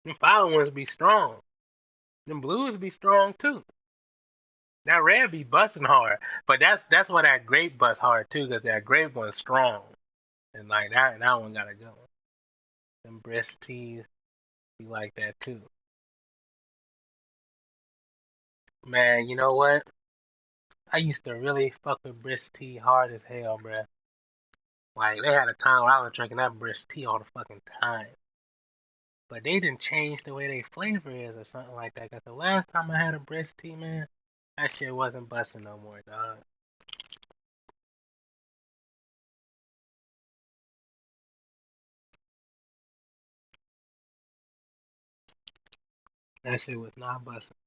The fire ones be strong. Them blues be strong too. That red be busting hard. But that's why that grape bust hard too, because that grape one's strong. And like that one gotta go. Them breast tees be like that too. Man, you know what? I used to really fuck with brisk tea hard as hell, bruh. Like, they had a time where I was drinking that brisk tea all the fucking time. But they didn't change the way they flavor is or something like that. Cause the last time I had a brisk tea, man, that shit wasn't busting no more, dog. That shit was not busting.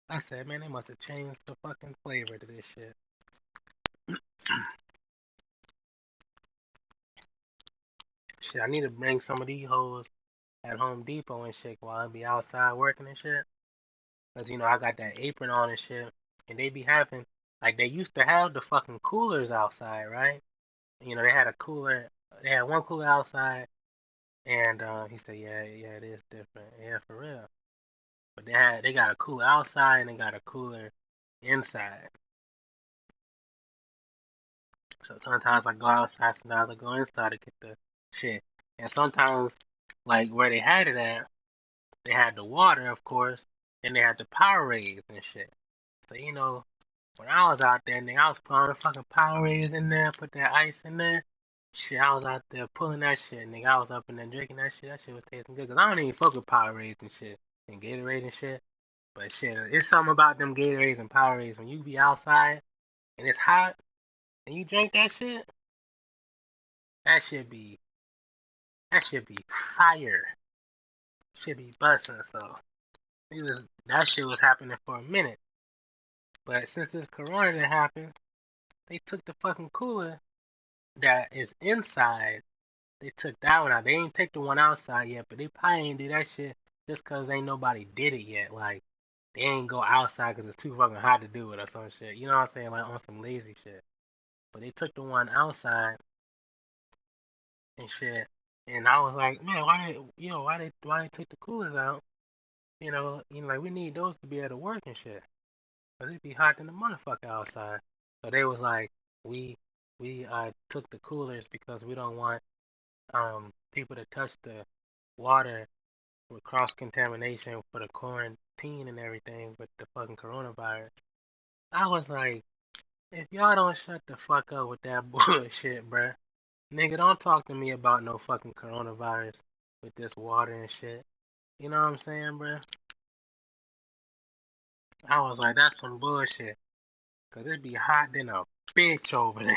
I said, man, they must have changed the fucking flavor to this shit. Shit, I need to bring some of these hoes at Home Depot and shit while I be outside working and shit. Cause you know I got that apron on and shit, and they be having like they used to have the fucking coolers outside, right? You know they had a cooler, they had one cooler outside, and he said, yeah, it is different, yeah, for real. But they got a cooler outside and they got a cooler inside. So sometimes I go outside, sometimes I go inside to get the shit, and sometimes like where they had it at, they had the water, of course, and they had the Powerades and shit. So you know when I was out there, nigga, I was putting the fucking Powerades in there, put that ice in there. Shit, I was out there pulling that shit, nigga. I was up in there drinking that shit. That shit was tasting good. Cause I don't even fuck with Powerades and shit. And Gatorade and shit. But shit, it's something about them Gatorades and Powerades. When you be outside and it's hot and you drink that shit, that shit be, that shit be fire. Shit be busting. So, that shit was happening for a minute. But since this corona didn't happen, they took the fucking cooler that is inside. They took that one out. They ain't take the one outside yet, but they probably ain't do that shit just cause ain't nobody did it yet. Like they ain't go outside cause it's too fucking hot to do it or some shit. You know what I'm saying? Like on some lazy shit. But they took the one outside and shit. And I was like, man, why they took the coolers out? Like we need those to be able to work and shit. Cause it be hot than the motherfucker outside. So they was like, we we took the coolers because we don't want people to touch the water with cross contamination for the quarantine and everything with the fucking coronavirus. I was like, if y'all don't shut the fuck up with that bullshit, bruh. Nigga, don't talk to me about no fucking coronavirus with this water and shit. You know what I'm saying, bruh? I was like, that's some bullshit. Cause it be hot than a bitch over there.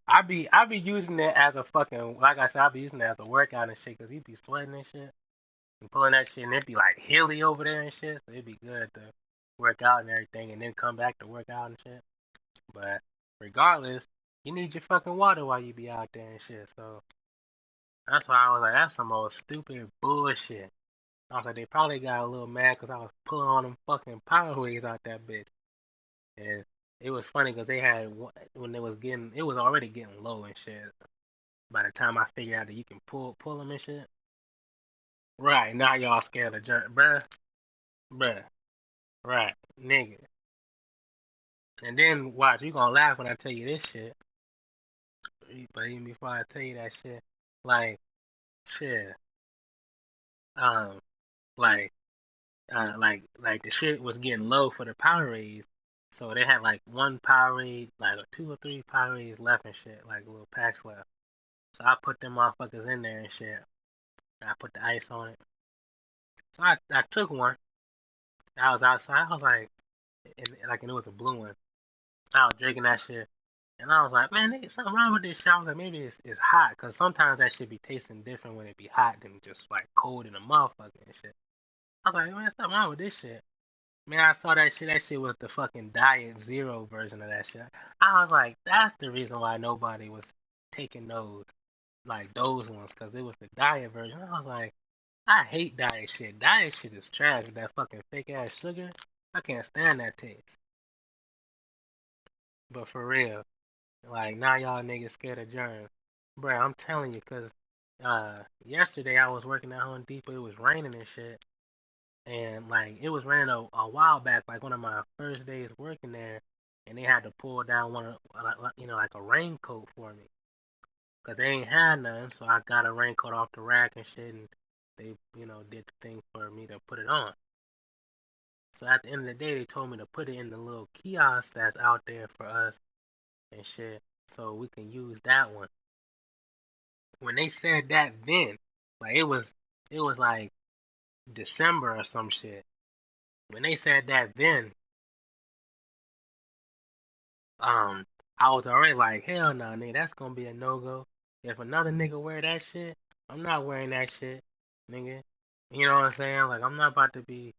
I be using it as a fucking, like I said, I be using it as a workout and shit. Cause you be sweating and shit and pulling that shit, and it be like hilly over there and shit. So it be good to work out and everything, and then come back to work out and shit. But regardless, you need your fucking water while you be out there and shit. So that's why I was like, that's some old stupid bullshit. I was like, they probably got a little mad because I was pulling on them fucking power waves out that bitch. And it was funny because they had, when it was already getting low and shit. By the time I figured out that you can pull them and shit. Right, now y'all scared of jump. Bruh, right, nigga. And then watch, you gonna laugh when I tell you this shit. But even before I tell you that shit, like, shit, um, like, like the shit was getting low for the Powerades, so they had like one Powerade, like two or three Powerades left and shit, like little packs left. So I put them motherfuckers in there and shit. And I put the ice on it. So I took one. I was outside. I was like, and it was a blue one. I was drinking that shit, and I was like, man, nigga, something wrong with this shit. I was like, maybe it's hot, cause sometimes that shit be tasting different when it be hot than just like cold in a motherfucker and shit. I was like, man, something wrong with this shit. Man, I saw that shit. That shit was the fucking Diet Zero version of that shit. I was like, that's the reason why nobody was taking those, like those ones, because it was the diet version. I was like, I hate diet shit. Diet shit is trash with that fucking fake ass sugar. I can't stand that taste. But for real, like now y'all niggas scared of germs. Bruh, I'm telling you, because yesterday I was working at Home Depot. It was raining and shit. And like it was raining a while back, like one of my first days working there, and they had to pull down one of like a raincoat for me, cause they ain't had none. So I got a raincoat off the rack and shit, and they did the thing for me to put it on. So at the end of the day, they told me to put it in the little kiosk that's out there for us and shit, so we can use that one. When they said that, then like it was like December or some shit. When they said that, then Um, I was already like, hell no, nigga, that's gonna be a no go. If another nigga wear that shit, I'm not wearing that shit, nigga. You know what I'm saying? Like, I'm not about to be,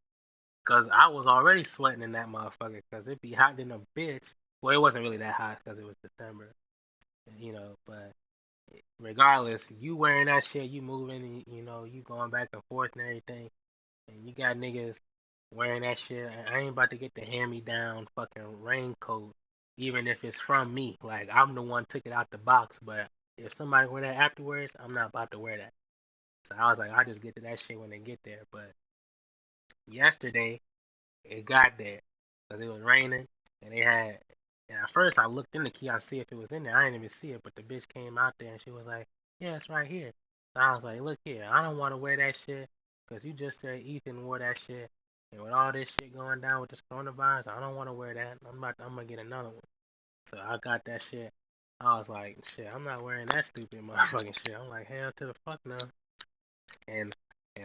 cause I was already sweating in that motherfucker, cause it be hot than a bitch. Well, it wasn't really that hot, cause it was December, but regardless, you wearing that shit, you moving, and, you going back and forth and everything. And you got niggas wearing that shit. I ain't about to get the hand me down fucking raincoat, even if it's from me. Like I'm the one took it out the box, but if somebody wear that afterwards, I'm not about to wear that. So I was like, I'll just get to that shit when they get there. But yesterday, it got there because it was raining, and they had. And at first, I looked in the kiosk to see if it was in there. I didn't even see it, but the bitch came out there and she was like, "Yeah, it's right here." So I was like, "Look here, I don't want to wear that shit because you just said Ethan wore that shit, and with all this shit going down with this coronavirus, I don't want to wear that. I'm gonna get another one." So I got that shit. I was like, "Shit, I'm not wearing that stupid motherfucking shit." I'm like, "Hell to the fuck no." And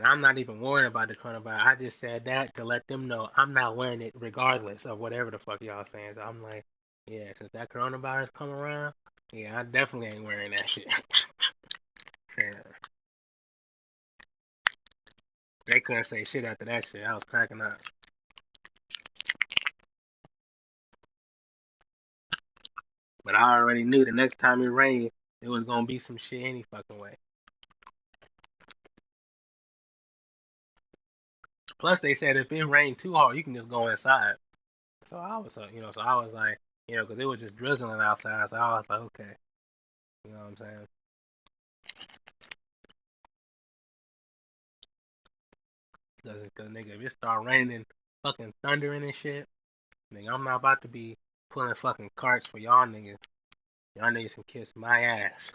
I'm not even worried about the coronavirus. I just said that to let them know I'm not wearing it regardless of whatever the fuck y'all saying. So I'm like, yeah, since that coronavirus come around, yeah, I definitely ain't wearing that shit. Yeah. They couldn't say shit after that shit. I was cracking up. But I already knew the next time it rained, it was gonna be some shit any fucking way. Plus, they said if it rained too hard, you can just go inside. So I was like, because it was just drizzling outside. So I was like, okay, you know what I'm saying? Cause nigga, if it start raining and fucking thundering and shit, nigga, I'm not about to be pulling fucking carts for y'all niggas. Y'all niggas can kiss my ass.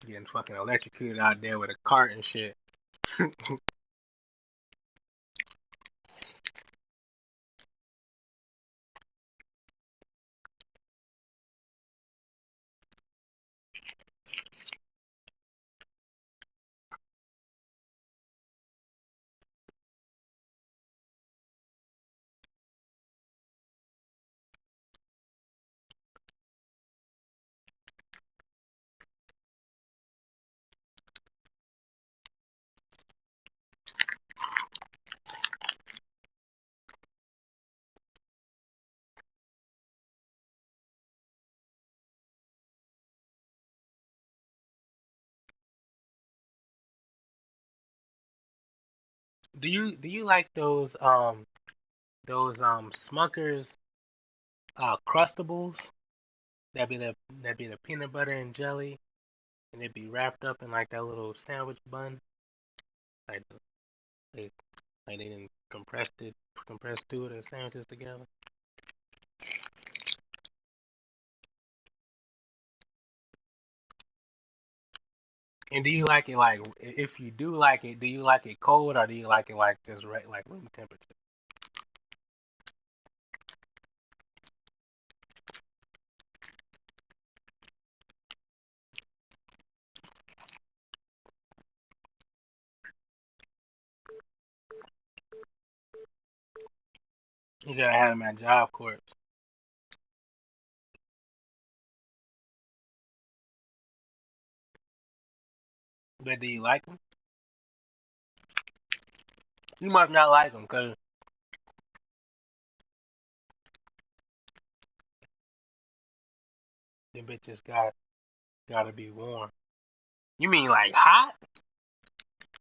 Getting fucking electrocuted out there with a cart and shit. Do you like those Smuckers crustables that be the peanut butter and jelly and it be wrapped up in like that little sandwich bun like they they didn't compress two of the sandwiches together. And do you like it like if you do like it, do you like it cold or do you like it like just right like room temperature? You said I had them at Job Corps, but do you like them? You must not like them because them bitches gotta be warm. You mean like hot?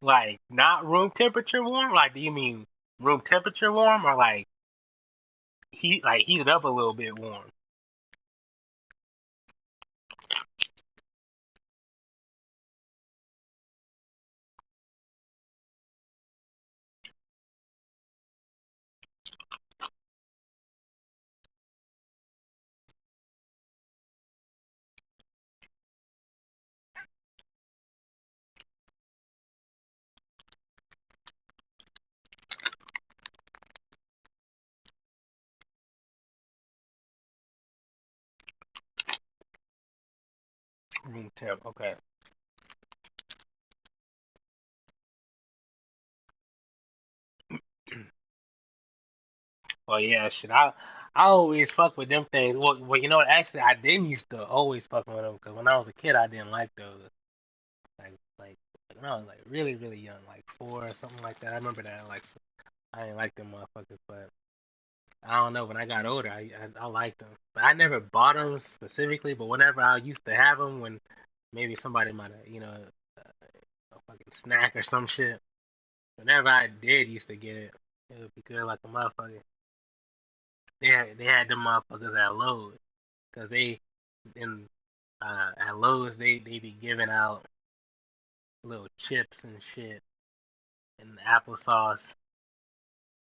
Like not room temperature warm? Like do you mean room temperature warm or like heated up a little bit warm? Room temp, okay. Well, yeah, shit. I always fuck with them things. Well, you know what? Actually, I didn't used to always fuck with them because when I was a kid, I didn't like those. Like when I was like really really young, like 4 or something like that. I remember that. Like I didn't like them motherfuckers, but I don't know. When I got older, I liked them. But I never bought them specifically. But whenever I used to have them, when maybe somebody might have a fucking snack or some shit. Whenever I did used to get it, it would be good like a motherfucker. They had them motherfuckers at Lowe's because they in at Lowe's they be giving out little chips and shit and applesauce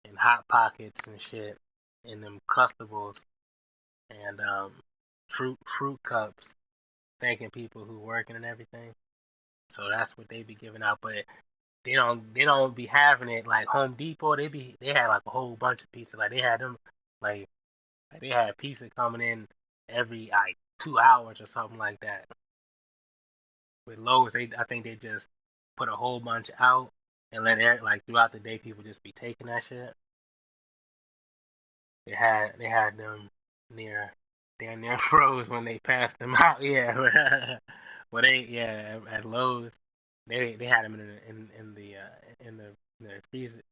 and hot pockets and shit and them crustables and fruit cups, thanking people who working and everything. So that's what they be giving out, but they don't be having it like Home Depot. They had like a whole bunch of pizza. Like they had them like, like they had pizza coming in every like 2 hours or something like that. With Lowe's, I think they just put a whole bunch out and let it like throughout the day people just be taking that shit. They had them near damn near froze when they passed them out. Yeah, but they at Lowe's they had them in the freezer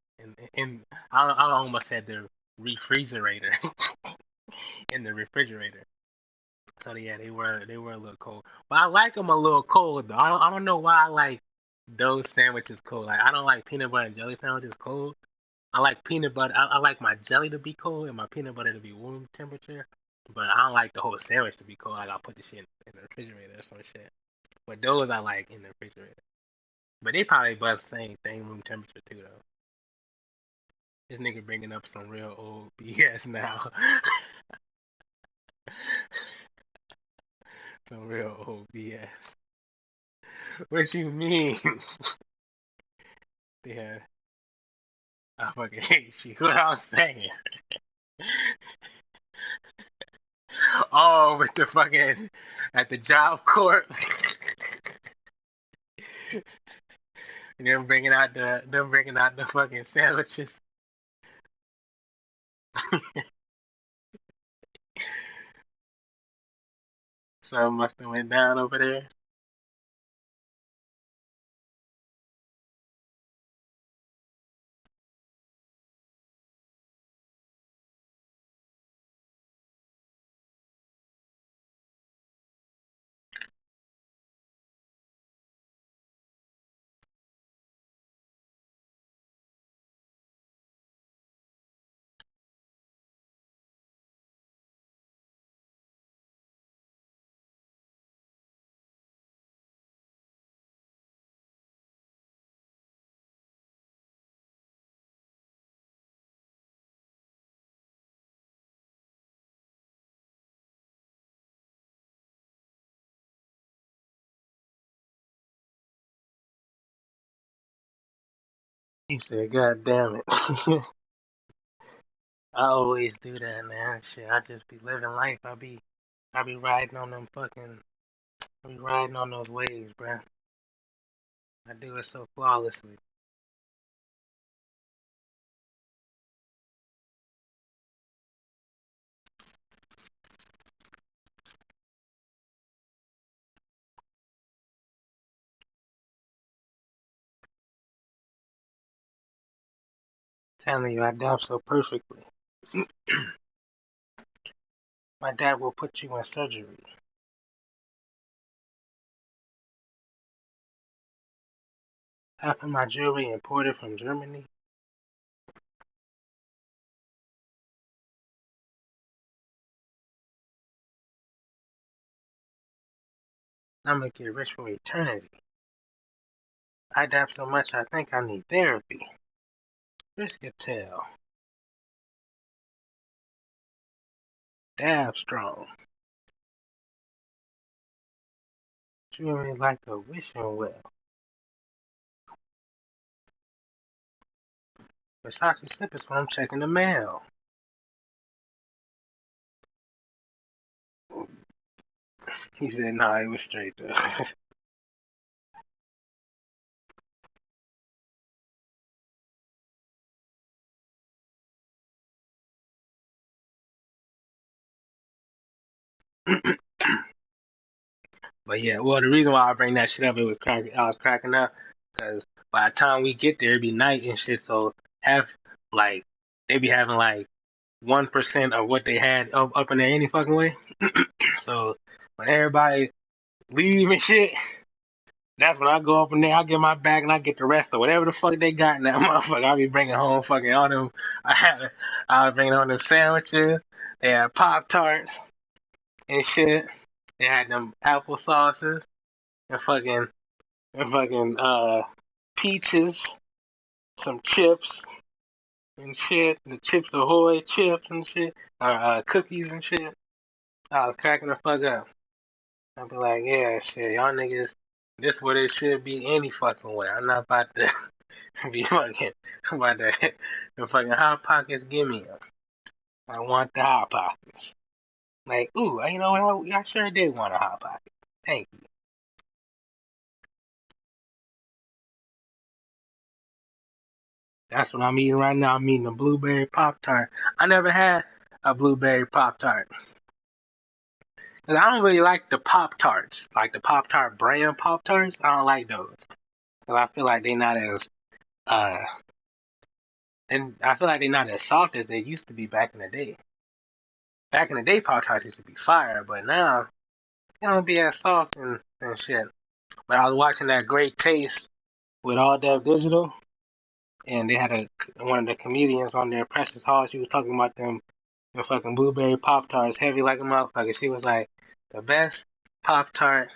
in I almost said the refrigerator in the refrigerator. So yeah, they were a little cold, but I like them a little cold though. I don't know why I like those sandwiches cold. Like I don't like peanut butter and jelly sandwiches cold. I like peanut butter. I like my jelly to be cold and my peanut butter to be room temperature. But I don't like the whole sandwich to be cold. Like I'll put the shit in the refrigerator or some shit. But those I like in the refrigerator. But they probably bust same thing room temperature too though. This nigga bringing up some real old BS now. Some real old BS. What you mean? Yeah, I fucking hate you. What I'm saying. Oh, with the fucking at the job court. Them bringing out the fucking sandwiches. Something must have went down over there. He said, "God damn it." I always do that, man. Shit, I just be living life. I be riding on them fucking, I be riding on those waves, bruh. I do it so flawlessly. Telling you, I adapt so perfectly. My dad will put you in surgery. Half of my jewelry imported from Germany. I'm gonna get rich for eternity. I adapt so much, I think I need therapy. Biscuitel. Dab strong. Jewelry like a wishing well. Versace slippers when I'm checking the mail. He said, nah, it was straight though. But yeah, well, the reason why I bring that shit up, I was cracking up, because by the time we get there, it be night and shit. So half, like, they be having like 1% of what they had up in there any fucking way. So when everybody leave and shit, that's when I go up in there. I get my bag and I get the rest of whatever the fuck they got in that motherfucker. I be bringing home fucking all them. I was bringing home them sandwiches. They had Pop Tarts and shit. They had them apple sauces and fucking peaches, some chips and shit. The Chips Ahoy chips and shit. Cookies and shit. I was cracking the fuck up. I'd be like, yeah, shit, y'all niggas, this what it should be any fucking way. I'm not about to be fucking about the fucking hot pockets. Give me them. I want the hot pockets. Like, ooh, you know what? I sure did want a hot pocket. Thank you. That's what I'm eating right now. I'm eating a blueberry Pop Tart. I never had a blueberry Pop Tart. Cause I don't really like the Pop Tarts, like the Pop Tart brand Pop Tarts. I don't like those. Cause I feel like they're not as uh, and I feel like they're not as soft as they used to be back in the day. Back in the day, Pop Tarts used to be fire, but now they don't be as soft and shit. But I was watching that Great Taste with All Dev Digital, and they had one of the comedians on there, Precious Hall. She was talking about them the fucking blueberry Pop Tarts, heavy like a motherfucker. She was like, the best Pop Tart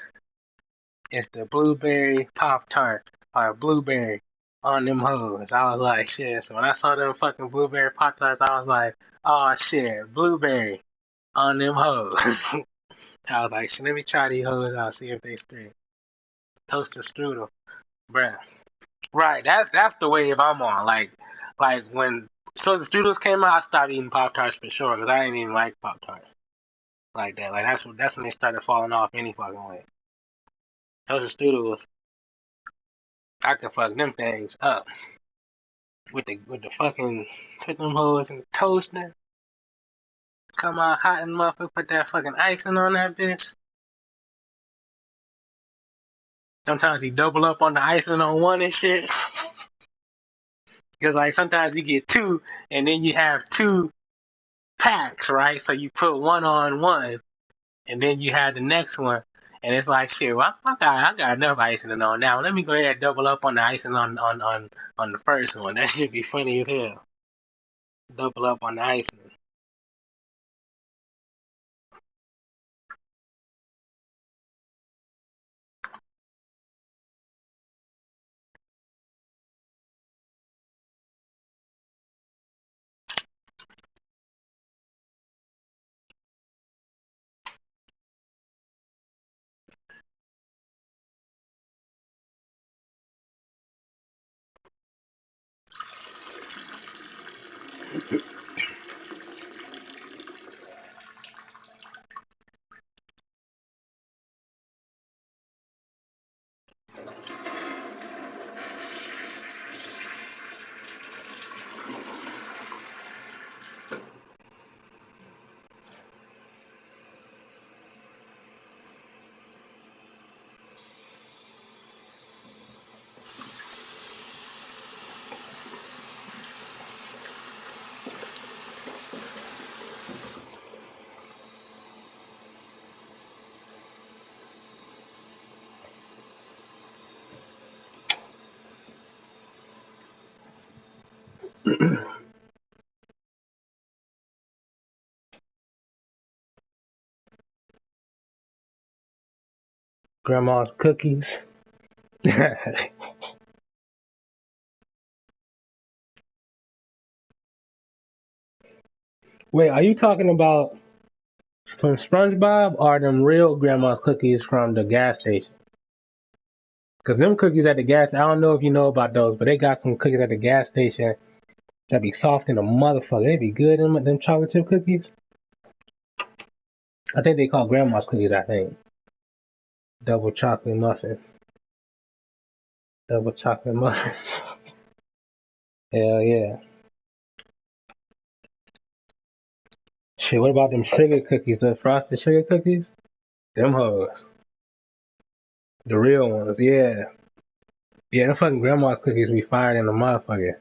It's the blueberry Pop Tart or blueberry on them hoes. I was like, shit. So when I saw them fucking blueberry Pop Tarts, I was like, oh shit, blueberry on them hoes. I was like, shit, let me try these hoes out, see if they straight. Toaster strudel, bruh. Right, that's the wave I'm on. Like when toaster strudels came out, I stopped eating Pop Tarts for sure because I didn't even like Pop Tarts like that. Like that's when they started falling off any fucking way. Toaster strudels, I could fuck them things up with the fucking put them hoes in the toaster. Come out hot and motherfucker, put that fucking icing on that bitch. Sometimes you double up on the icing on one and shit. Because like sometimes you get two and then you have two packs, right? So you put one on one and then you have the next one. And it's like shit, well, I got enough icing on now. Let me go ahead and double up on the icing on the first one. That should be funny as hell. Double up on the icing. Grandma's cookies. Wait, are you talking about from SpongeBob or them real grandma's cookies from the gas station? Because them cookies at the gas, I don't know if you know about those, but they got some cookies at the gas station that be soft in a motherfucker. They be good, them chocolate chip cookies. I think they call grandma's cookies, I think. Double chocolate muffin. Double chocolate muffin. Hell yeah. Shit, what about them sugar cookies, the frosted sugar cookies? Them hoes. The real ones, yeah. Yeah, them fucking grandma's cookies be fired in the motherfucker.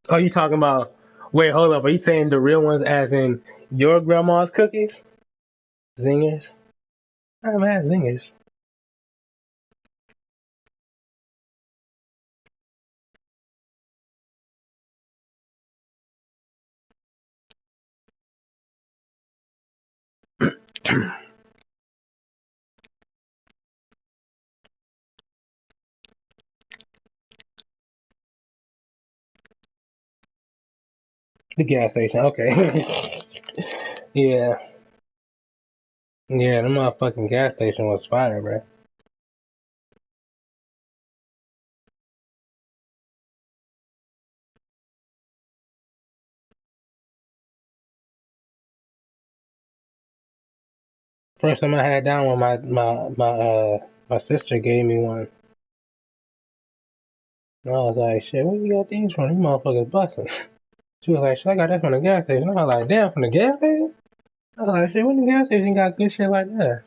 Oh, you talking about? Wait, hold up. Are you saying the real ones, as in your grandma's cookies? Zingers. I haven't had zingers. The gas station. Okay. Yeah. Yeah, the motherfucking gas station was fire, bro. First time I had that one, my sister gave me one. And I was like, shit, where you got these from? These motherfuckers busting. She was like, shit, I got that from the gas station. I was like, damn, from the gas station? I was like, shit, when the gas station got good shit like that?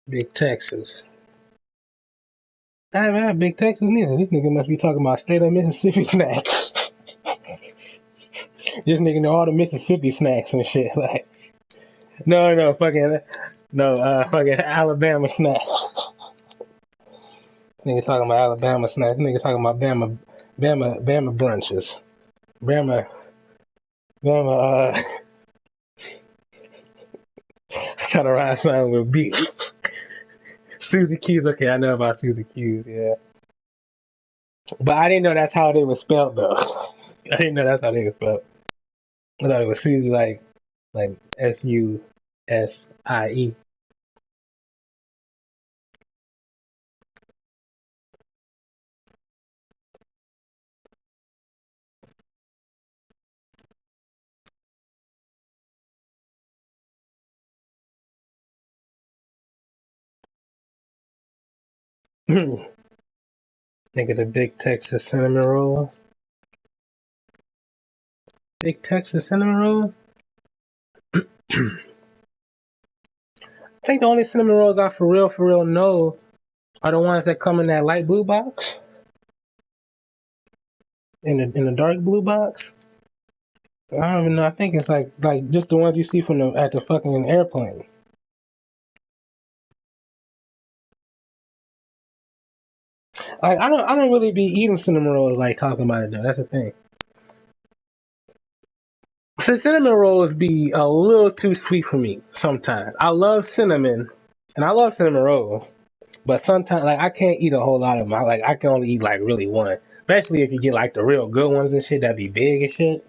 Big Texas. I haven't had Big Texas neither. This nigga must be talking about straight up Mississippi snacks. This nigga know all the Mississippi snacks and shit. Like, no, fucking, no, fucking Alabama snacks. Nigga talking about Alabama snacks. Nigga talking about Bama brunches. Bama, Trying to ride something with beat. Susie Q's, okay, I know about Susie Q's, yeah. But I didn't know that's how they were spelled though. I didn't know that's how they were spelled. I thought it was Susie like Susie. Nigga, the big Texas cinnamon rolls. Big Texas cinnamon rolls? I think the only cinnamon rolls I for real know are the ones that come in that light blue box. In the dark blue box. I don't even know. I think it's like just the ones you see from at the fucking airplane. Like I don't really be eating cinnamon rolls like talking about it though. That's the thing. So cinnamon rolls be a little too sweet for me sometimes. I love cinnamon, and I love cinnamon rolls, but sometimes like I can't eat a whole lot of them. I can only eat like really one, especially if you get like the real good ones and shit that be big and shit.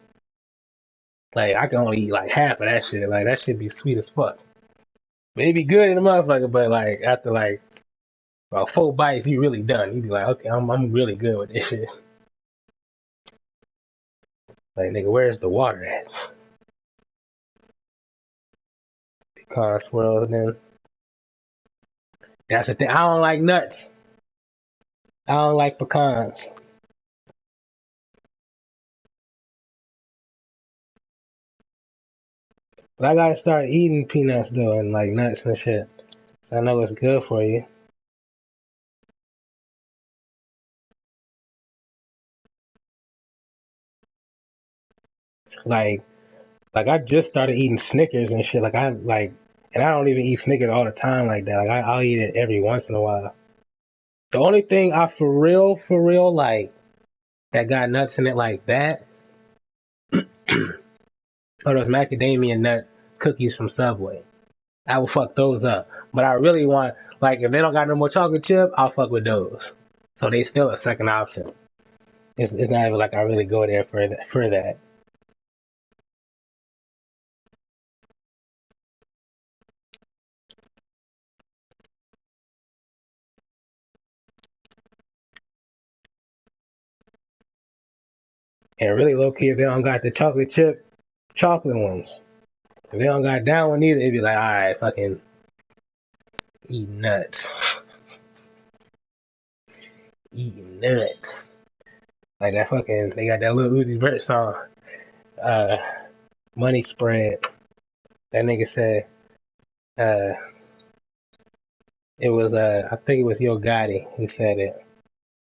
Like I can only eat like half of that shit. Like that shit be sweet as fuck. But it be good in the motherfucker. But like after like about 4 bites, you really done. You be like, okay, I'm really good with this shit. Like nigga, where's the water at? Pecan swirls. Then that's the thing. I don't like nuts. I don't like pecans. But I gotta start eating peanuts though, and like nuts and shit. So I know it's good for you. Like, like I just started eating Snickers and shit. And I don't even eat Snickers all the time like that. Like I'll eat it every once in a while. The only thing I for real like that got nuts in it like that are those macadamia nut cookies from Subway. I will fuck those up. But I really want like if they don't got no more chocolate chip, I'll fuck with those. So they still a second option. It's not even like I really go there for that. And really low key, if they don't got the chocolate chip, chocolate ones. If they don't got that one either, it'd be like, alright, fucking eat nuts. Eat nuts. Like that fucking, they got that little Uzi Vert song, uh, Money Spread. That nigga said, uh, I think it was Yo Gotti who said it.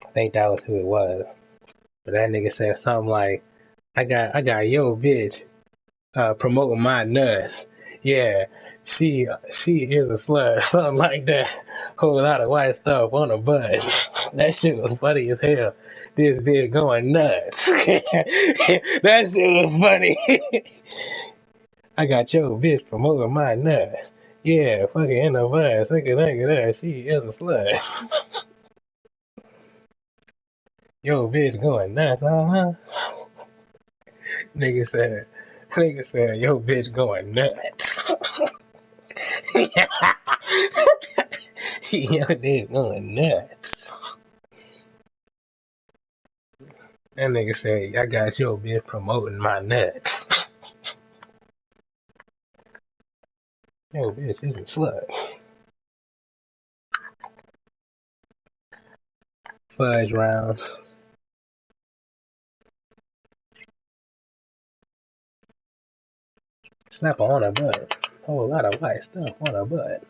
I think that was who it was. But that nigga said something like, I got yo bitch promoting my nuts. Yeah, she is a slut, something like that. Whole lot of white stuff on her butt. That shit was funny as hell. This bitch going nuts. That shit was funny. I got your bitch promoting my nuts. Yeah, fucking in the butt. Look at that. She is a slut. Yo bitch going nuts, uh-huh. Nigga said, yo bitch going nuts. Yo bitch going nuts. That nigga said, I got your bitch promoting my nuts. Yo bitch is a slut. Fudge rounds. Slap her on her butt. Whole lot of white stuff on her butt.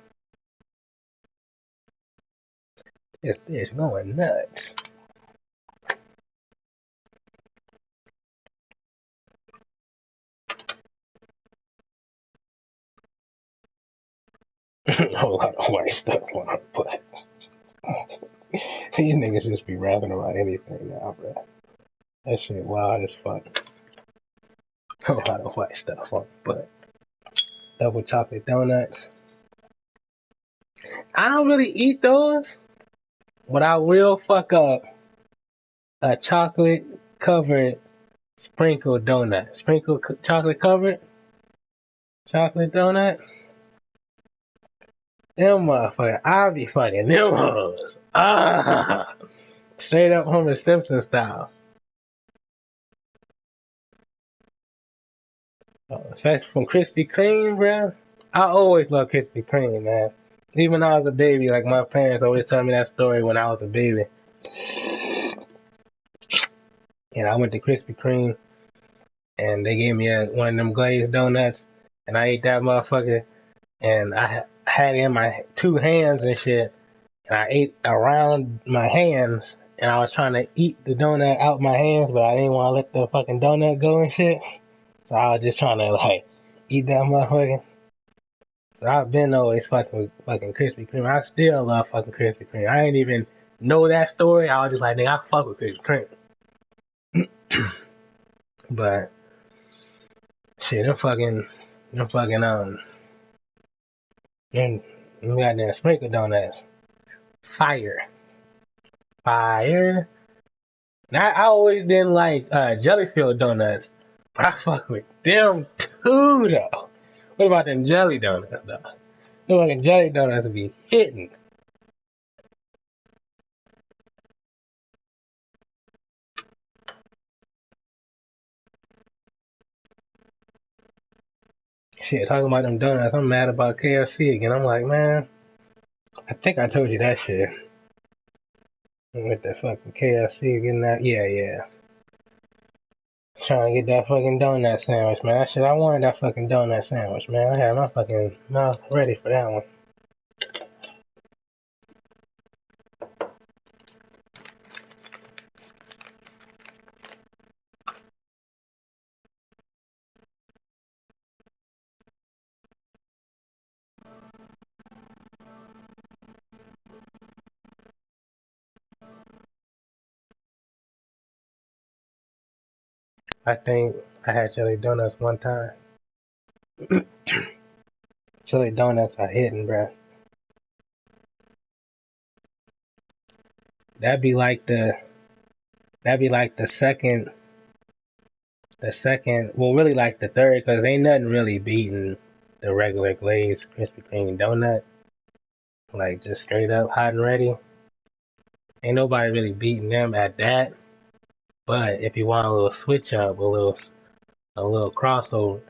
This bitch going nuts. Whole lot of white stuff on her butt. These niggas just be rapping about anything now, bro. That shit wild as fuck. Whole lot of white stuff on her butt. Double chocolate donuts. I don't really eat those, but I will fuck up a chocolate covered sprinkled donut. Chocolate covered chocolate donut. Them motherfuckers, I'll be fucking them hoes. Ah, straight up Homer Simpson style. Especially from Krispy Kreme, bro. I always love Krispy Kreme, man. Even when I was a baby, like my parents always tell me that story when I was a baby. And I went to Krispy Kreme and they gave me one of them glazed donuts, and I ate that motherfucker, and I had it in my two hands and shit, and I ate around my hands, and I was trying to eat the donut out my hands, but I didn't want to let the fucking donut go and shit, so I was just trying to like eat that motherfucker. So I've been always fucking with fucking Krispy Kreme. I still love fucking Krispy Kreme. I didn't even know that story. I was just like, nigga, I fuck with Krispy Kreme. But shit, them fucking them goddamn sprinkle donuts, fire, fire. Now I always didn't like jelly filled donuts, but I fuck with them too though. What about them jelly donuts though? Them fucking jelly donuts be hitting. Shit, talking about them donuts, I'm mad about KFC again. I'm like, man, I think I told you that shit. With the fucking KFC getting that, yeah. Trying to get that fucking donut sandwich, man. That shit, I wanted that fucking donut sandwich, man. I had my fucking mouth ready for that one. I think I had chili donuts one time. Chili donuts are hitting, bruh. That'd be like the that'd be like well, really like the third, cause ain't nothing really beating the regular glazed Krispy Kreme donut, like just straight up hot and ready. Ain't nobody really beating them at that. But if you want a little switch up, a little crossover,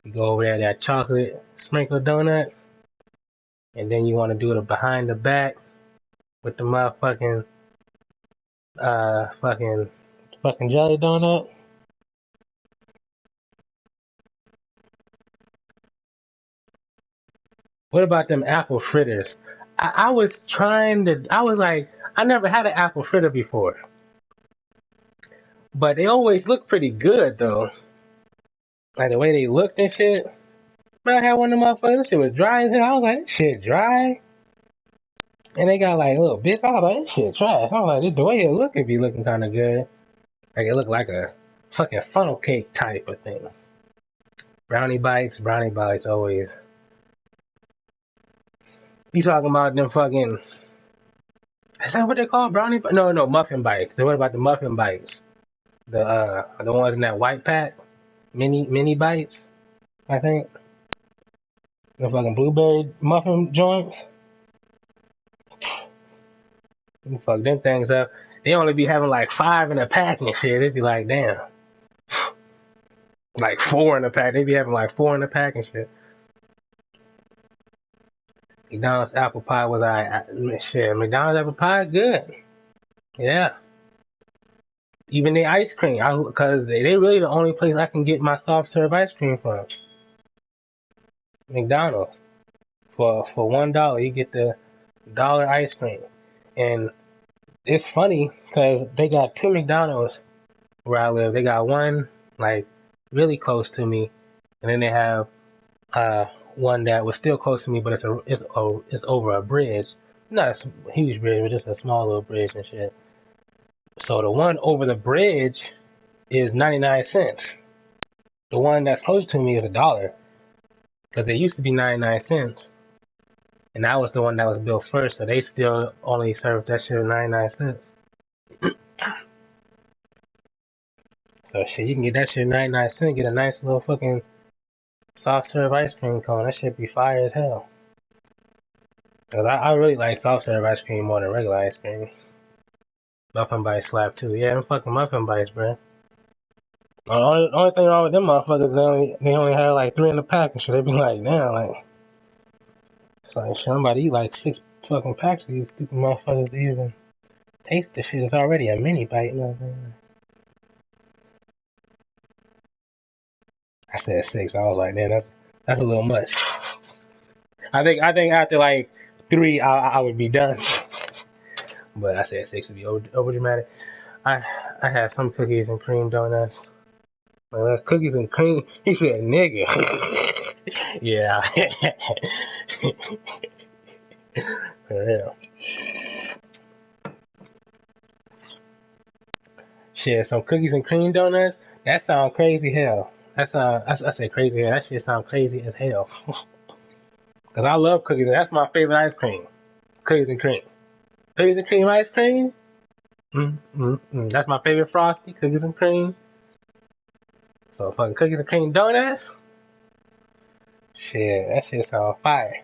you go over there that chocolate sprinkle donut, and then you want to do it behind the back with the motherfucking uh fucking fucking jelly donut. What about them apple fritters? I was trying to. I was like, I never had an apple fritter before, but they always look pretty good though. Like the way they looked and shit. Man, I had one of them motherfuckers. This shit was dry as hell. I was like, this shit dry. And they got like little bits. I was like, this shit trash. I was like, the way it look, it be looking kind of good. Like it looked like a fucking funnel cake type of thing. Brownie bites always. You talking about them fucking? Is that what they call brownie? No, muffin bites. Then what about the muffin bites? The ones in that white pack, mini bites. I think the fucking blueberry muffin joints. You fuck them things up. They only be having like 5 in a pack and shit. It'd be like, damn. Like 4 in a pack. They be having like 4 in a pack and shit. McDonald's apple pie was shit. McDonald's apple pie good. Yeah. Even the ice cream, cause they really the only place I can get my soft serve ice cream from. McDonald's. For $1, you get the dollar ice cream, and it's funny because they got 2 McDonald's where I live. They got one like really close to me, and then they have one that was still close to me, but it's over a bridge, not a huge bridge, but just a small little bridge and shit. So the one over the bridge is 99 cents. The one that's close to me is $1 because it used to be 99 cents. And that was the one that was built first, so they still only served that shit 99¢. So shit, you can get that shit 99¢, get a nice little fucking soft serve ice cream cone. That shit be fire as hell. Cause I really like soft serve ice cream more than regular ice cream. Muffin bites slap too. Yeah, them fucking muffin bites, bro. The only thing wrong with them motherfuckers, they only have like 3 in the pack and shit. They be like, damn, like, it's like, shit, I'm about to eat like 6 fucking packs of these stupid motherfuckers to even taste the shit. It's already a mini bite, you know what I'm saying? I said 6. I was like, man, that's a little much. I think after like 3, I would be done. But I said 6 to be over dramatic. I had some cookies and cream donuts. Well, that's cookies and cream. He said, nigga. Yeah. For real. Shit, some cookies and cream donuts? That sound crazy hell. I said crazy hell. That shit sound crazy as hell. Cause I love cookies and that's my favorite ice cream. Cookies and cream. Cookies and cream ice cream? That's my favorite frosty. Cookies and cream. So fucking cookies and cream donuts? Shit, that shit sound fire.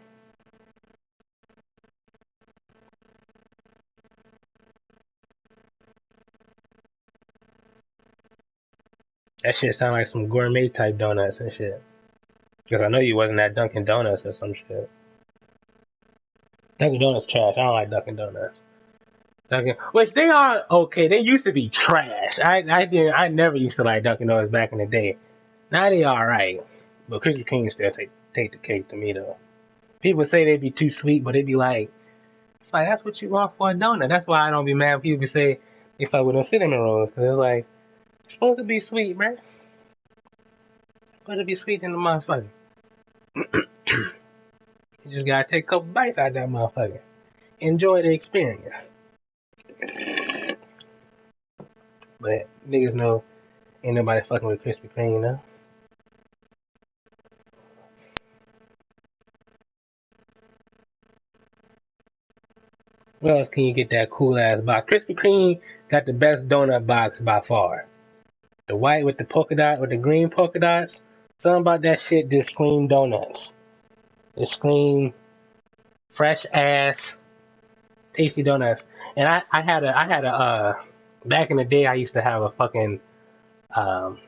That shit sound like some gourmet type donuts and shit. Cause I know you wasn't at Dunkin' Donuts or some shit. Dunkin' Donuts trash. I don't like Dunkin' Donuts. Which they are okay. They used to be trash. I never used to like Dunkin' Donuts back in the day. Now they alright, but Krispy Kreme still take the cake to me though. People say they be too sweet, but they be like, it's like that's what you want for a donut. That's why I don't be mad when people say they fuck with them cinnamon rolls, cause it's like it's supposed to be sweet, man. It's supposed to be sweet in the motherfucker. You just gotta take a couple bites out of that motherfucker. Enjoy the experience. But niggas know ain't nobody fucking with Krispy Kreme, you know? Where else can you get that cool ass box? Krispy Kreme got the best donut box by far. The white with the polka dot, with the green polka dots. Something about that shit just scream donuts. It scream fresh ass, tasty donuts. And I had a, back in the day I used to have a fucking, um,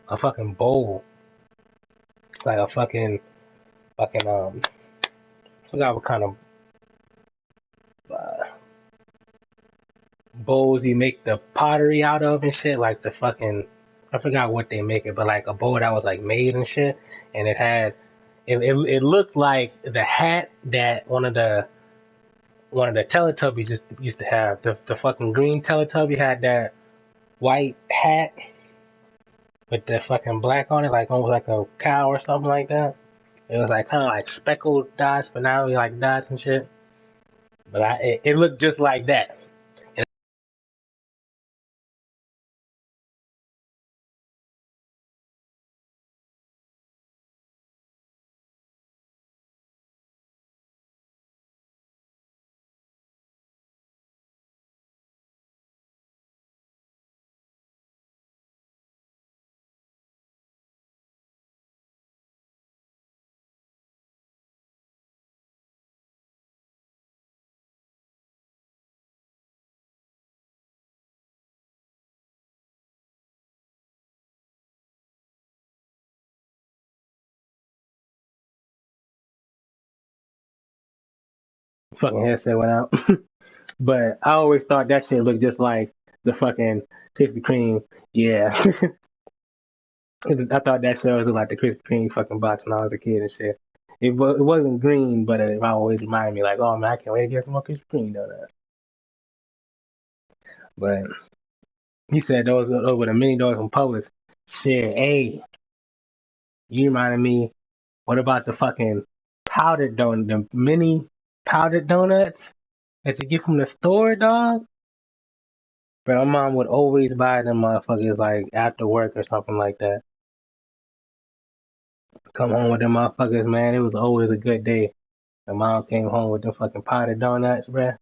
a fucking bowl. Like a fucking, I forgot what kind of, uh, bowls you make the pottery out of and shit, like the fucking I forgot what they make it, but like a bowl that was like made and shit, and it looked like the hat that one of the Teletubbies used to have. The fucking green Teletubby had that white hat with the fucking black on it, like almost like a cow or something like that. It was like kind of like speckled dots, but not really like dots and shit. But it looked just like that. Fucking headset went out. But I always thought that shit looked just like the fucking Krispy Kreme. Yeah. I thought that shit was like the Krispy Kreme fucking box when I was a kid and shit. It wasn't green, but it always reminded me like, oh man, I can't wait to get some more Krispy Kreme donuts. But he said those over the mini dogs from Publix. Shit, hey, you reminded me. What about the fucking powdered donut, the mini powdered donuts that you get from the store, dog? Bro, my mom would always buy them motherfuckers like after work or something like that. Come home with them motherfuckers, man. It was always a good day. The mom came home with them fucking potted donuts, bruh.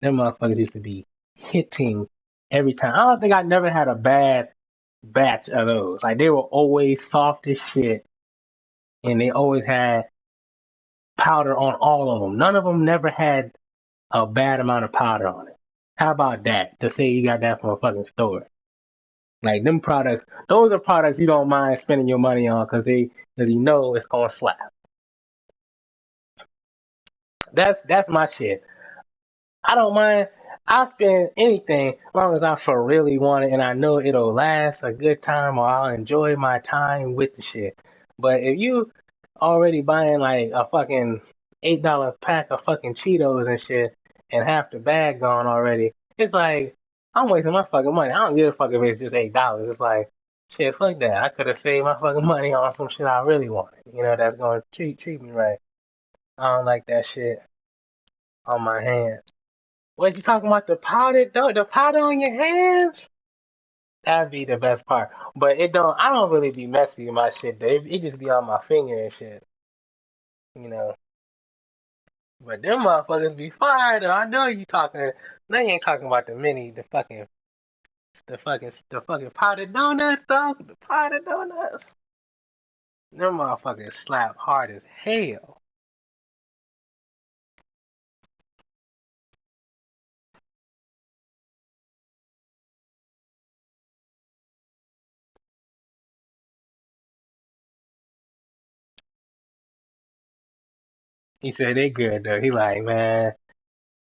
Them motherfuckers used to be hitting every time. I don't think I never had a bad batch of those. Like they were always soft as shit, and they always had powder on all of them. None of them never had a bad amount of powder on it. How about that? To say you got that from a fucking store. Like them products, those are products you don't mind spending your money on because you know it's gonna slap. That's my shit. I don't mind. I'll spend anything as long as I for really want it and I know it'll last a good time or I'll enjoy my time with the shit. But if you already buying like a fucking $8 pack of fucking Cheetos and shit and half the bag gone already, it's like I'm wasting my fucking money. I don't give a fuck if it's just $8. It's like shit, fuck that. I could have saved my fucking money on some shit I really wanted. You know, that's gonna treat me right. I don't like that shit on my hands. What you talking about? The powder, though? The powder on your hands? That'd be the best part. But it don't. I don't really be messy with my shit. Though. It just be on my finger and shit. You know. But them motherfuckers be fire though. I know you talking. No, you ain't talking about the mini, the fucking powdered donuts, though. The powdered donuts. Them motherfuckers slap hard as hell. He said they good though. He like, man,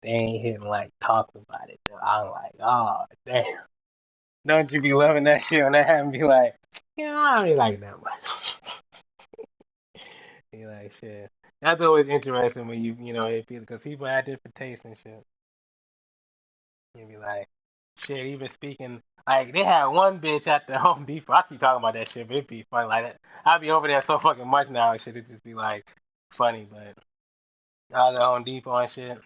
they ain't hitting like talking about it though. I'm like, oh damn. Don't you be loving that shit when that happen? Be like, yeah, I don't really like that much. Be like, shit. That's always interesting when because people have different tastes and shit. You be like, shit. Even speaking, like they had one bitch at the Home Depot. I keep talking about that shit, but it be funny. Like that. I be over there so fucking much now and shit. It just be like funny, but I was at Home Depot and shit.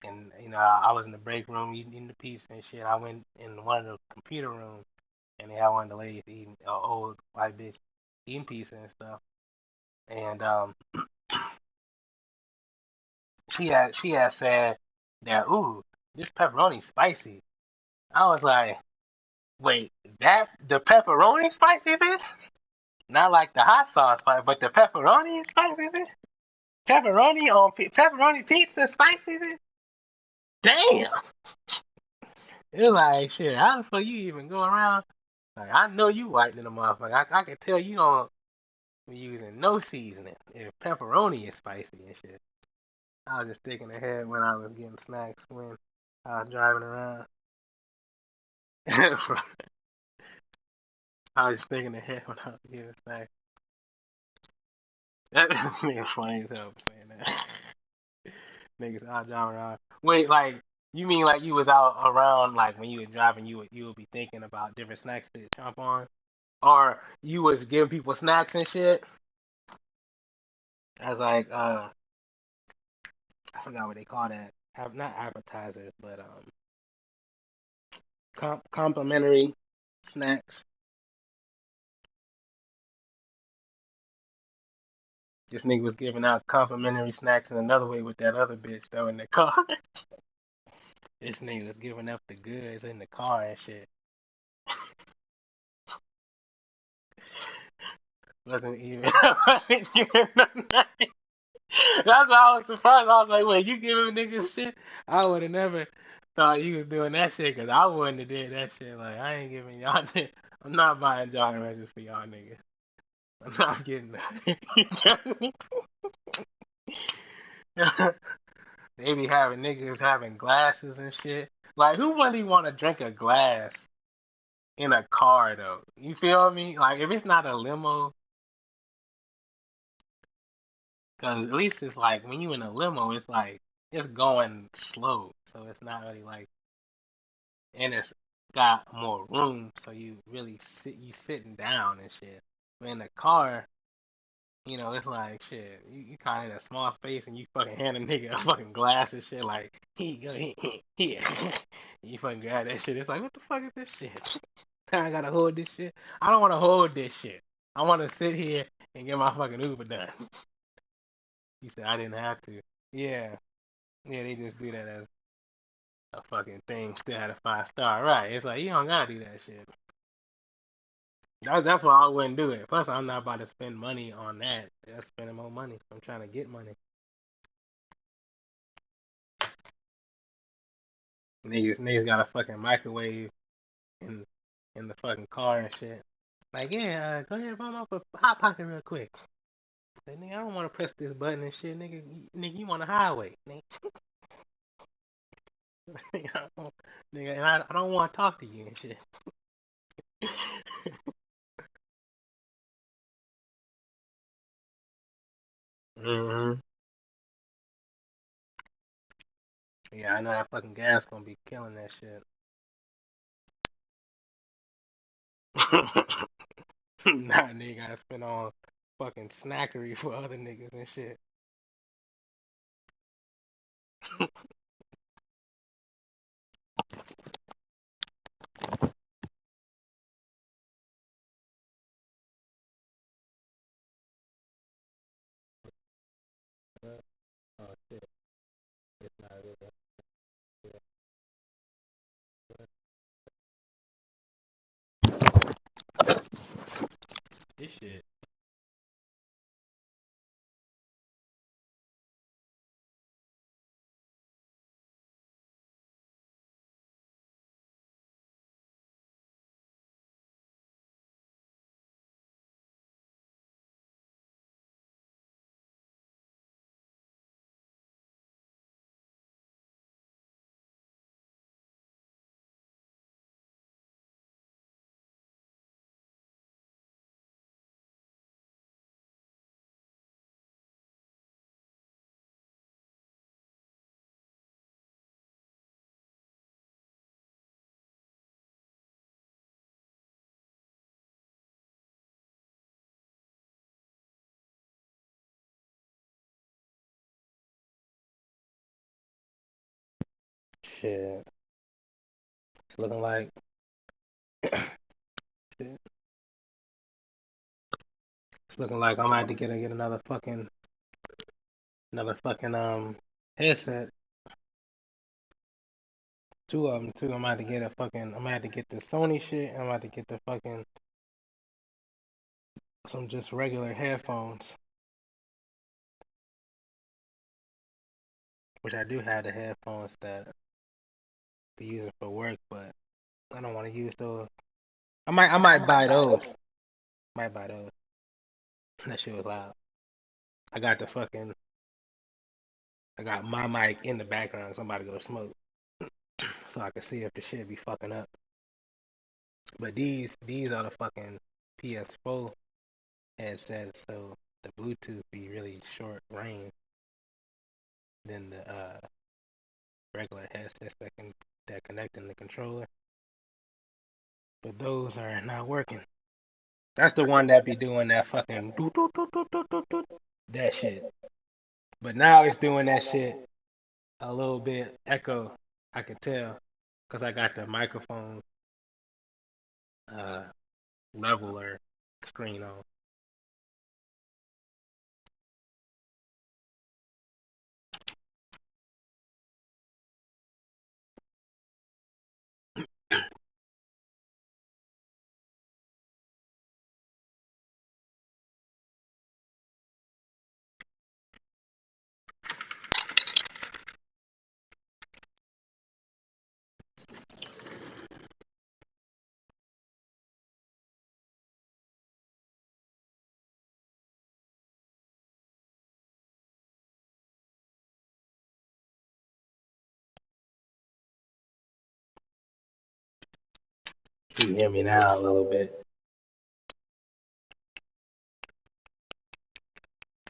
And I was in the break room eating the pizza and shit. I went in one of the computer rooms, and they had one of the ladies eating old white bitch eating pizza and stuff. And she had said that ooh, this pepperoni spicy. I was like, wait, that the pepperoni spicy then? Not like the hot sauce spicy, but the pepperoni is spicy then? Pepperoni pizza spicy then? Damn! It's like shit. How the fuck you even go around? Like I know you white than a motherfucker. I can tell you don't be using no seasoning if pepperoni is spicy and shit. I was just thinking ahead when I was getting snacks when I was driving around. I was just thinking ahead when I was getting snacks. That nigga funny as hell for saying that. Niggas out driving around. Wait, like you mean like you was out around like when you were driving you would be thinking about different snacks to chomp on? Or you was giving people snacks and shit? As like I forgot what they call that. Not appetizers, but complimentary snacks. This nigga was giving out complimentary snacks in another way with that other bitch though in the car. This nigga was giving up the goods in the car and shit. Wasn't even wasn't giving them nothing. That's why I was surprised. I was like, wait, you giving niggas shit? I would have never thought you was doing that shit because I wouldn't have did that shit. Like, I ain't giving y'all shit. I'm not buying Jolly Ranchers for y'all niggas. I'm not getting that. You got me? They be having niggas having glasses and shit. Like, who really want to drink a glass in a car though? You feel me? Like, if it's not a limo, because at least it's like when you in a limo, it's like it's going slow, so it's not really like, and it's got more room, so you really sitting down and shit. But in the car, it's like shit. You kind of in a small space and you fucking hand a nigga a fucking glass and shit. Like here. You fucking grab that shit. It's like what the fuck is this shit? I gotta hold this shit. I don't want to hold this shit. I want to sit here and get my fucking Uber done. He said I didn't have to. Yeah, yeah, they just do that as a fucking thing. Still had a 5 star, right? It's like you don't gotta do that shit. That's why I wouldn't do it. Plus, I'm not about to spend money on that. That's spending more money. I'm trying to get money. Niggas got a fucking microwave in in the fucking car and shit. Like, yeah, go ahead, run off a hot pocket real quick. Like, nigga, I don't want to press this button and shit, nigga. Nigga, you on a highway, nigga. Nigga, and I don't want to talk to you and shit. hmm Yeah, I know that fucking gas gonna be killing that shit. Nah, nigga, gotta spend on fucking snackery for other niggas and shit. Oh shit, it's not really. This shit. Shit. It's looking like shit. It's looking like I'm gonna have to get another fucking headset. Two of them too. I'm gonna have to get a fucking. I'm gonna have to get the Sony shit. And I'm gonna have to get the fucking some just regular headphones, which I do have the headphones that be using for work, but I don't want to use those. I might buy those. Might buy those. That shit was loud. I got the fucking. I got my mic in the background. Somebody go smoke, so I can see if the shit be fucking up. But these are the fucking PS4 headsets, so the Bluetooth be really short range than the regular headsets that connect in the controller. But those are not working. That's the one that be doing that fucking doot, doot, doot, doot, doot, doot, doot, that shit. But now it's doing that shit a little bit echo. I can tell because I got the microphone uh leveler screen on. You hear me now a little bit.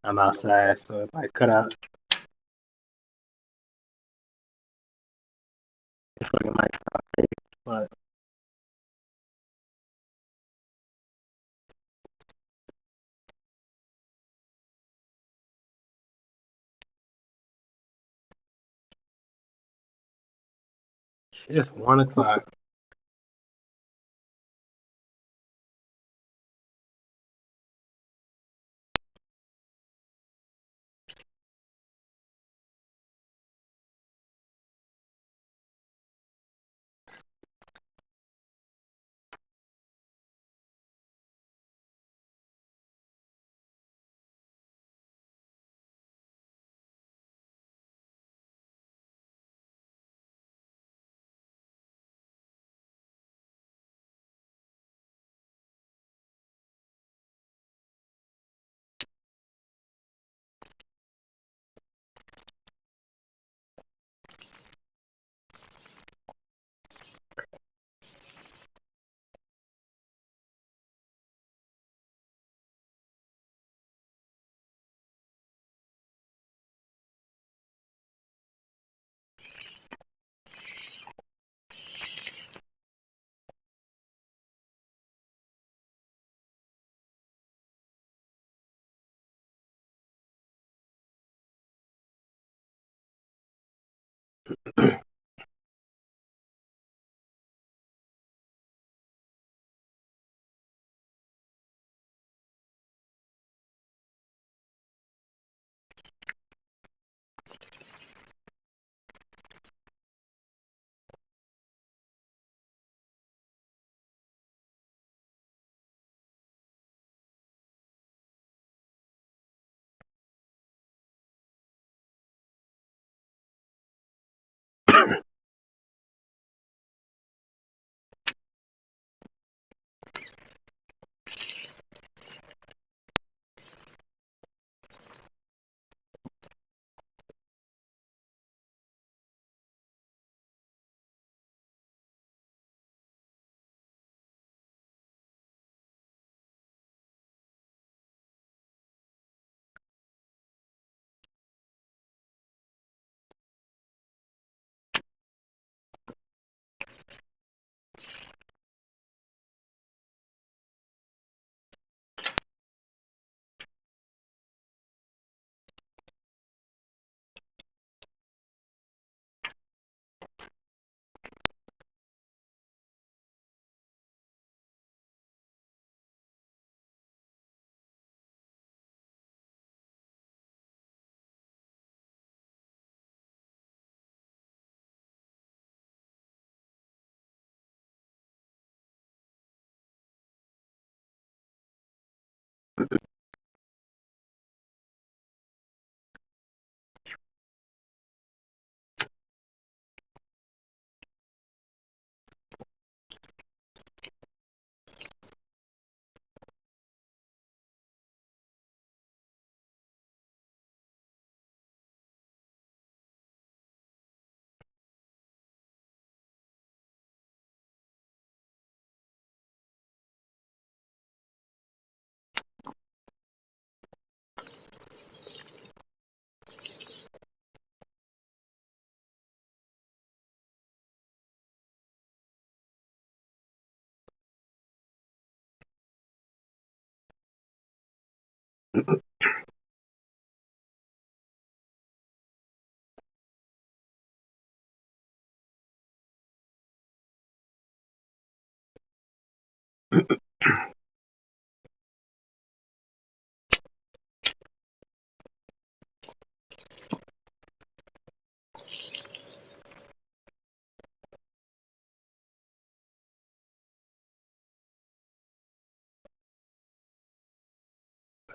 I'm outside, so if I cut out, it's fucking mic. But it's 1 o'clock.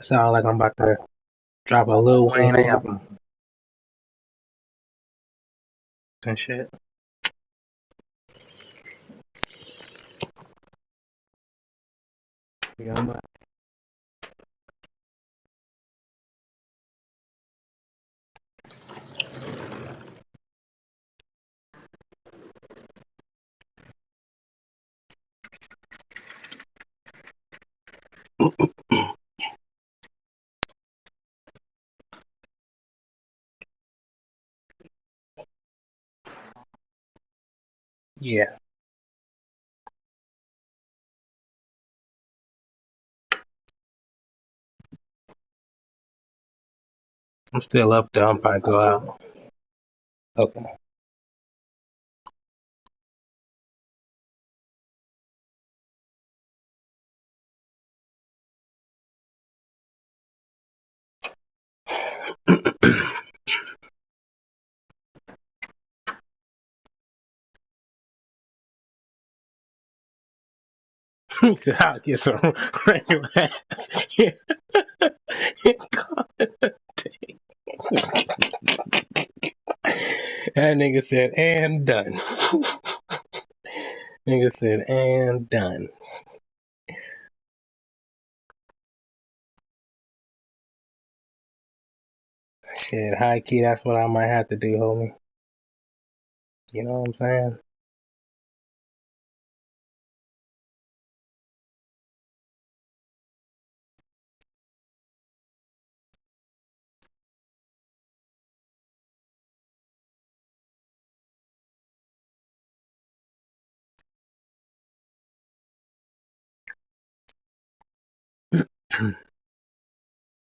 Sound like I'm about to drop a Lil Wayne album and shit. Yeah, I'm about- yeah, I'm still up there. I'm probably go out. Okay. So I'll get some regular ass. That nigga said, and done. Nigga said, and done. Shit, high key, that's what I might have to do, homie. You know what I'm saying?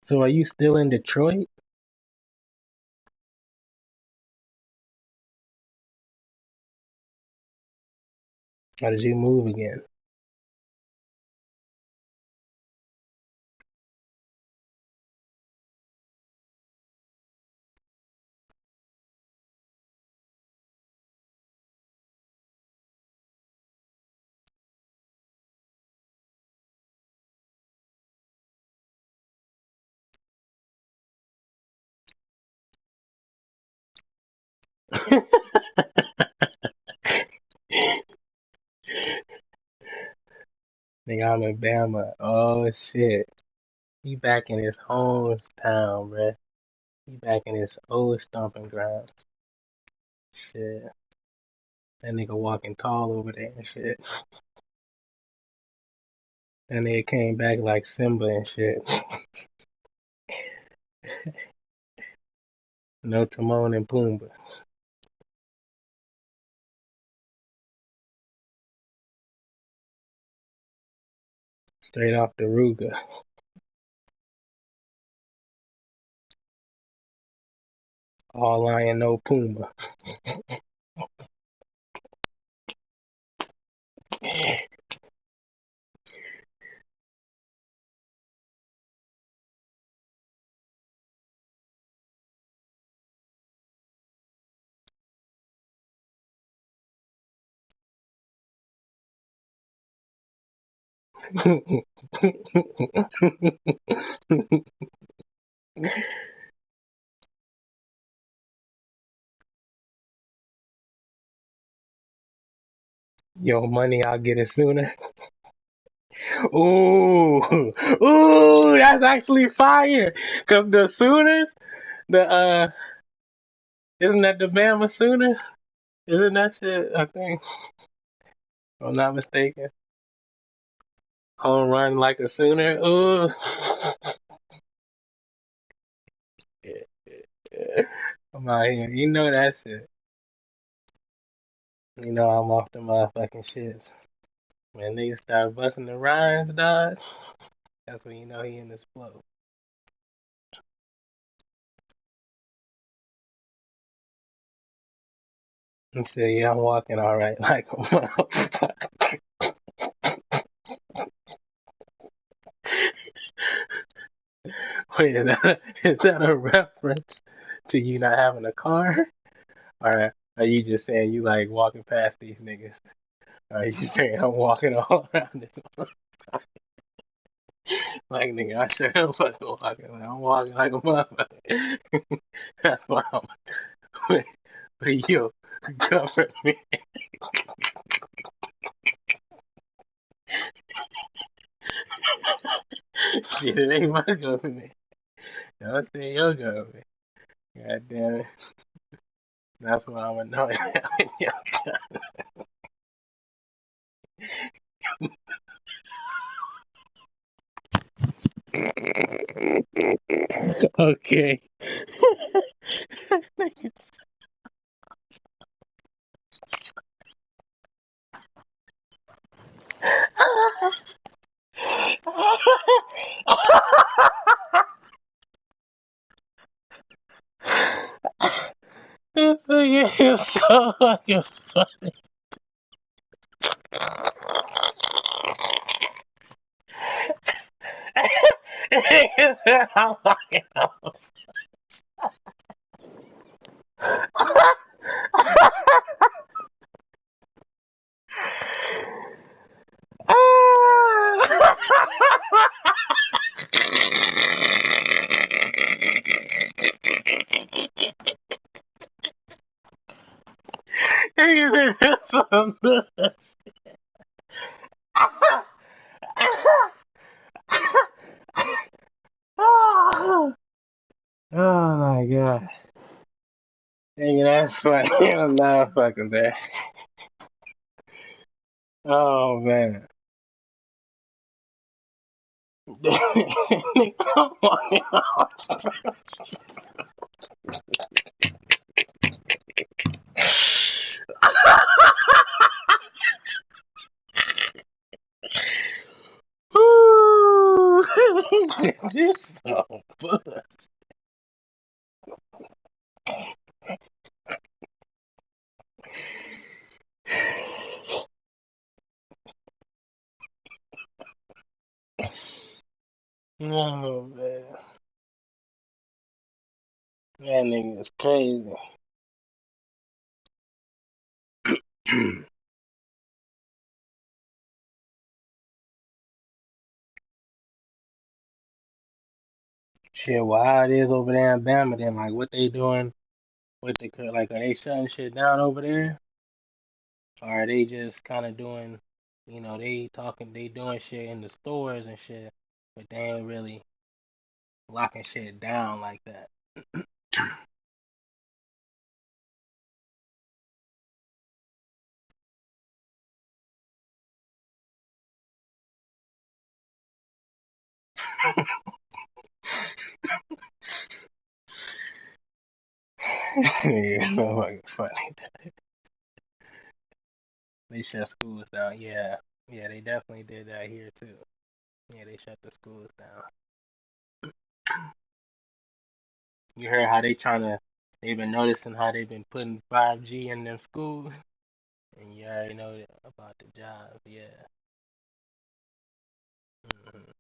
So are you still in Detroit? Or did you move again? Nigga, I'm in Bama. Oh shit. He back in his hometown, bruh. He back in his old stomping grounds. Shit. That nigga walking tall over there and shit. That nigga came back like Simba and shit. No Timon and Pumbaa. Straight off the Ruga. All lion, no Pumbaa. Yo, money, I'll get it sooner. Ooh, ooh, that's actually fire. Cause the Sooners, the isn't that the Bama Sooners? Isn't that shit? I think, if I'm not mistaken. Home run like a Sooner. Ooh. I'm out here. You know that shit. You know I'm off the motherfucking shits. When niggas start busting the rhymes, dog, that's when you know he in this flow. And say, yeah, I'm walking all right like a motherfucker. Wait, is that a reference to you not having a car? Or are you just saying you like walking past these niggas? Or are you saying I'm walking all around this? Like, nigga, I sure am fucking walking. Like, I'm walking like a motherfucker. That's why I'm. But you cover me. Shit, it ain't my government. Don't say your government. God damn it. That's why I'm annoyed. Okay. This thing is so fucking funny. I'm fucking Oh my god. Nigga, that's funny. I'm not fucking there. Oh man. Nigga, I'm walking out. Woo! Just so bust. crazy. Shit, well, how it is over there in Bama, then, like, what they doing with the, like, are they shutting shit down over there? Or are they just kind of doing, they doing shit in the stores and shit, but they ain't really locking shit down like that. It's so fucking funny. They shut schools down. Yeah, yeah, they definitely did that here too. Yeah, they shut the schools down. You heard how they've been noticing how they've been putting 5G in them schools, and you already know about the jobs. Yeah. hmm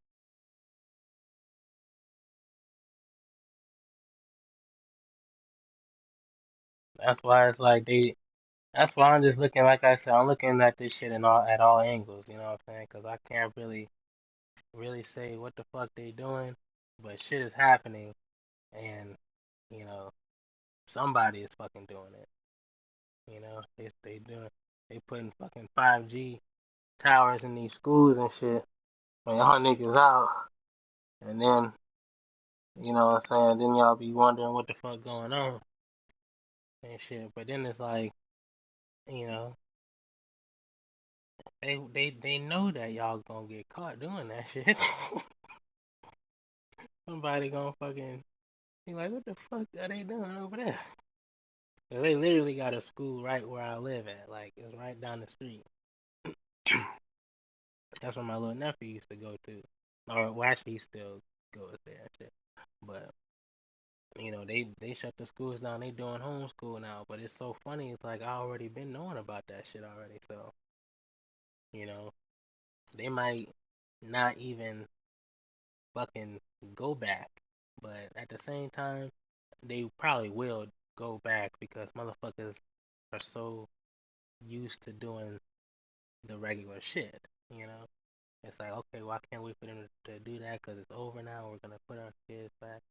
That's why it's like they. That's why I'm just looking, like I said, I'm looking at this shit in all at all angles. You know what I'm saying? Because I can't really say what the fuck they doing, but shit is happening, and you know somebody is fucking doing it. They putting fucking 5G towers in these schools and shit, and y'all niggas out, and then what I'm saying, then y'all be wondering what the fuck going on and shit. But then it's like, you know, they know that y'all gonna get caught doing that shit. Somebody gonna fucking be like, what the fuck are they doing over there? 'Cause they literally got a school right where I live at, like it's right down the street. That's where my little nephew used to go to, or well, actually he still goes there and shit. But they shut the schools down. They doing homeschool now. But it's so funny. It's like I already been knowing about that shit already. So you know they might not even fucking go back, but at the same time they probably will go back because motherfuckers are so used to doing the regular shit. You know, it's like okay, well I can't wait for them to do that because it's over now. We're gonna put our kids back.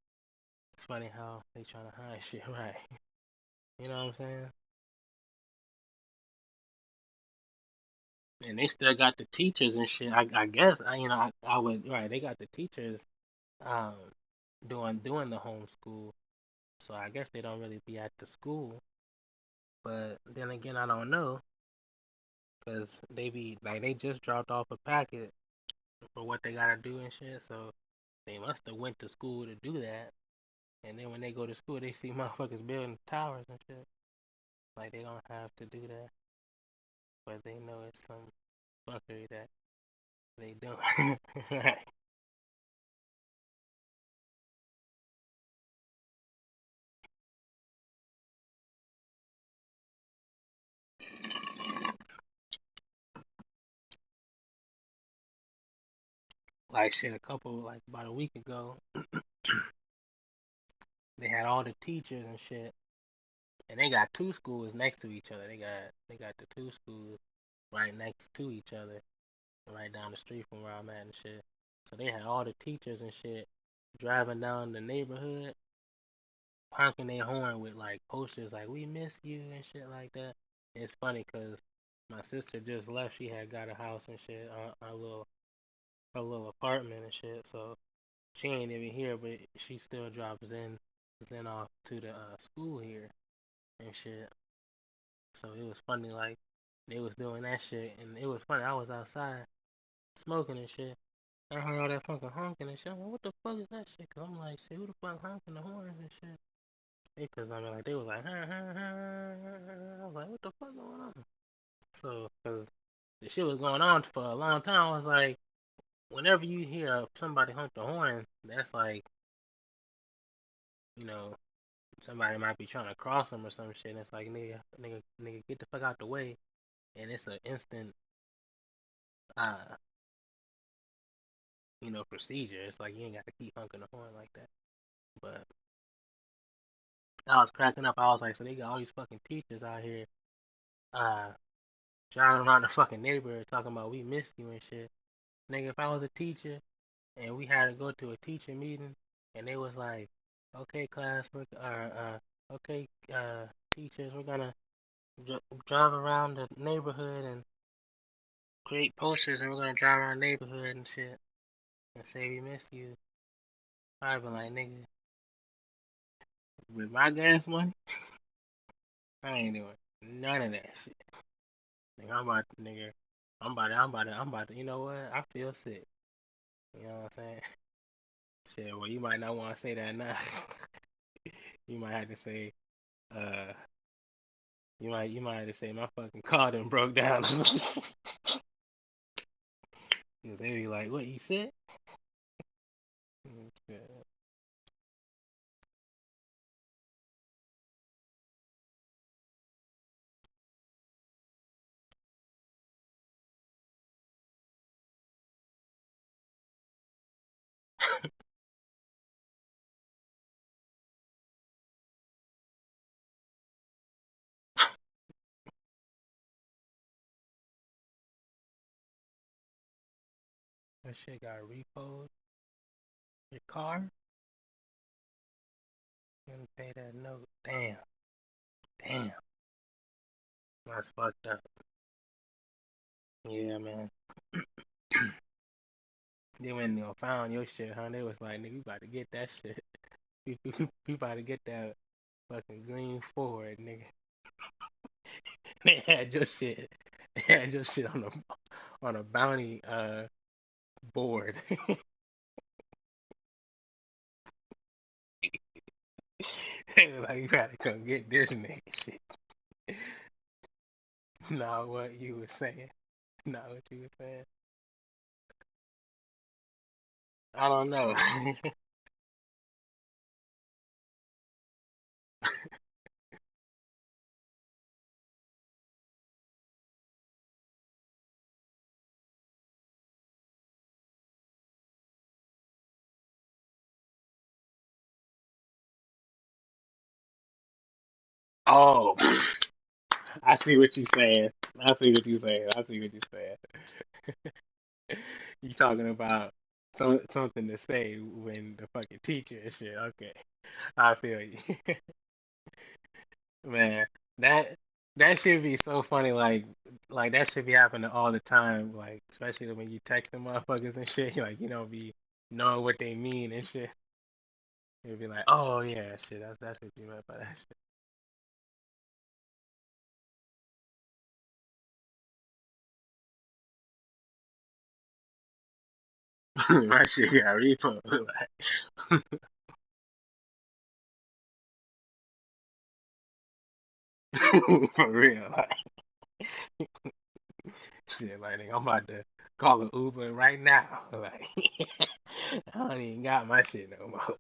It's funny how they trying to hide shit, right? You know what I'm saying? And they still got the teachers and shit. I guess I would right. They got the teachers um doing the homeschool, so I guess they don't really be at the school. But then again, I don't know because they be like they just dropped off a packet for what they gotta do and shit. So they must have went to school to do that. And then when they go to school, they see motherfuckers building towers and shit. Like they don't have to do that, but they know it's some fuckery that they do. Right. Like shit, like about a week ago, they had all the teachers and shit, and they got two schools next to each other. They got the two schools right next to each other, right down the street from where I'm at and shit. So they had all the teachers and shit driving down the neighborhood, honking their horn with like posters like "We miss you" and shit like that. It's funny because my sister just left. She had got a house and shit, her little apartment and shit. So she ain't even here, but she still drops in off to the school here and shit. So it was funny, like they was doing that shit, and it was funny. I was outside smoking and shit. I heard all that fucking honking and shit. I'm like, what the fuck is that shit? Cause I'm like, shit, who the fuck honking the horns and shit? Because I mean, like they was like, ha, ha, ha, I was like, what the fuck going on? So, cause the shit was going on for a long time. I was like, whenever you hear somebody honk the horn, that's like, you know, somebody might be trying to cross them or some shit. And it's like, nigga, get the fuck out the way. And it's an instant, uh, procedure. It's like you ain't got to keep honking the horn like that. But I was cracking up. I was like, so they got all these fucking teachers out here, uh, driving around the fucking neighborhood talking about we missed you and shit. Nigga, if I was a teacher and we had to go to a teacher meeting and they was like, okay, class, okay, teachers, we're gonna drive around the neighborhood and create posters and we're gonna drive around the neighborhood and shit and say we missed you. I'd be like, nigga, with my gas money, I ain't doing none of that shit. Nigga, I'm about to, you know what? I feel sick. You know what I'm saying? Shit, well, you might not want to say that now. You might have to say, uh, you might have to say my fucking car done broke down. They be like, what you said? Yeah. That shit got repoed. Your car? You gonna pay that note? Damn, damn. That's fucked up. Yeah, man. They went and found your shit, huh? They was like, nigga, we about to get that shit. We about to get that fucking green Ford, nigga. They had your shit. They had your shit on a bounty board. They was like, you gotta come get this nigga shit. Not what you was saying. Not what you was saying. I don't know. Oh, I see what you saying. I see what you saying. I see what you saying. You talking about something to say when the fucking teacher and shit. Okay, I feel you, man. That that should be so funny. Like that should be happening all the time. Like especially when you text them motherfuckers and shit. Like you don't be knowing what they mean and shit. You'd be like, oh yeah, shit. That's what you meant by that shit. My shit got repo. Like, for real. Like shit. Like nigga, I'm about to call an Uber right now. Like I don't even got my shit no more.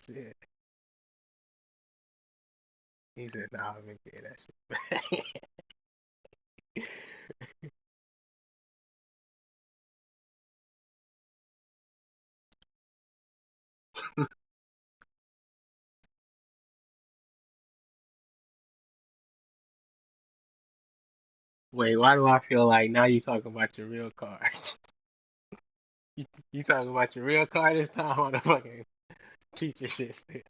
Shit. He said, nah, I'm gonna get that shit. Wait, why do I feel like now you talking about your real car? You talking about your real car this time on the fucking teacher shit still?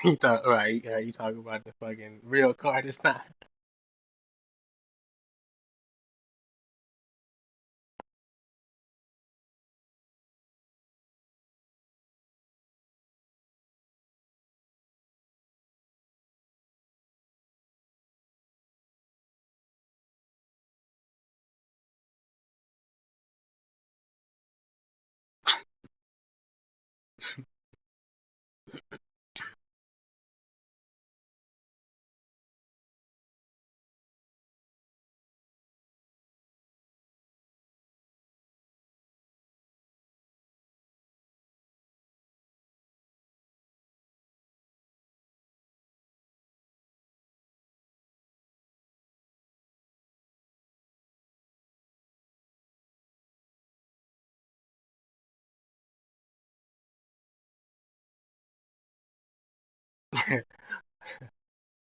You talk right? You talking about the fucking real car this time?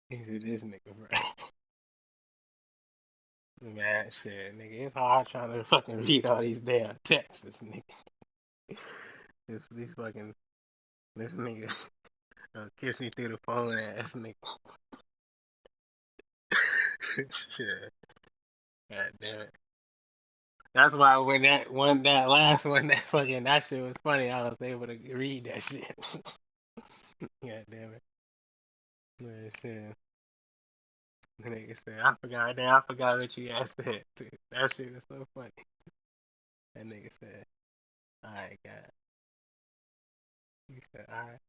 He said, this nigga, bro. Man, shit, nigga. It's hard trying to fucking read all these damn texts, nigga. These fucking, this nigga kiss me through the phone ass nigga. Shit. God damn it. That's why when that last one, that shit was funny. I was able to read that shit. God damn it. Man, shit. The nigga said, I forgot what you asked that. That shit was so funny. That nigga said, alright, God. He said, alright,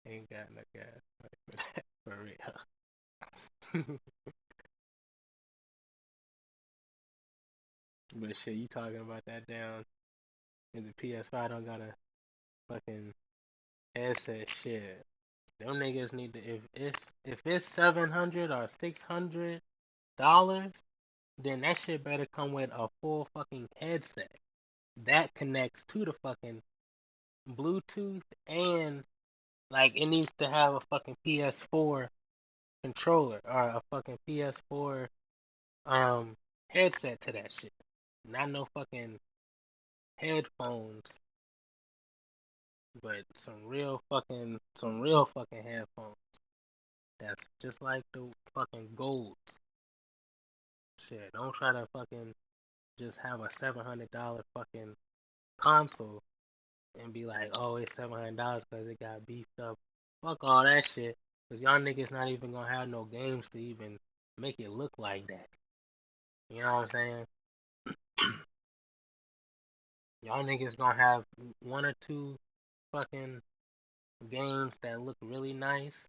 ain't got no gas for that, for real. But shit, you talking about that down in the PS5 don't got a fucking headset shit. Them niggas need to if it's $700 or $600, then that shit better come with a full fucking headset that connects to the fucking Bluetooth, and like it needs to have a fucking PS4 controller or a fucking PS4 headset to that shit. Not no fucking headphones, but some real fucking headphones. That's just like the fucking gold shit. Don't try to fucking just have a $700 fucking console and be like, oh, it's $700 because it got beefed up. Fuck all that shit. Because y'all niggas not even gonna have no games to even make it look like that. You know what I'm saying? Y'all niggas gonna have one or two fucking games that look really nice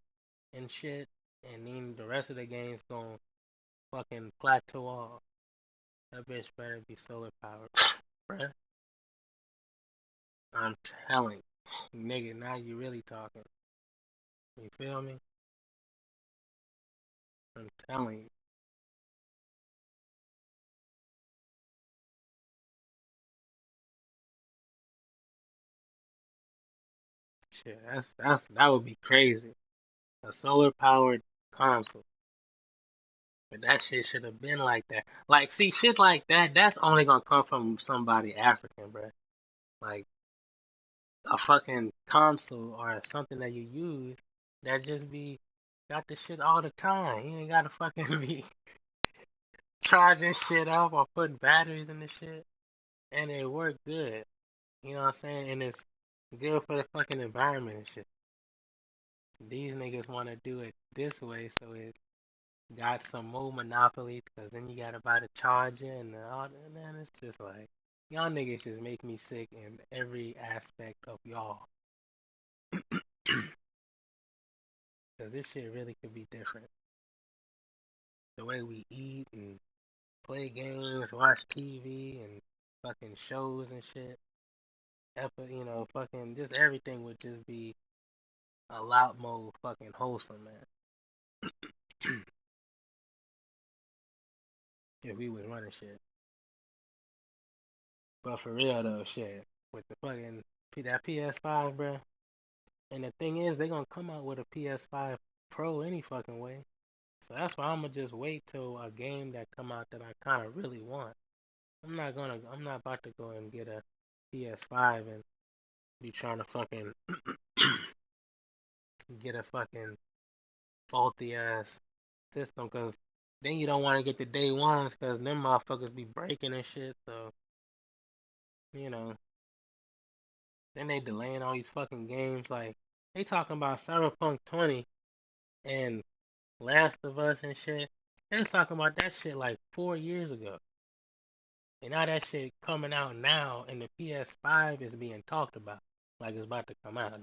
and shit. And then the rest of the games gonna fucking plateau off. That bitch better be solar powered. Bruh. I'm telling you. Nigga, now you really talking. You feel me? I'm telling you. Shit, that would be crazy. A solar powered console. But that shit should have been like that. Like, see, shit like that, that's only gonna come from somebody African, bruh. Like, a fucking console or something that you use that just be got the shit all the time. You ain't gotta fucking be charging shit up or putting batteries in the shit. And it work good. You know what I'm saying? And it's good for the fucking environment and shit. These niggas wanna do it this way, so it got some more monopoly because then you gotta buy the charger and all that. Man, it's just like y'all niggas just make me sick in every aspect of y'all. Because this shit really could be different. The way we eat and play games, watch TV and fucking shows and shit. Fucking just everything would just be a lot more fucking wholesome, man. If we was running shit. But for real though, shit. With the fucking that PS5, bruh. And the thing is, they gonna come out with a PS5 Pro any fucking way. So that's why I'm gonna just wait till a game that come out that I kind of really want. I'm not about to go and get a PS5 and be trying to fucking get a fucking faulty ass system, cause then you don't want to get the day ones, cause them motherfuckers be breaking and shit. So you know, then they delaying all these fucking games. Like they talking about Cyberpunk 20 and Last of Us and shit. They was talking about that shit like 4 years ago. And now that shit coming out now, and the PS5 is being talked about like it's about to come out.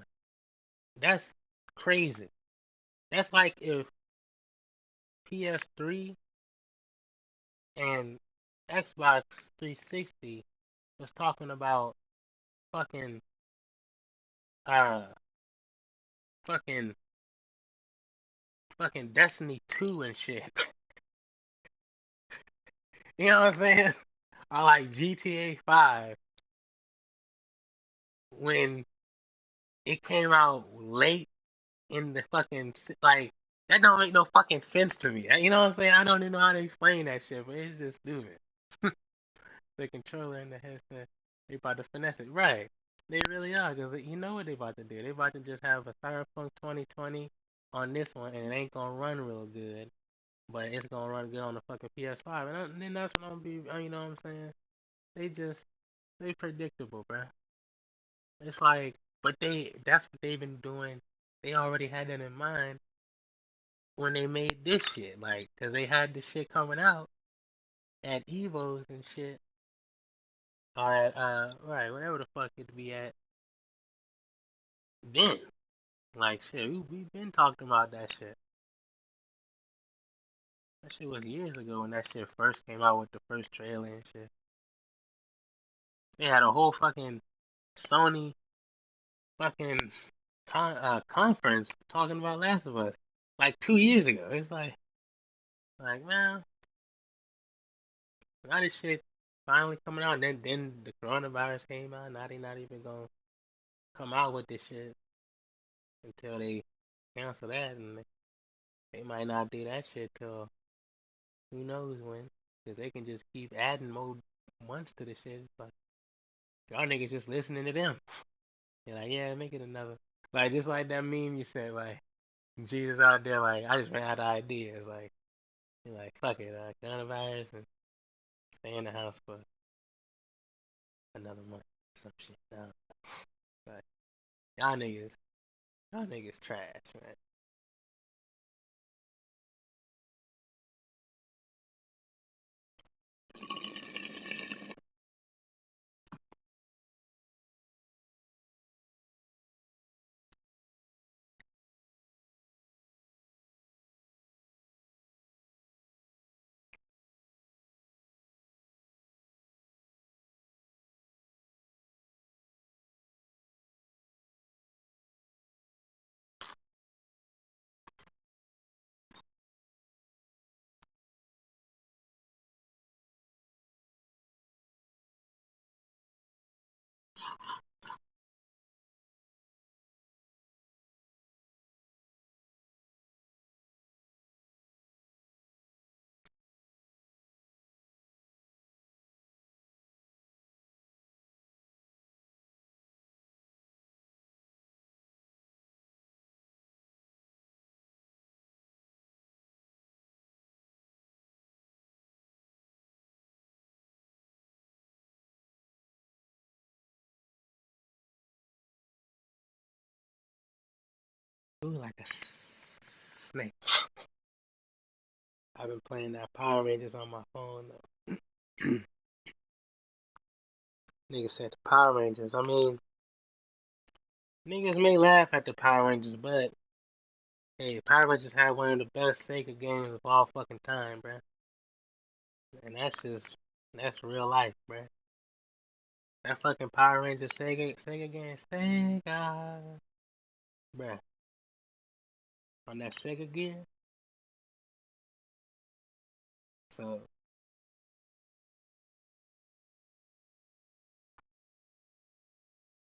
That's crazy. That's like if PS3 and Xbox 360 was talking about fucking uh fucking fucking Destiny 2 and shit. You know what I'm saying? Or like GTA 5 when it came out late in the fucking like that don't make no fucking sense to me. You know what I'm saying? I don't even know how to explain that shit, but it's just stupid. The controller and the headset, they about to finesse it, right? They really are, cause you know what they about to do. They about to just have a Cyberpunk 2020 on this one, and it ain't gonna run real good, but it's gonna run good on the fucking PS5, and then that's what I'm be. You know what I'm saying? They just they predictable, bruh. It's like, but that's what they've been doing. They already had that in mind when they made this shit, like, cause they had this shit coming out at Evos and shit, or at right, whatever the fuck it be at then. Like shit, we been talking about that shit. That shit was years ago when that shit first came out with the first trailer and shit. They had a whole fucking Sony fucking conference talking about Last of Us like 2 years ago. It's like man, now this shit finally coming out. And then the coronavirus came out. Now they not even gonna come out with this shit until they cancel that, and they might not do that shit till who knows when, because they can just keep adding more months to the shit. It's like y'all niggas just listening to them. You're like, yeah, make it another. Like just like that meme you said, like Jesus out there, like I just ran out of ideas. Like you're like, fuck it, coronavirus and stay in the house for another month or some shit. No, like y'all niggas trash, man. Ooh, like a snake. I've been playing that Power Rangers on my phone though. Niggas said the Power Rangers. I mean, niggas may laugh at the Power Rangers, but hey, Power Rangers had one of the best Sega games of all fucking time, bruh. And that's real life, bruh. That fucking Power Rangers Sega game, Sega, bruh. On that Sega gear. So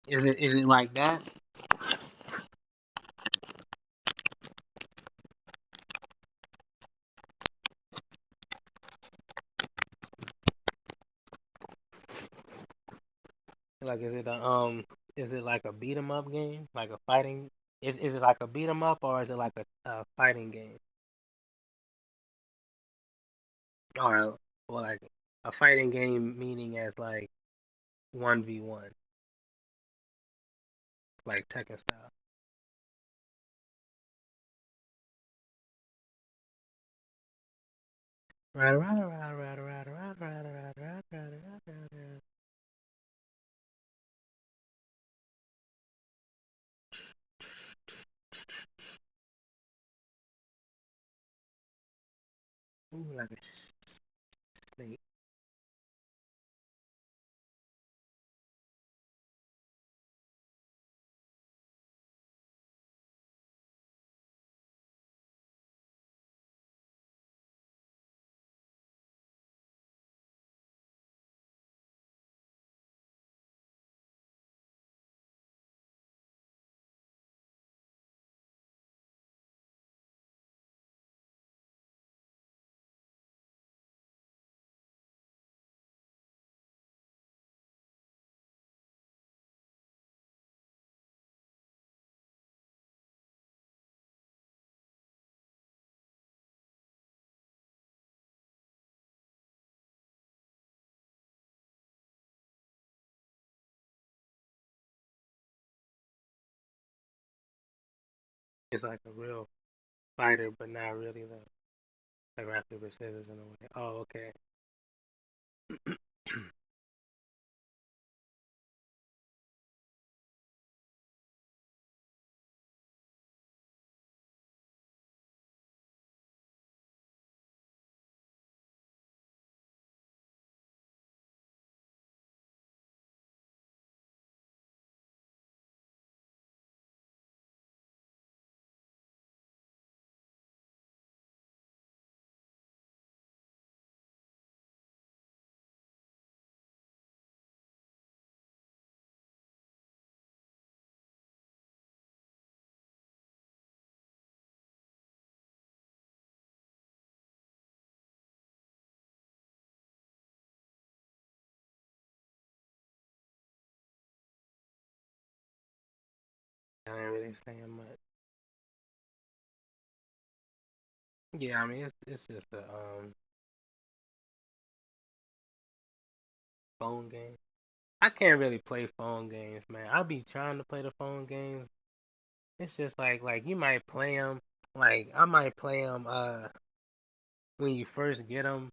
is it like that? Like is it like a beat 'em up game, like a fighting? Is it like a beat 'em up or is it like a fighting game? Or well, like a fighting game meaning as like 1v1, like Tekken style. Right, right, right, right, right, right, right, right, right, right, right. Ooh, like a snake. It's like a real fighter, but not really though. Like rock paper scissors in a way. Oh, okay. I ain't really saying much. Yeah, I mean it's just a phone game. I can't really play phone games, man. I be trying to play the phone games. It's just like you might play them. Like I might play them when you first get them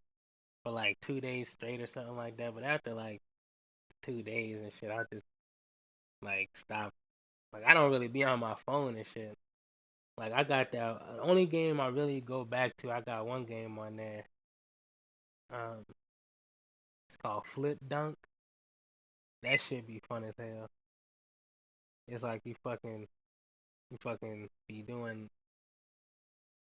for like 2 days straight or something like that. But after like 2 days and shit, I just like stop. Like I don't really be on my phone and shit. Like I got that only game I really go back to. I got one game on there. Um, it's called Flip Dunk. That shit be fun as hell. It's like you fucking be doing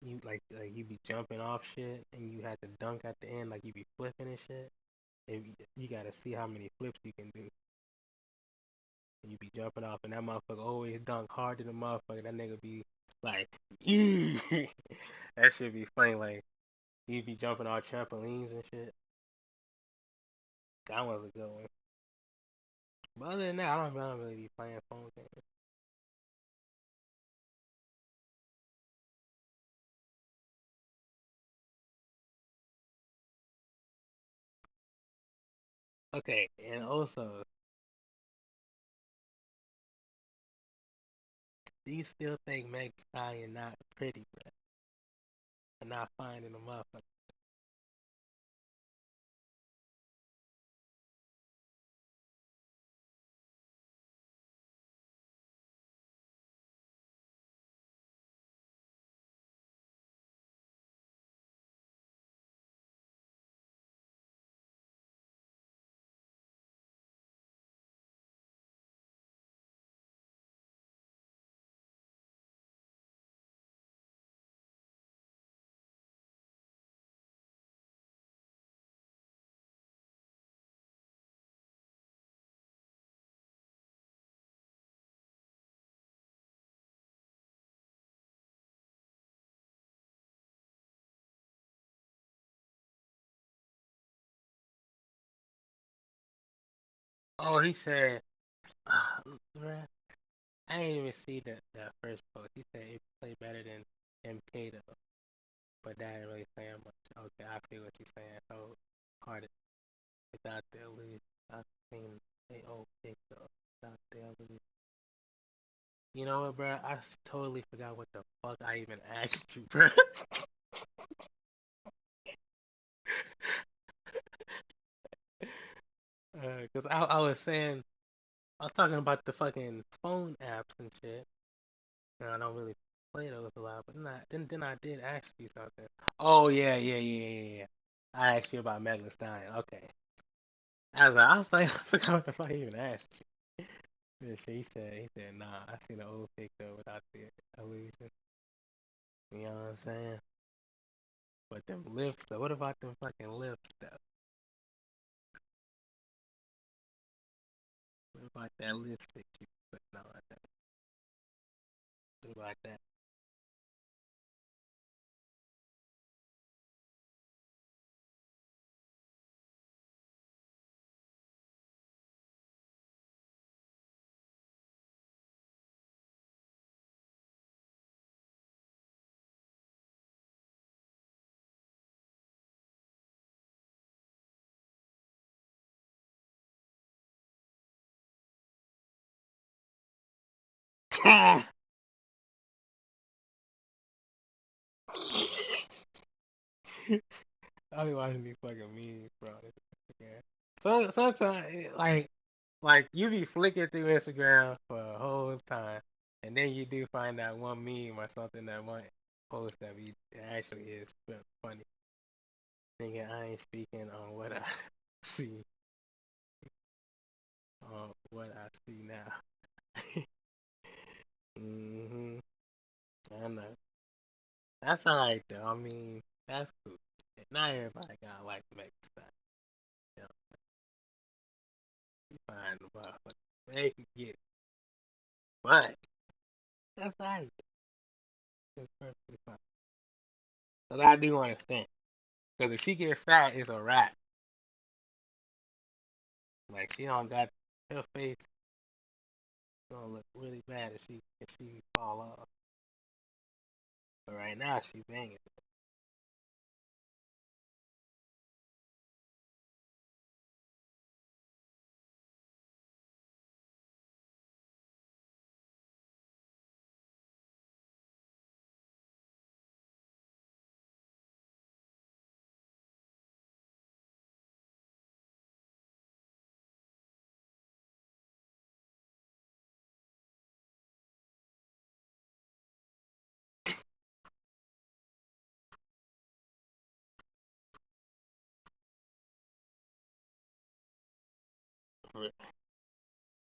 you be jumping off shit and you have to dunk at the end like you be flipping and shit. And you gotta see how many flips you can do. And you be jumping off and that motherfucker always dunk harder than the motherfucker. That nigga be like, that shit be funny. Like you be jumping off trampolines and shit. That was a good one. But other than that, I don't really be playing phone games. Okay, and also, do you still think Meg Thee Stallion not pretty, bro? And not finding a motherfucker? Oh, he said, bruh, I ain't even see that first post. He said it played better than MK though, but that ain't really saying much. Okay, I feel what you're saying. So hard without the illusion. I've seen they old pick though without the illusion. You know what, bro? Totally forgot what the fuck I even asked you, bro. Cause I was saying I was talking about the fucking phone apps and shit. And I don't really play those a lot, but then I did ask you something. Oh yeah. I asked you about Megalith Stein. Okay. I was like, I forgot what the fuck I even asked you. And shit, he said, nah, I seen the old picture without the illusion. You know what I'm saying? But them lips though, what about them fucking lips though? What about that lipstick you putting on? What about that? I be watching these fucking memes, bro. Yeah. So sometimes, like you be flicking through Instagram for a whole time, and then you do find out one meme or something that one post that be actually is funny. Thinking I ain't speaking on what I see, on what I see now. Mhm. I know. That's alright though. I mean, that's cool. Not everybody got like make stuff. You know, you find about what they can get, but that's alright. That's perfectly fine. Cause I do understand. Cause if she get fat, it's a wrap. Like she don't got her face gonna look really bad if she fall off. But right now she banging.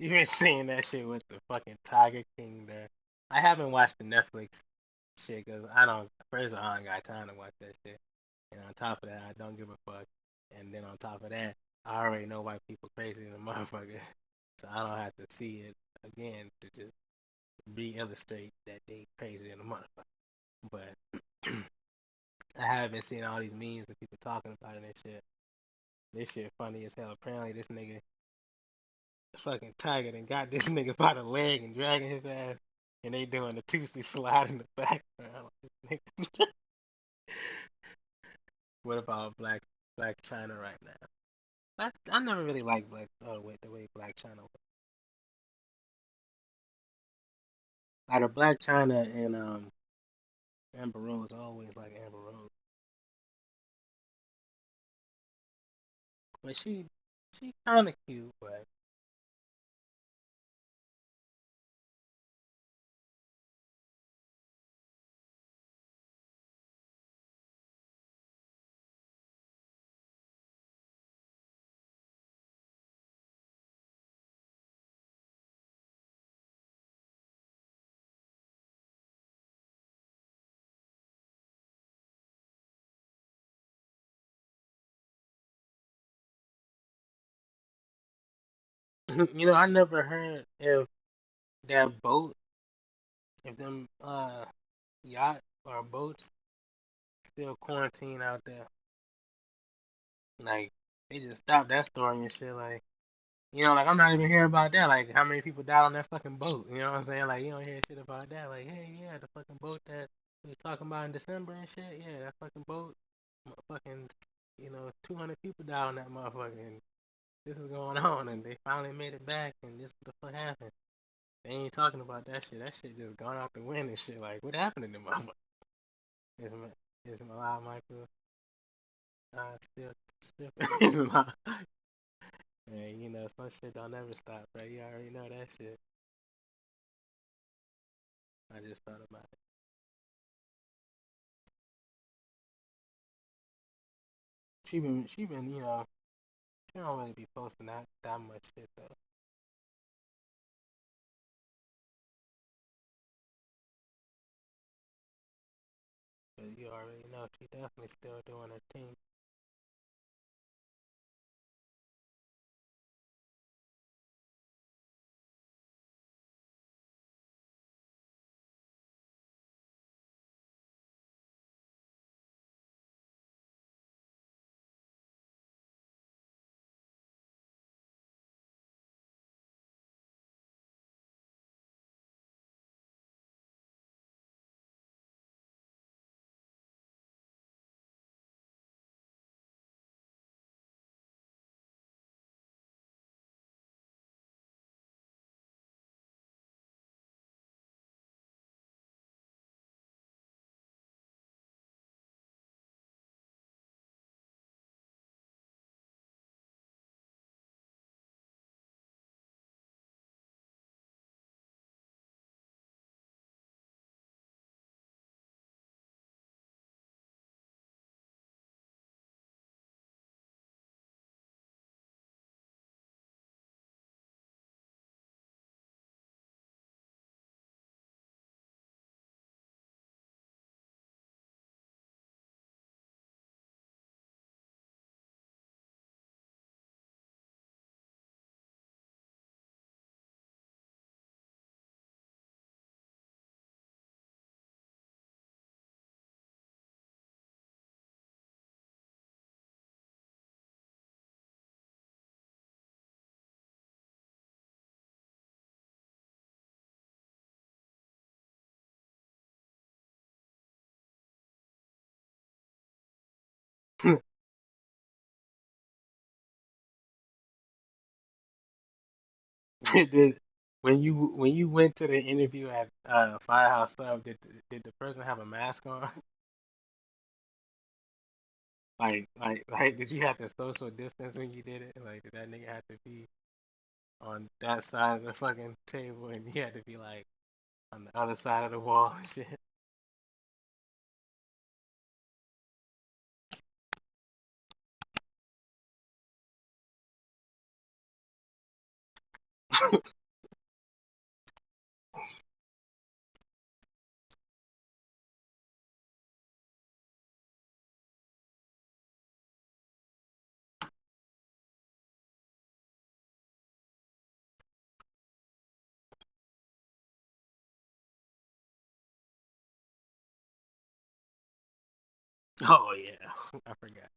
You been seeing that shit with the fucking Tiger King there. I haven't watched the Netflix shit because I don't. First of all, I don't got time to watch that shit. And on top of that, I don't give a fuck. And then on top of that, I already know white people crazy in the motherfucker, so I don't have to see it again to just re-illustrate that they crazy in the motherfucker. But I have been seeing all these memes and people talking about it and shit. This shit funny as hell. Apparently, this nigga fucking Tiger and got this nigga by the leg and dragging his ass, and they doing the Tootsie slide in the background. What about Black China right now? I never really liked the way Black China was. Like a Black China and Amber Rose, I always like Amber Rose, but she kind of cute, but I never heard if that boat, if them yacht or boats still quarantine out there. Like they just stopped that story and shit. Like like I'm not even hearing about that. Like how many people died on that fucking boat? You know what I'm saying? Like you don't hear shit about that. Like hey yeah, the fucking boat that we was talking about in December and shit. Yeah, that fucking boat, fucking 200 people died on that motherfucker. And this is going on, and they finally made it back, and this what the fuck happened. They ain't talking about that shit. That shit just gone out the wind and shit. Like what happened to them motherfucker? Is Malai Michael still is my and some shit don't ever stop, bro. You already know that shit. I just thought about it. She been she don't really be posting that much shit though. But you already know she definitely still doing her thing. Did when you went to the interview at Firehouse Sub, did the person have a mask on? Like, did you have to social distance when you did it? Like, did that nigga have to be on that side of the fucking table, and you had to be like on the other side of the wall and shit? Oh yeah, I forgot.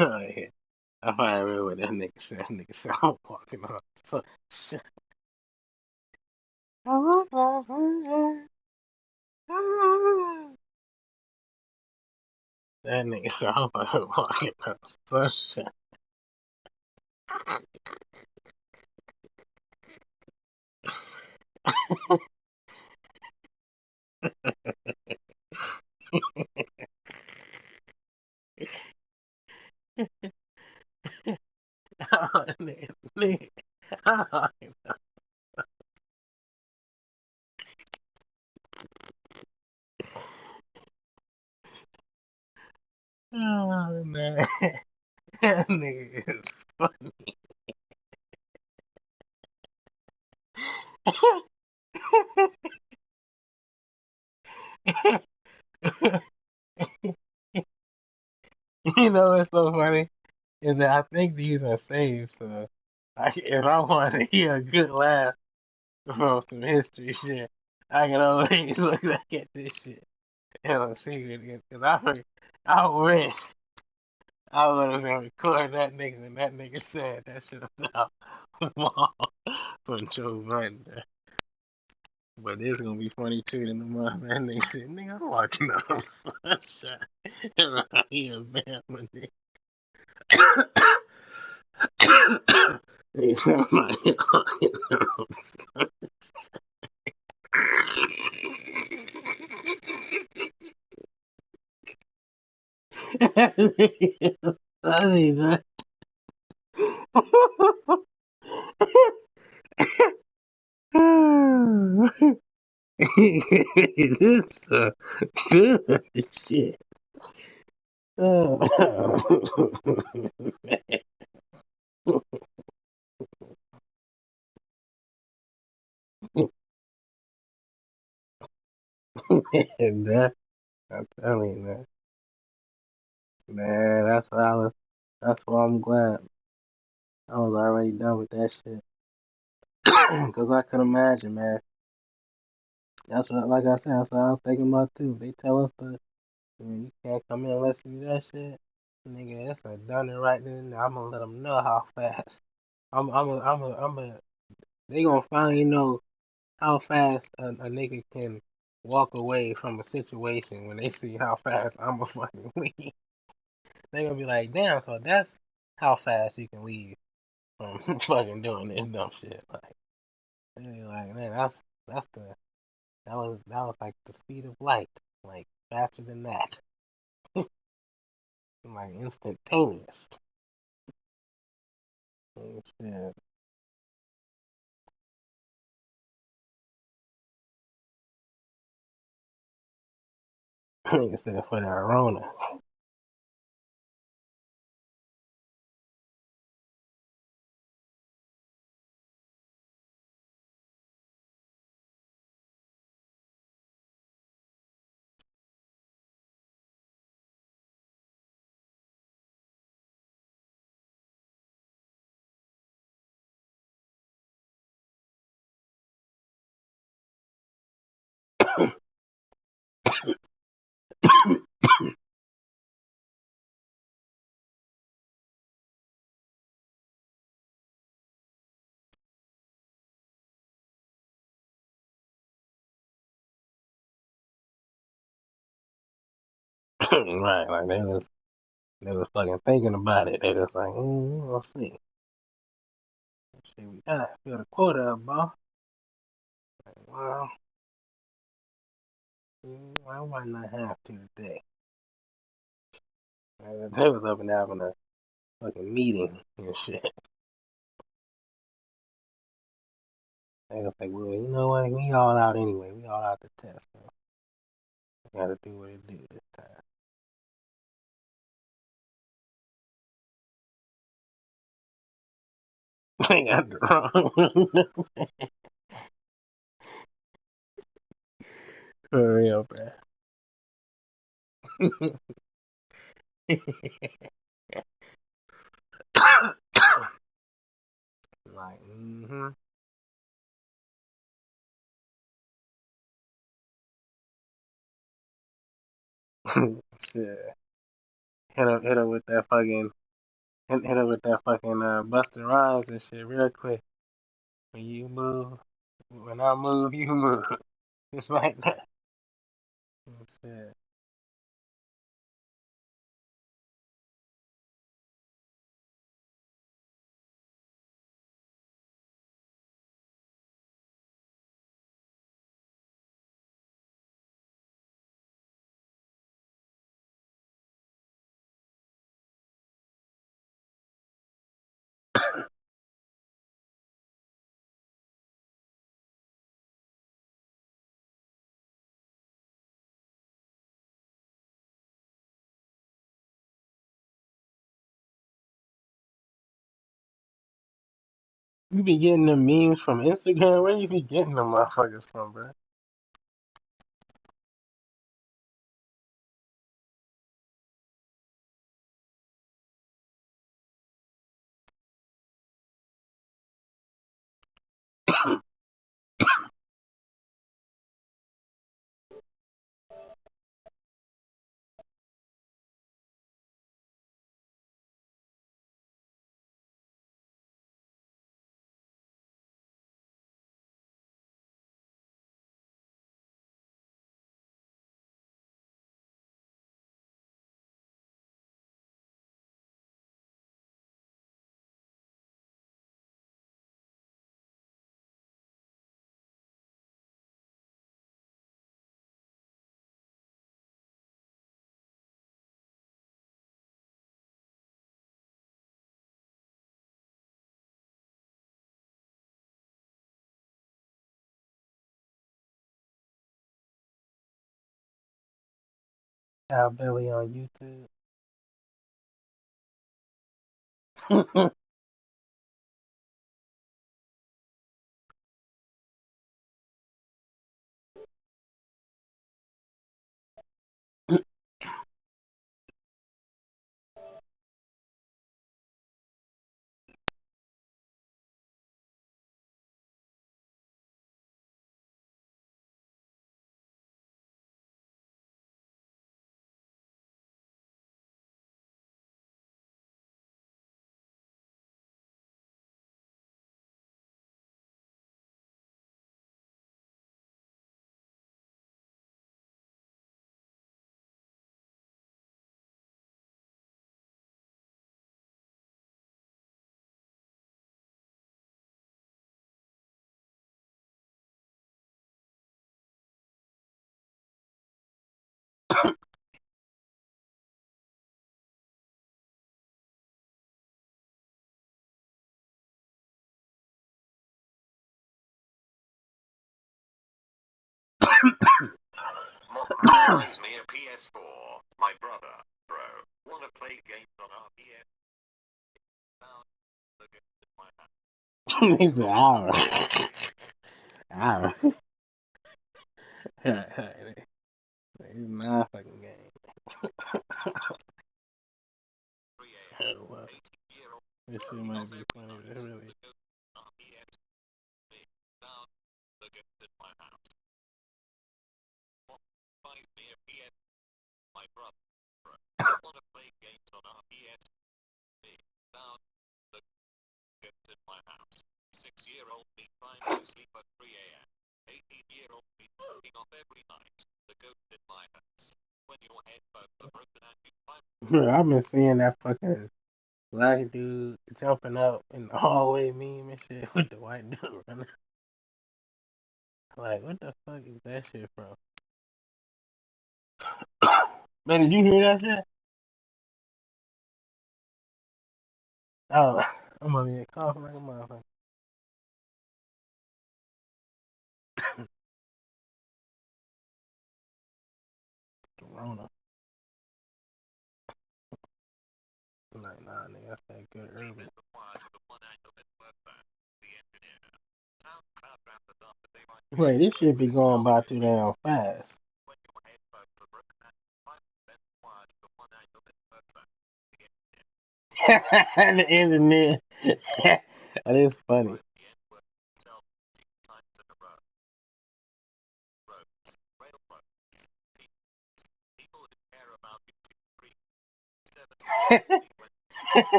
Oh yeah, I finally remember what that nigga said. That nigga said I'm walking on. So, I look like sunshine. That nigga said I'm walking on sunshine. Oh, nigga. Oh, oh, man. That nigga is funny. You know what's so funny is that I think these are saved. So if I want to hear a good laugh from some history shit, I can always look back at this shit and see it. Because I wish I would have been recording that nigga when that nigga said that shit about Maul from Joe Budden. But it's gonna be funny too in the month, man. They said, nigga, I'm walking on sunshine around here, man. They somebody walking on. Funny, man. This good shit. Oh. And that, I'm telling you, man, that's why I was. That's why I'm glad I was already done with that shit. Cause I could imagine, man. That's what, like I said, that's what I was thinking about too. They tell us to, you can't come in unless you do that shit. Nigga, it's a done it right then. I'm gonna let them know how fast. They gonna finally know how fast a nigga can walk away from a situation when they see how fast I'm a fucking leave. They gonna be like, damn, so that's how fast you can leave from fucking doing this dumb shit. Like, they be like, man, that's the that was like the speed of light, like faster than that, like instantaneous. Oh, shit. Instead for that Rona. Right, like they was fucking thinking about it. They was like, we'll see. Shit, we gotta fill the quota up, bro. Like, well, I might not have to today. They was up and having a fucking meeting and shit. They was like, well, you know what? We all out anyway. We all out to test. So we gotta do what it do this time. They got the wrong one. For real, bro. Like, shit. Hit her with that fucking, hit her with that fucking Buster Rhymes and shit real quick. When you move, when I move, you move. Just like that. Shit. You be getting the memes from Instagram? Where you be getting them motherfuckers from, bro? Al Belly on YouTube. Reminds me of PS4. My brother, bro, wanna play games on our PS. He's an hour. Hour. He's not fucking game. Well, this shit might be funny, but really. My brother, bro, wanna play games on our PS. Down the gets in my house. 6-year-old me trying to sleep at 3 a.m. 18-year-old me waking up every night. The ghost in my house. When your headphones are broken and you find. Bro, I've been seeing that fucking black dude jumping up in the hallway meme and shit with the white dude running. Like, what the fuck is that shit from? Man, did you hear that shit? Oh, I'm gonna be coughing like a motherfucker. Corona. I'm like, nah, nigga, that's that good urban. Wait, this shit be going by too damn fast. The internet. That is funny.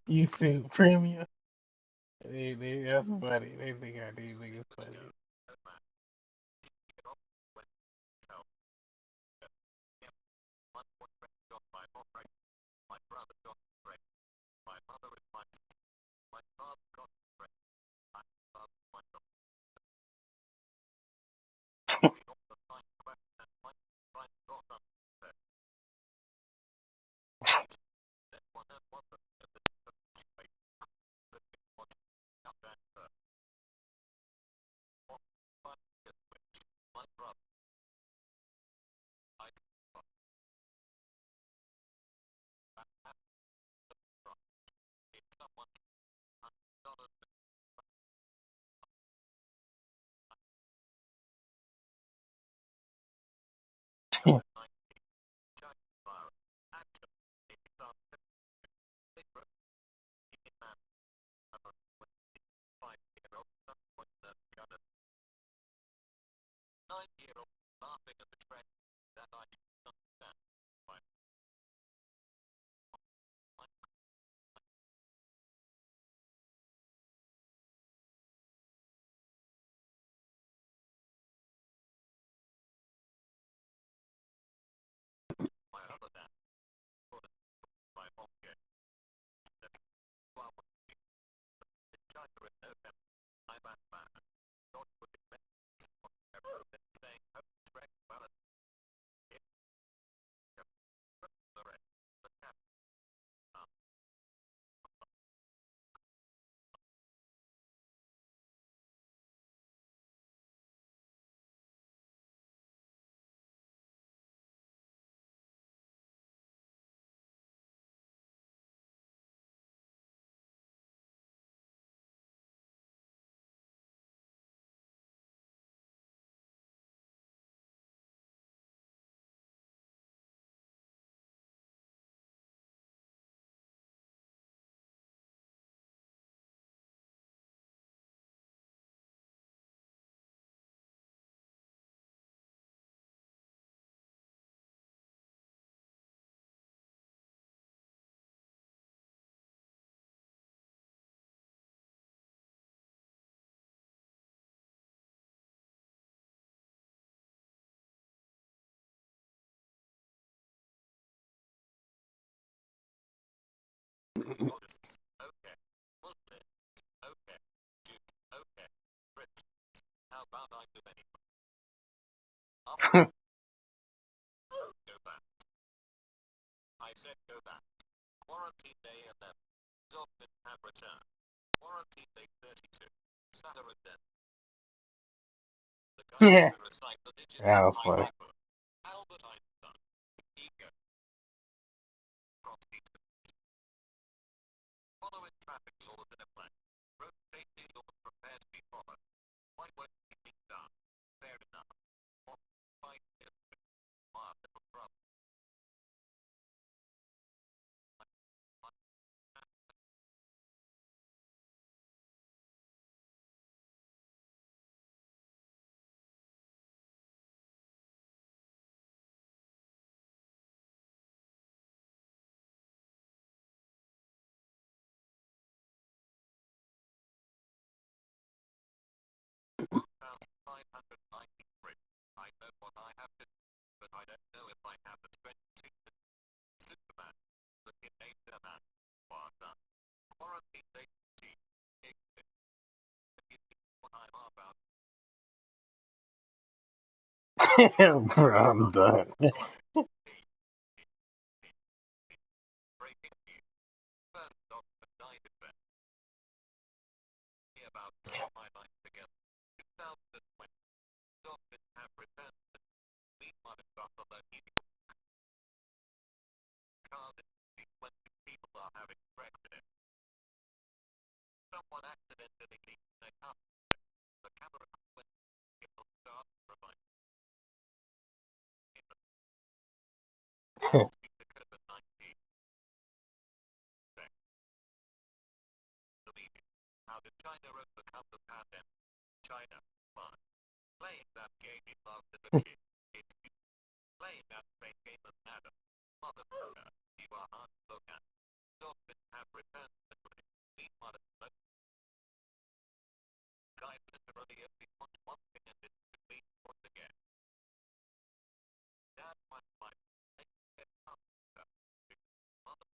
YouTube Premium. That's funny. They think these niggas funny. I said go back. Quarantine day 11. Dolphin have returned. Quarantine day 32. Saturday then. The guy Yeah. who recite the digits That of was my funny. paper. Albert Einstein. Ego. Property. Following traffic laws in effect. Road safety laws prepared to be followed. Why won't it be done? Fair enough. Or 5 years. My little brother. Pound 593. I know what I have to do, but I don't know if I have the strength to. Superman. The kid named man. Warzone. Quarantine day 15. You see what I'm about. Bro, I'm done. Breaking news. First doctor died in bed. About my life together. 2020. Doctors have returned. We might have got the illegal cars in 20 people are having Brexit. Someone accidentally leaked their car. The camera when people start providing the COVID-19. How did China overcome the pandemic? China, fine. Playing that game he loved as a kid. It's playing that same game as Adam. Motherfucker, you are hard to look at. Dolphins have returned to the play. We motherfucker. Guys literally only want one thing and it's to be once again. Dad, my life. Get up. Motherfucker.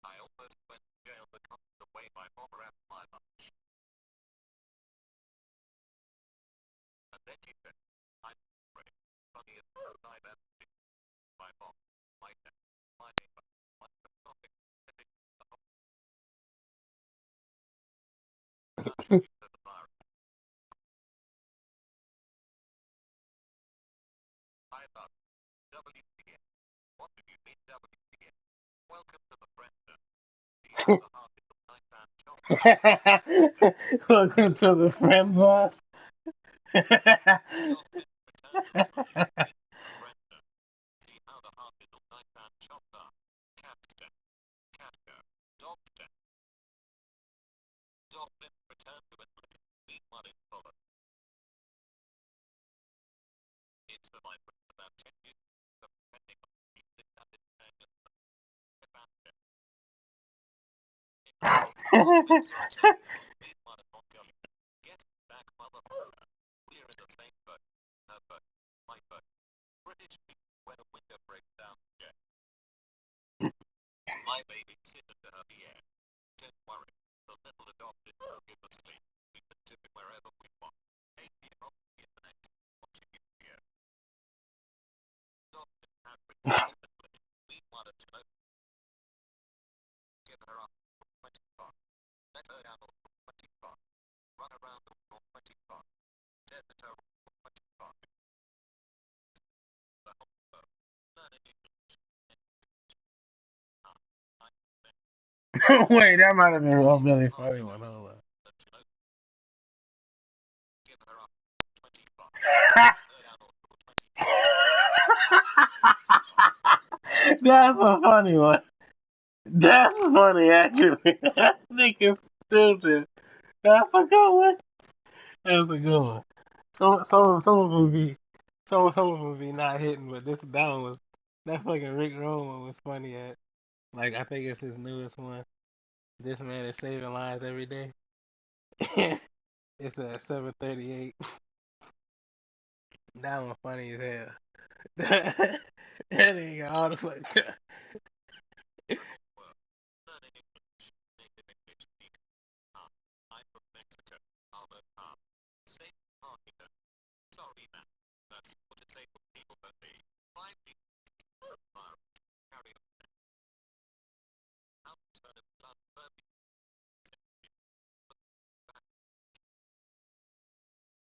I almost went to jail because of the way my mom ran my lunch. And then she said, I'm afraid. Funny as I've ever seen. My mom, my dad, my neighbor, my topic, the virus. I love WTF. What do you mean WTF? Welcome to the friend zone. These are the hardest of night and Welcome to the friend zone. See how the heart little night and chopped are. Cat step. Cat go. Dog step. Dog flip return to a click. Beat one in follow. It's the life of about 10 years. Depending on the music that is playing at the band step. Beat one and ongoing. Get back motherfucker. We're in the same boat. Her boat. My boat. British people when a window breaks down. Yeah. My baby sit under her air. Don't worry. The little adopted will give us sleep. We can do it wherever we want. 8-year-old in the next. Watching it here. Adopted have returned to the clinic. We wanted to know. Give her up for 25. Let her down for 25. Run around for 25. Desert her for 25. The whole world. Learning English. Wait, that might have been a really funny one. Hold on. Give her up 25. Let her down for 25. That's a funny one. That's funny, actually. That nigga's stupid. That's a good one. That's a good one. Some of them be some of them be not hitting, but this that one was that fucking Rick Roll one was funny at like I think it's his newest one. This man is saving lives every day. It's at 7:38. That one funny as hell. That nigga all the fuck. Work. Learning English. Native English speaker. I'm from Mexico. Albert Park. Same argument. Sorry, man. That's what it takes for people that me. Find me. Fire. Carry on. I'll turn it blood.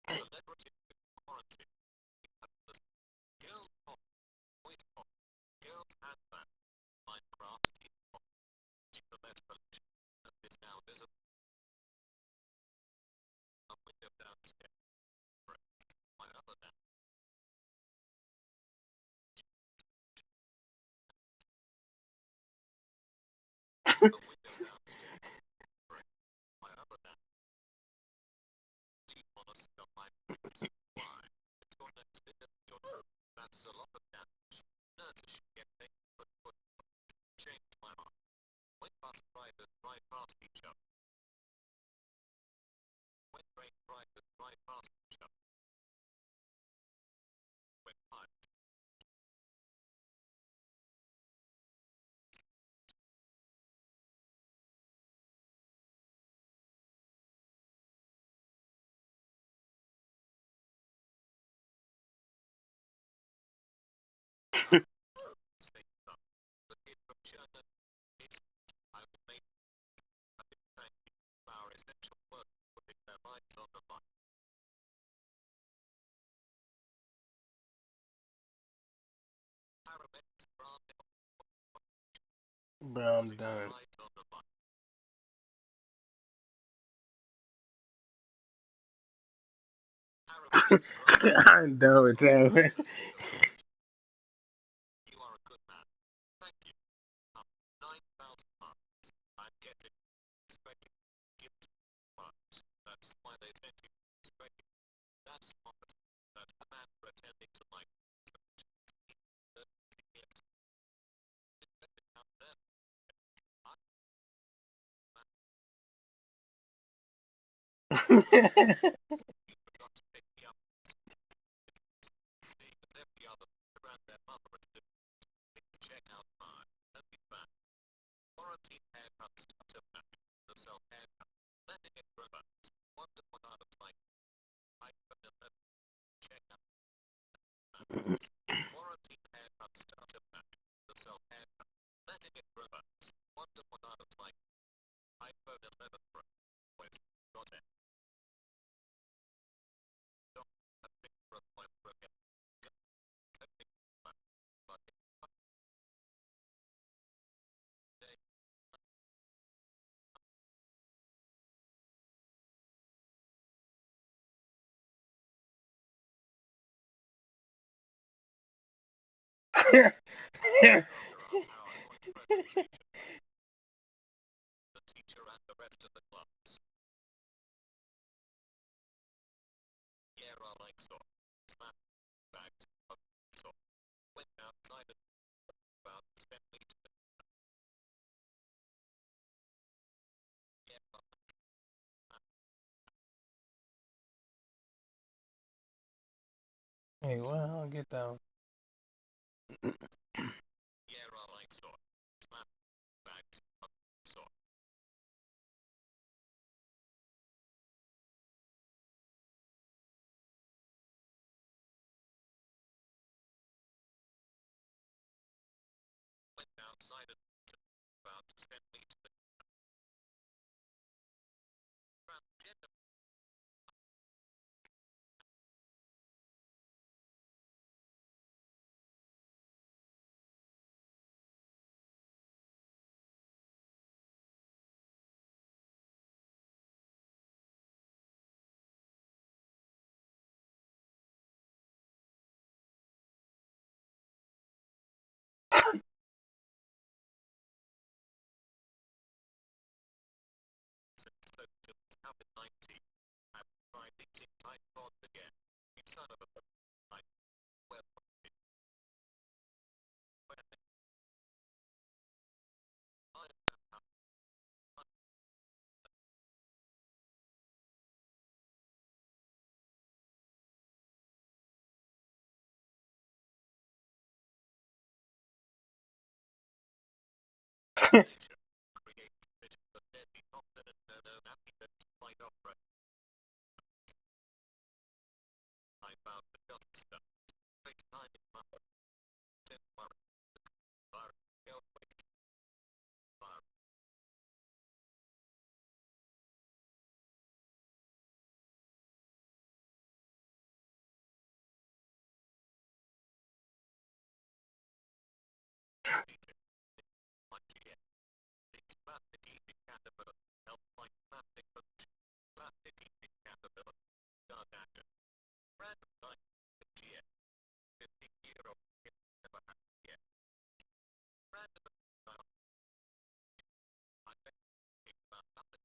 Celebrity. Quarantine. Girls pop. Boys pop. Girls and that. Minecraft. Pop. The best collection. And it's now visible. A window downstairs. My other down. A window downstairs. My other down. Leave on a stuff my why? It's your next visit. That's a lot of damage. Nurses should get paid but change my mind. When bus drivers drive past each other. When train drivers drive past each other. When pilots. Stay up. The kid from China. I will make a big thank you for our essential work putting their lives on the line. Paramedics are Bro, I'm done. lives on the line. Paramedics are I'm done with that, man. you are a good man. Thank you. 9,000 marks. I'm getting expecting gift marks. That's why they sent you expecting. That's smart. That's the man pretending to like. Yes. Out there. I you forgot to pick me up. See, but every other around their mother and do. Check out mine. And be back. Quarantine haircuts to back. The self haircut. Letting it grow back. Wonder what I look like. I couldn't let check out. Quarantine haircuts to back. The self haircut. Letting it grow back. Wonder what I look like. iPhone 11 Pro. Wait. Got it. Don't. A picture of my broken. The teacher and the rest of the class. Yeah, I like so. Slap bags of so. Went outside and about 10 meters. Yeah, Hey, well, I'll get down. yeah, I like so. Slap bags of so. Went outside and about 10 meters. Transgender. So, COVID-19. I've tried eating Tide Pods again. You son of a. I. Well, nature creates vision of deadly confidence and an happiness to fight off pressure. I found the just stuff. Take time in my work. Ten worry. Fire. Go wait. Fire. It's plastic eating caterpillar. Help fight plastic pollution. Plastic eating caterpillar. Dark action. Random night. GM. 50-year-old kid never had yet. Random style. I bet it's about nothing.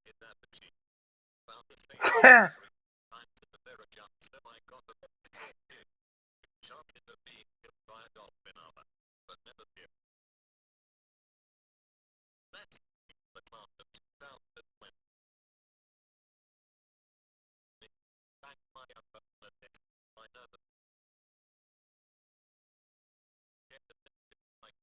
Is that the chief? Found the same time to the mirror jump. So I got the chances of being killed by a dolphin armor. But never fear. That's the class of 2020. Back my upper limit. My nervous get the like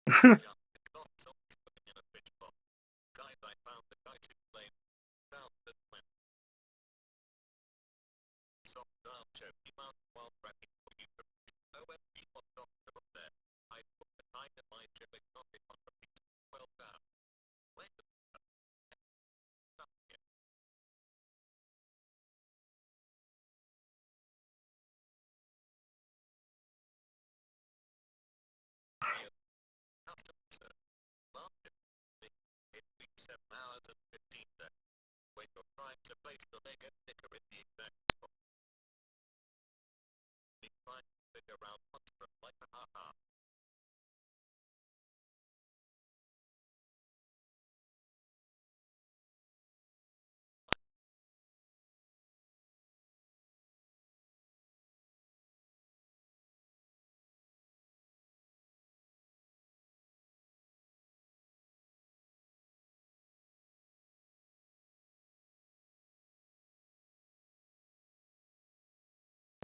jump. It's not so in a pitch box. Guys, I found the guy to blame. Found the twin. Soft down choke. Mount while prepping for you. OMG was doctor there. I put the time in my chip exotic on repeat. Well down. When the stuff here. Custom search. Last it. It weeks 7 hours and 15 seconds. When you're trying to place the leg and sticker in the exact spot. Be trying to figure out what's from like a haha.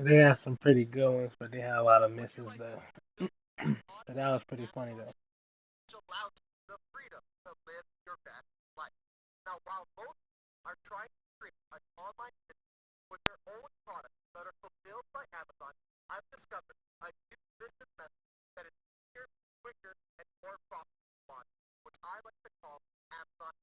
They have some pretty good ones, but they have a lot of misses though. But that was pretty funny though. Allows the freedom to live your best life. Now, while most are trying to create an online business with their own products that are fulfilled by Amazon, I've discovered a new business method that is easier, quicker, and more profitable, which I like to call Amazon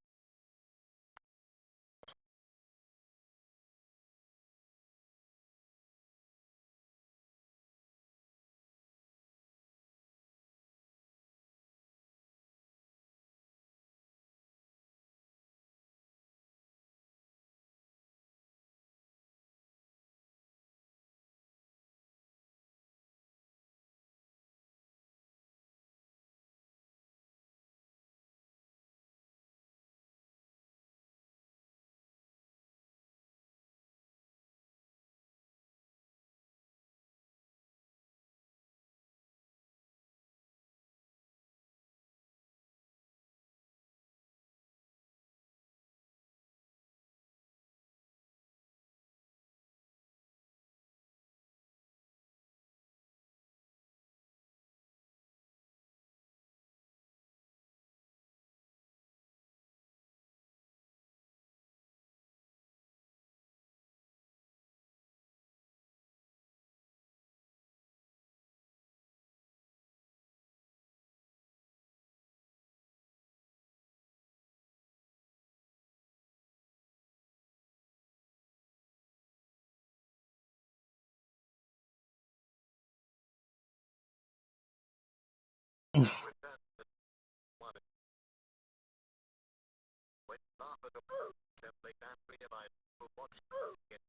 discovered a template and realized for what it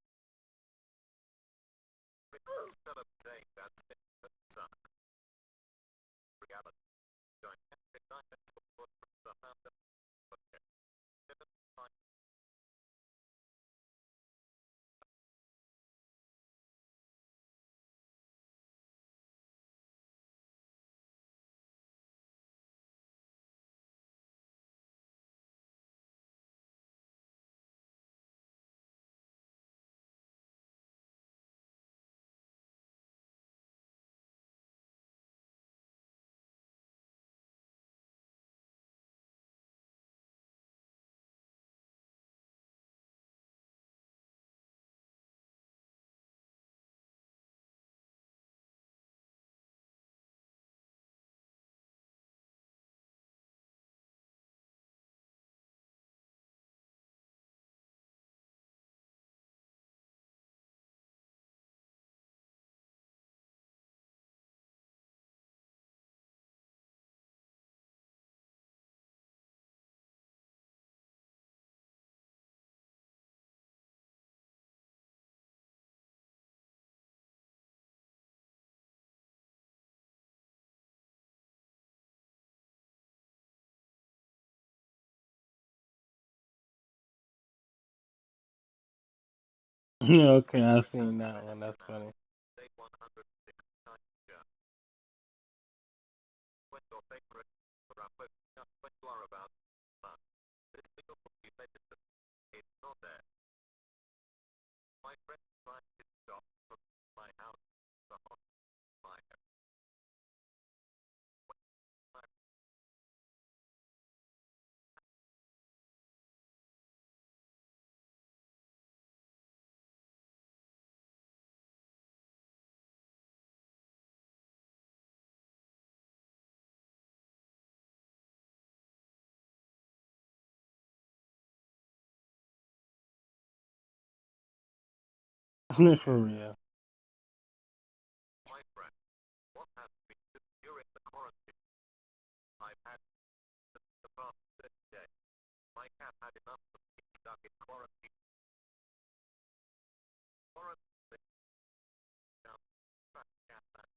instead of saying that reality. Dynamic dimensional footprints are found at Okay, I seen that one. That's funny. day 169. When your favorite rapper when you are about this single will be registered. It's not there. My friend tried to stop from my house. The hot fire. For real. My friend, what has been during the quarantine? I've had the past 30 days. My cat had enough of being stuck in quarantine. Quarantine down cat and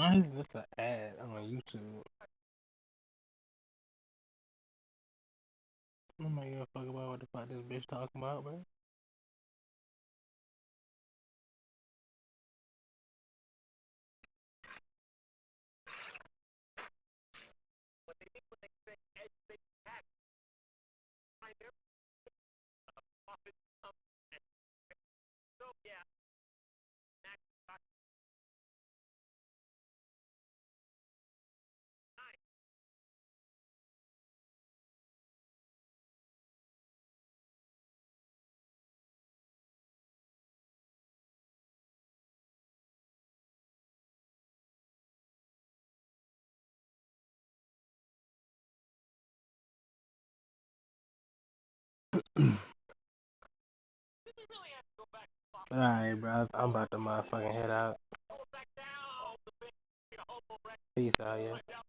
Why is this an ad on YouTube? I'm not gonna fuck about what the fuck this bitch talking about, bro. Alright, bro. I'm about to motherfucking head out. Peace out, yeah.